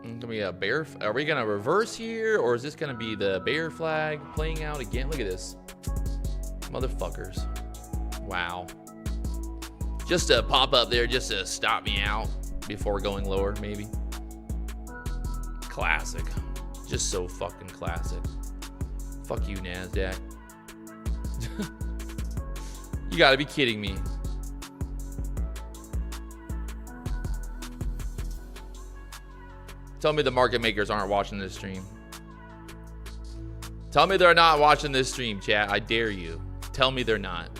Gonna be a bear. Are we gonna reverse here, or is this gonna be the bear flag playing out again? Look at this, motherfuckers! Wow. Just to pop up there, just to stop me out before going lower, maybe. Classic. Just so fucking classic. Fuck you, Nasdaq. You gotta be kidding me. Tell me the market makers aren't watching this stream. Tell me they're not watching this stream, chat. I dare you. Tell me they're not.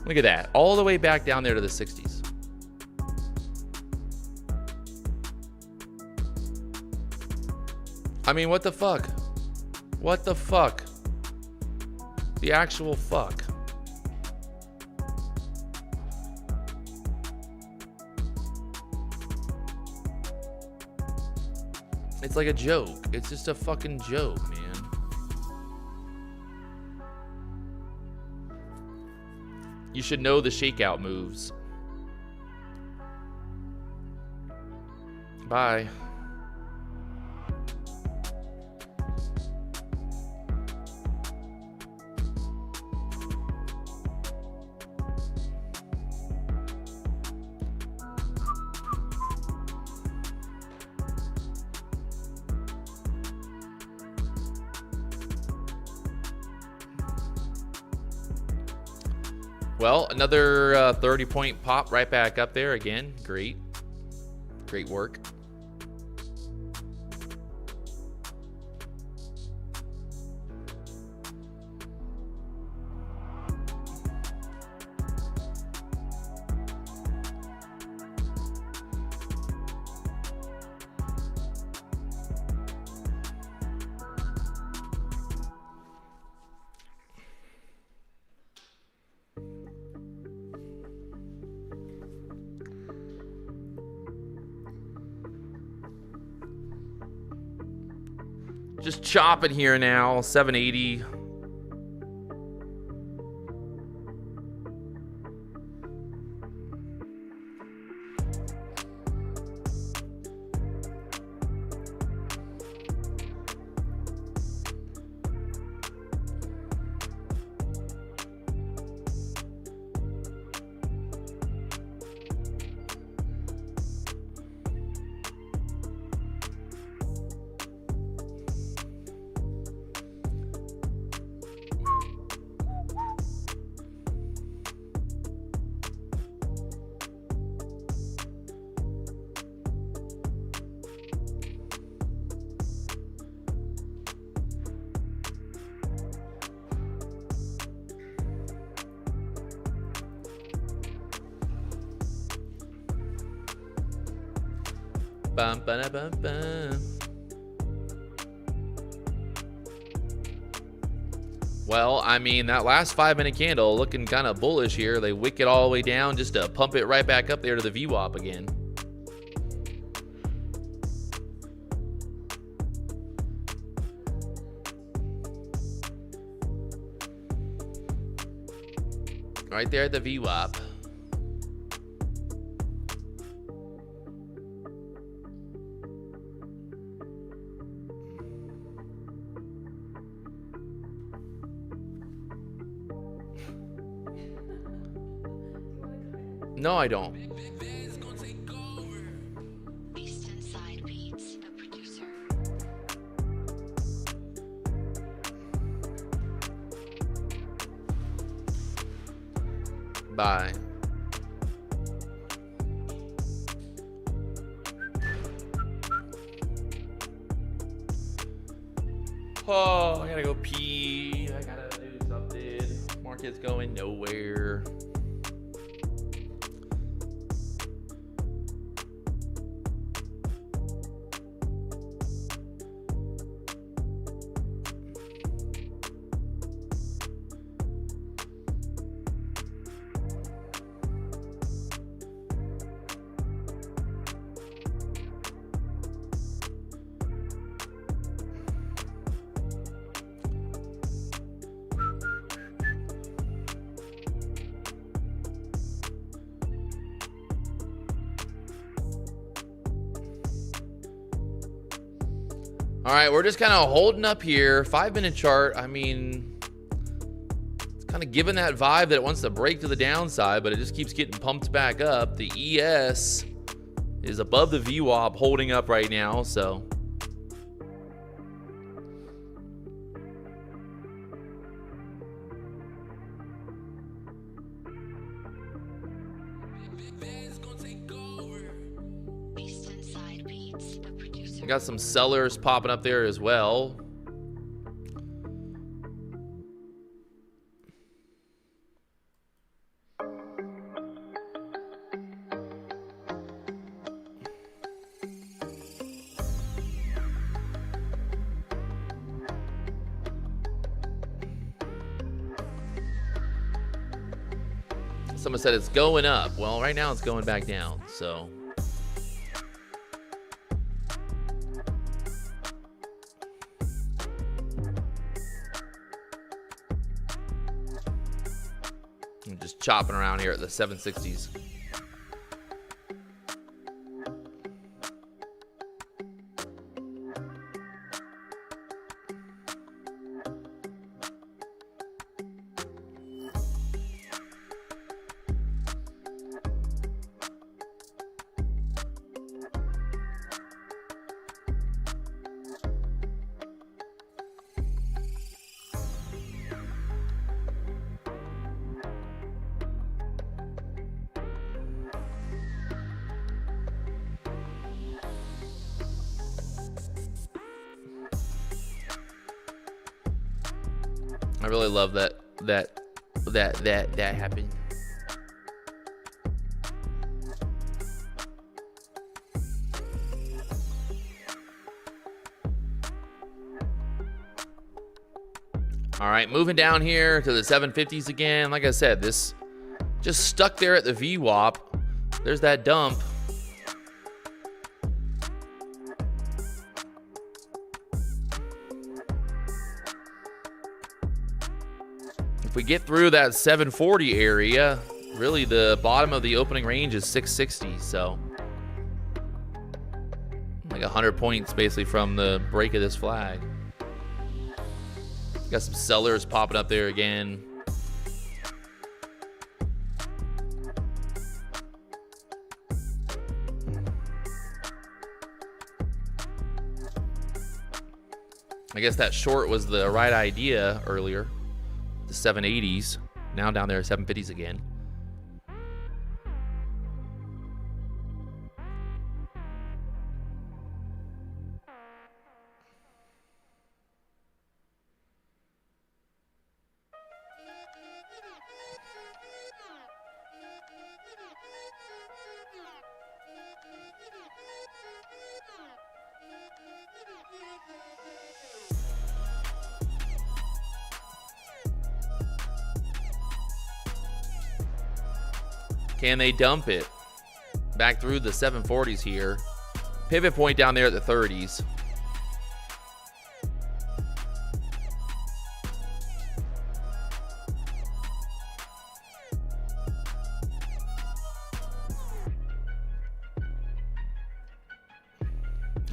Look at that. All the way back down there to the 60s. I mean, what the fuck? What the fuck? The actual fuck. It's like a joke. It's just a fucking joke, man. You should know the shakeout moves. Bye. Well, another 30-point pop right back up there again. Great. Great work. Just chopping here now, 780. Bum, ba, bum, bum. Well, I mean, that last 5-minute candle looking kind of bullish here. They wick it all the way down just to pump it right back up there to the VWAP again. Right there at the VWAP. No, I don't. Bye. Oh, I gotta go pee. I gotta do something. Market's going nowhere. All right, we're just kind of holding up here. 5-minute chart. I mean, it's kind of giving that vibe that it wants to break to the downside, but it just keeps getting pumped back up. The ES is above the VWAP, holding up right now, so. Got some sellers popping up there as well. Someone said it's going up. Well, right now it's going back down, so. I'm just chopping around here at the 760s. I really love that happened. All right, moving down here to the 750s again. Like I said, this just stuck there at the VWAP. There's that dump. If we get through that 740 area, really the bottom of the opening range is 660, so like 100 points basically from the break of this flag. Got some sellers popping up there again. I guess that short was the right idea earlier. The 780s, now down there at 750s again. Can they dump it back through the 740s here? Pivot point down there at the 30s.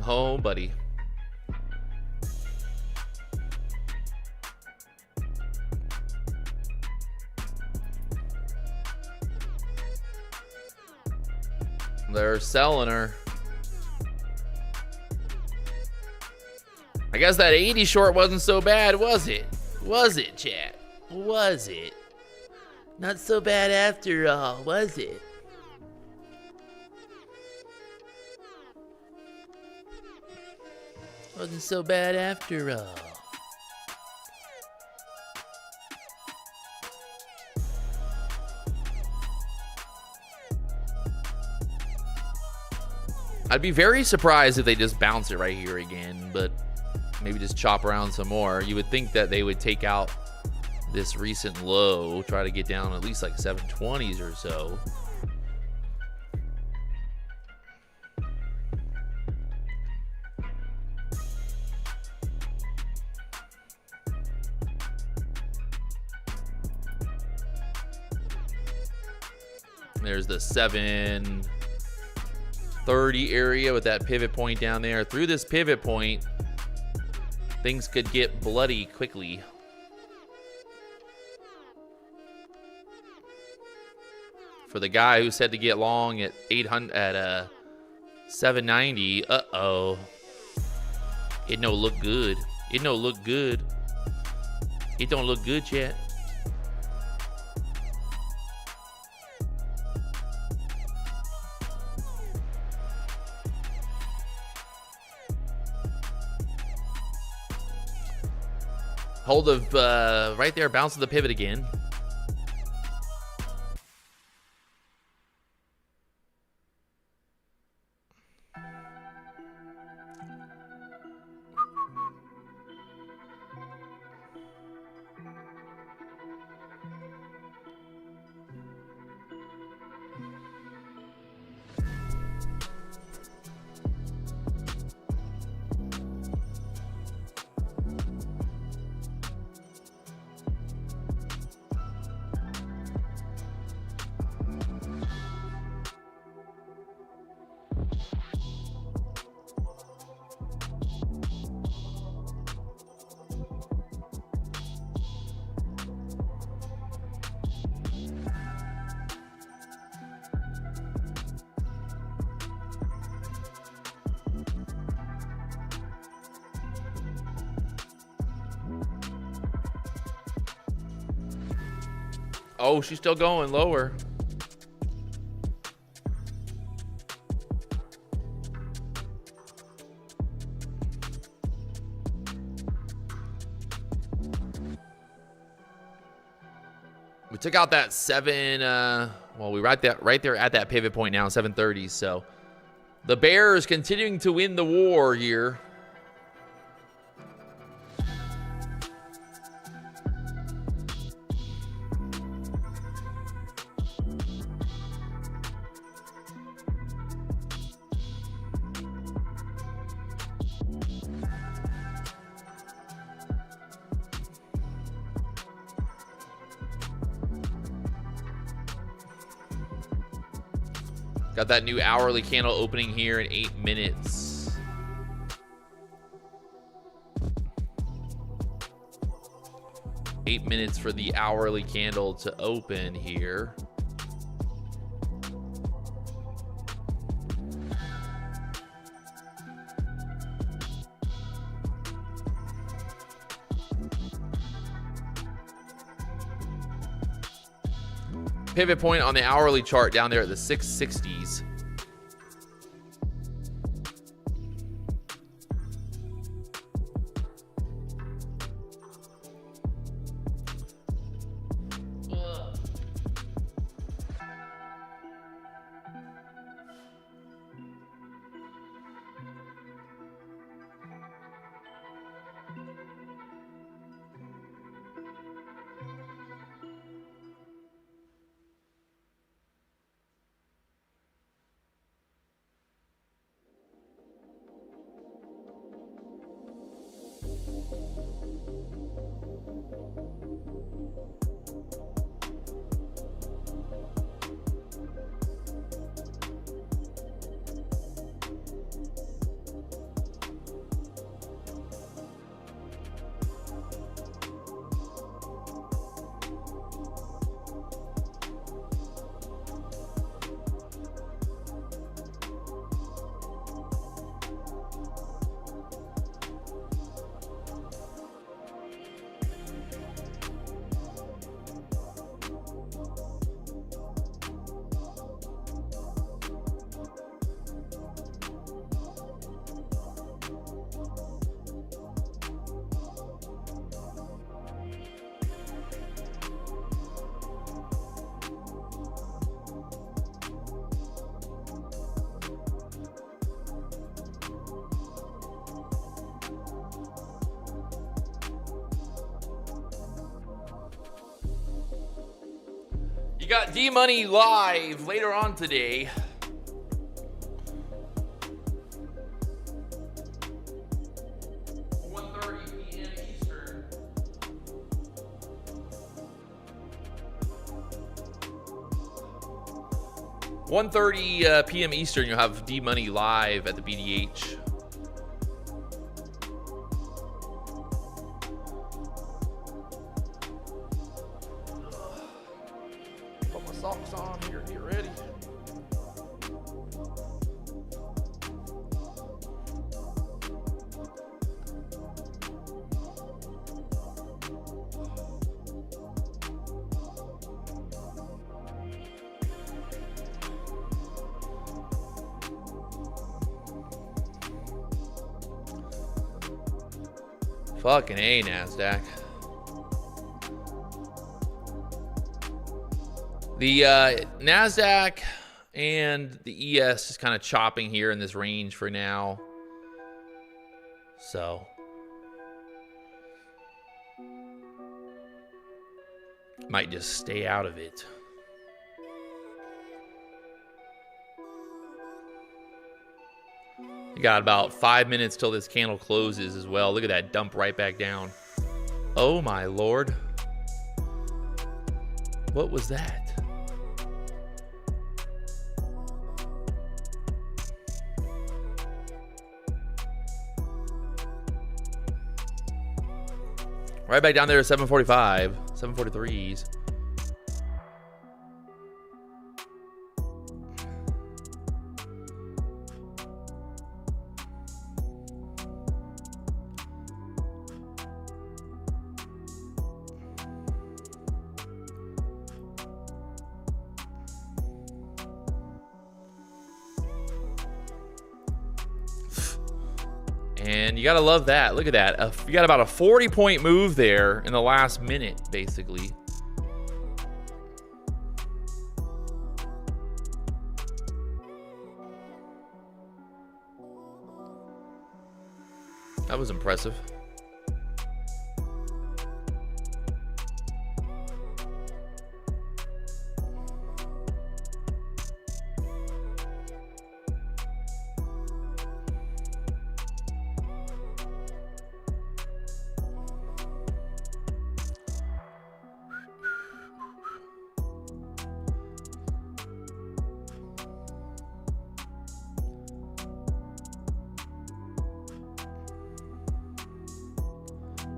Oh, buddy. They're selling her. I guess that 80 short wasn't so bad, was it? Was it, chat? Was it? Not so bad after all, was it? Wasn't so bad after all. I'd be very surprised if they just bounce it right here again, but maybe just chop around some more. You would think that they would take out this recent low, try to get down at least like 720s or so. There's the 730 area with that pivot point down there. Through this pivot point, things could get bloody quickly. For the guy who said to get long at 800 at 790, uh-oh. It don't look good. It don't look good. It don't look good yet. Hold of right there, bounce to the pivot again. Oh, she's still going lower. We took out that 7 well, we right there at that pivot point now, 730. So the Bears continuing to win the war here. Got that new hourly candle opening here in 8 minutes. Eight minutes for the hourly candle to open here. Pivot point on the hourly chart down there at the 660s. You got D-Money live later on today. $1:30 p.m. Eastern, you'll have D-Money live at the BDH. Music's on here. Get ready. Fucking A, Nasdaq. The Nasdaq and the ES is kind of chopping here in this range for now. So might just stay out of it. You got about 5 minutes till this candle closes as well. Look at that dump right back down. Oh my Lord. What was that? Right back down there at 745, 743s. And you gotta love that. Look at that. You got about a 40-point move there in the last minute, basically. That was impressive.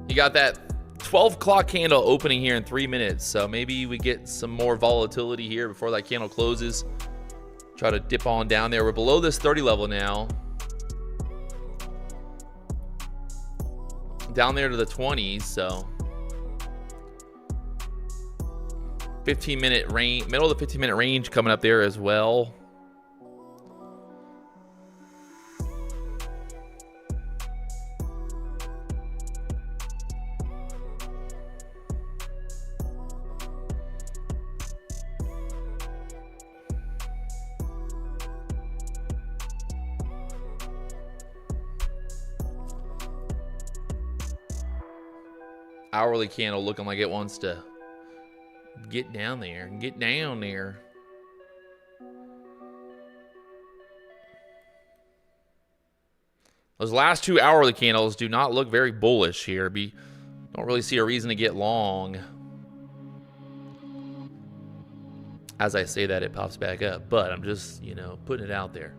You got that 12 o'clock candle opening here in 3 minutes, so maybe we get some more volatility here before that candle closes. Try to dip on down there. We're below this 30 level now. Down there to the 20s, so 15-minute range, middle of the 15-minute range coming up there as well. Hourly candle looking like it wants to get down there and get down there. Those last two hourly candles do not look very bullish here. Don't really see a reason to get long. As I say that, it pops back up, but I'm just, you know, putting it out there.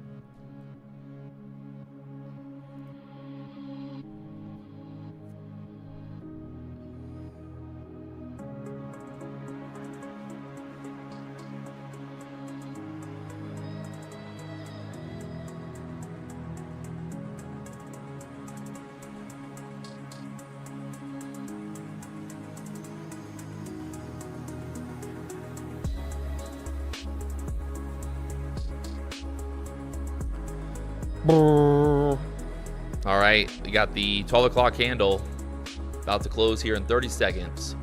All right, we got the 12 o'clock candle about to close here in 30 seconds.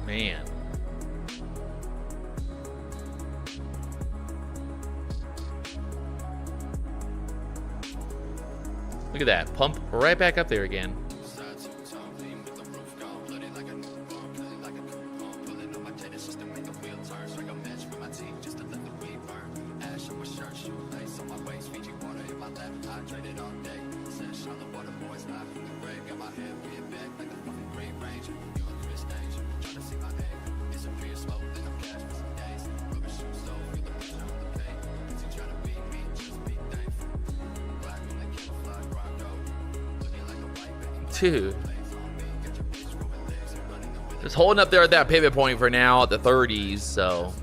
Man. Look at that, pump right back up there again. Dude. Just holding up there at that pivot point for now at the 30s. So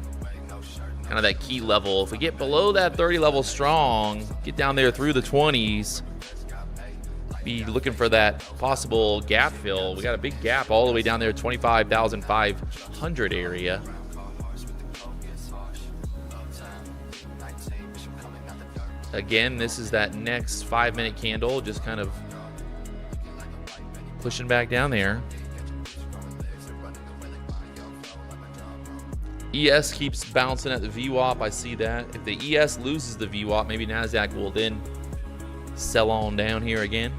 kind of that key level. If we get below that 30 level strong, get down there through the 20s, be looking for that possible gap fill. We got a big gap all the way down there, 25,500 area. Again, this is that next 5-minute candle, just kind of pushing back down there. ES keeps bouncing at the VWAP. I see that. If the ES loses the VWAP, maybe Nasdaq will then sell on down here again.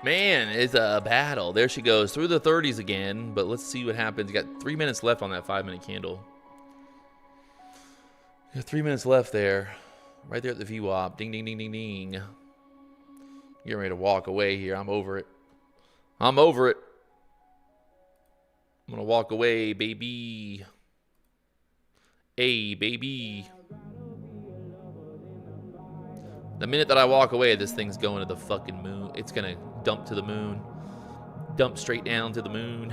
Man, it's a battle. There she goes through the 30s again, but let's see what happens. You got 3 minutes left on that 5-minute candle. You got 3 minutes left there, right there at the VWAP. Ding, ding, ding, ding, ding. Getting ready to walk away here. I'm over it. I'm over it. I'm gonna walk away, baby. Hey, baby. The minute that I walk away, this thing's going to the fucking moon. It's gonna dump to the moon. Dump straight down to the moon.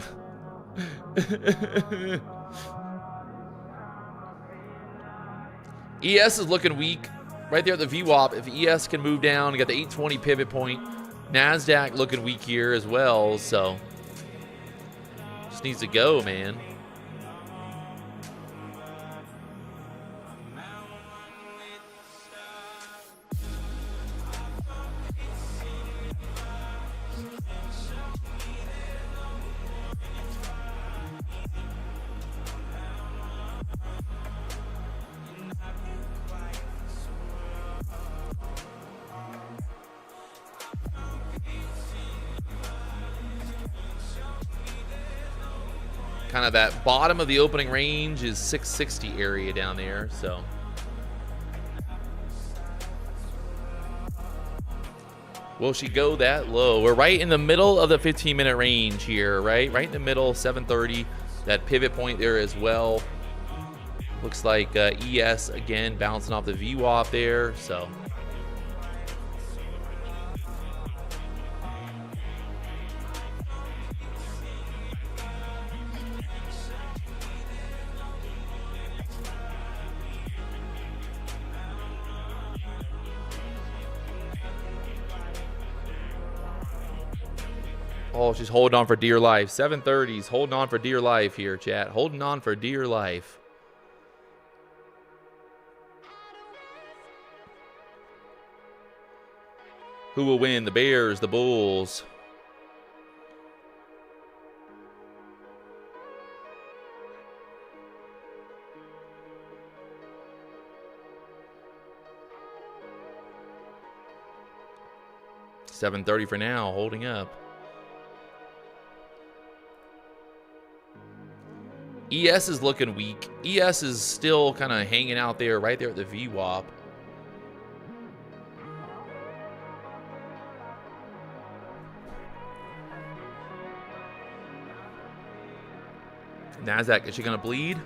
ES is looking weak. Right there at the VWAP. If ES can move down, you got the 820 pivot point. Nasdaq looking weak here as well. So just needs to go, man. Kind of that bottom of the opening range is 660 area down there, so will she go that low? We're right in the middle of the 15-minute range here, right in the middle, 730. That pivot point there as well. Looks like ES again bouncing off the VWAP there, so oh, she's holding on for dear life. 730s, holding on for dear life here, chat. Holding on for dear life. Who will win? The Bears, the Bulls? $7.30 for now, holding up. ES is looking weak. ES is still kind of hanging out there, right there at the VWAP. Nasdaq, is she going to bleed?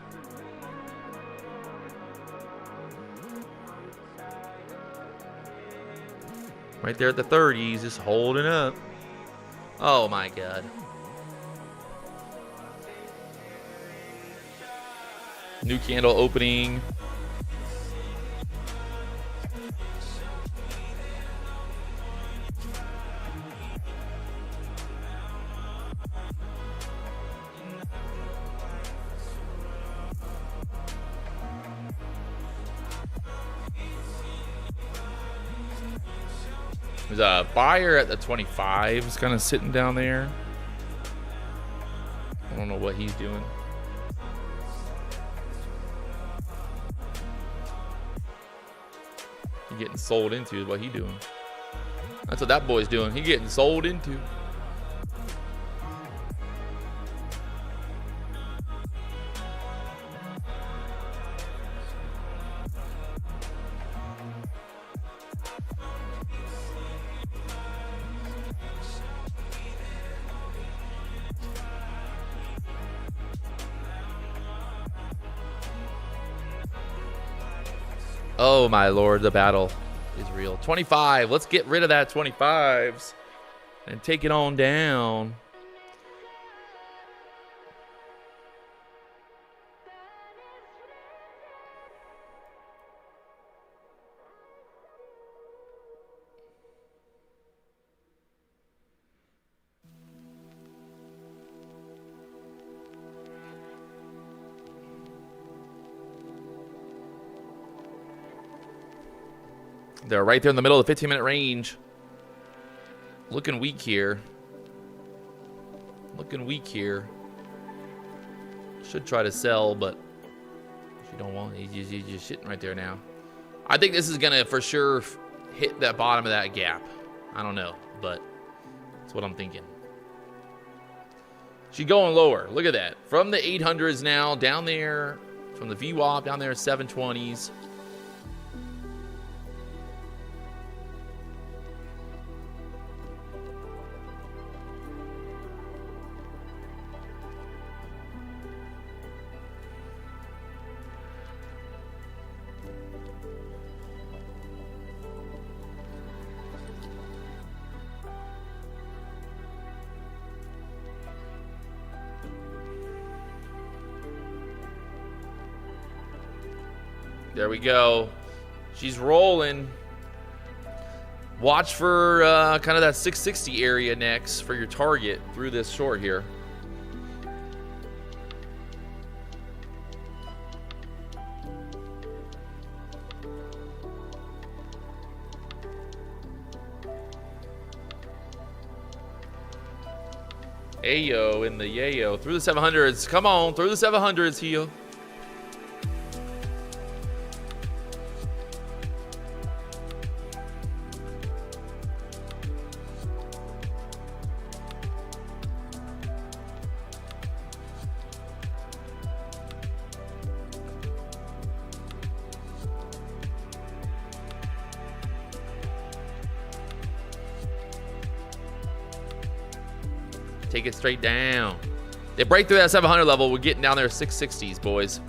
Right there at the 30s, just holding up. Oh my God. New candle opening. There's a buyer at the 25s kind of sitting down there. I don't know what he's doing. He getting sold into is what he doing. That's what that boy's doing. He getting sold into. Oh my lord, the battle is real. 25. Let's get rid of that 25s and take it on down. They're right there in the middle of the 15-minute range. Looking weak here. Looking weak here. Should try to sell, but if you don't want, you're just sitting right there now. I think this is going to for sure hit that bottom of that gap. I don't know, but that's what I'm thinking. She's going lower. Look at that. From the 800s now, down there, from the VWAP, down there, 720s. There we go. She's rolling. Watch for kind of that 660 area next for your target through this short here. Ayo in the yayo. Through the 700s. Come on, through the 700s here. Take it straight down. They break through that 700 level. We're getting down there 660s, boys.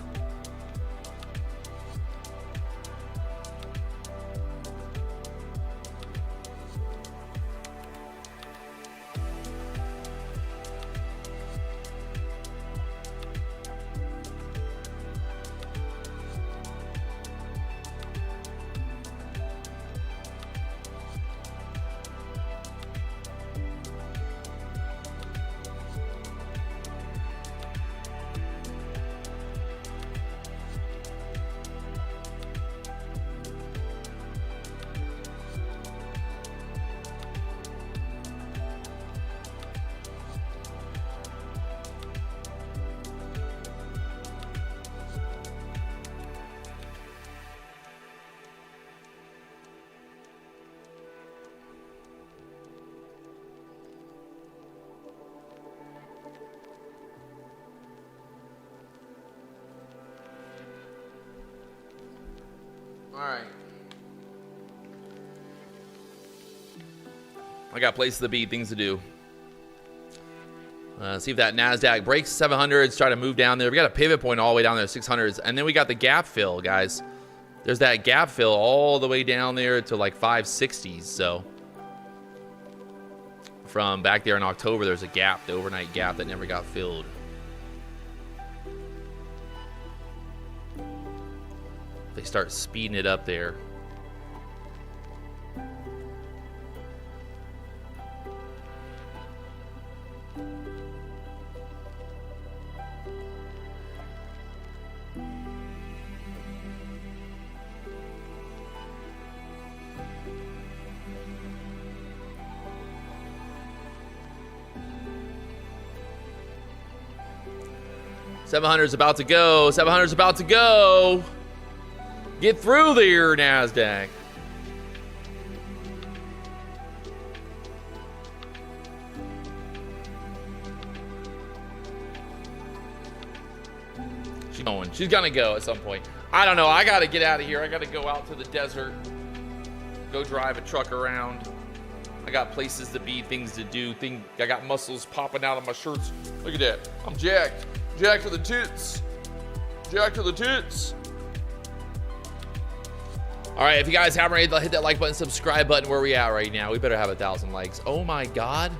All right. I got places to be, things to do. See if that Nasdaq breaks 700s, try to move down there. We got a pivot point all the way down there, 600s. And then we got the gap fill, guys. There's that gap fill all the way down there to like 560s. So from back there in October, there's a gap, the overnight gap that never got filled. They start speeding it up there. 700's about to go. 700's about to go. Get through there, Nasdaq. She's going. She's gonna go at some point. I don't know. I gotta get out of here. I gotta go out to the desert. Go drive a truck around. I got places to be, things to do. I got muscles popping out of my shirts. Look at that. I'm jacked. Jacked to the tits. Jacked to the tits. All right, if you guys haven't already, hit that like button, subscribe button. Where we at right now? We better have 1,000 likes. Oh my God.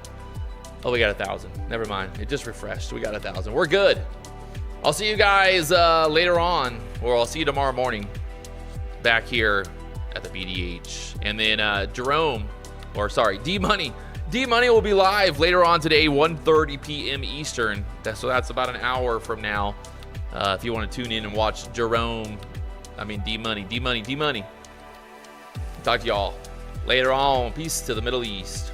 Oh, we got 1,000. Never mind. It just refreshed. We got 1,000. We're good. I'll see you guys later on, or I'll see you tomorrow morning back here at the BDH. And then D-Money. D-Money will be live later on today, 1:30 p.m. Eastern. So that's about an hour from now. If you want to tune in and watch D-Money. Talk to y'all later on. Peace to the Middle East.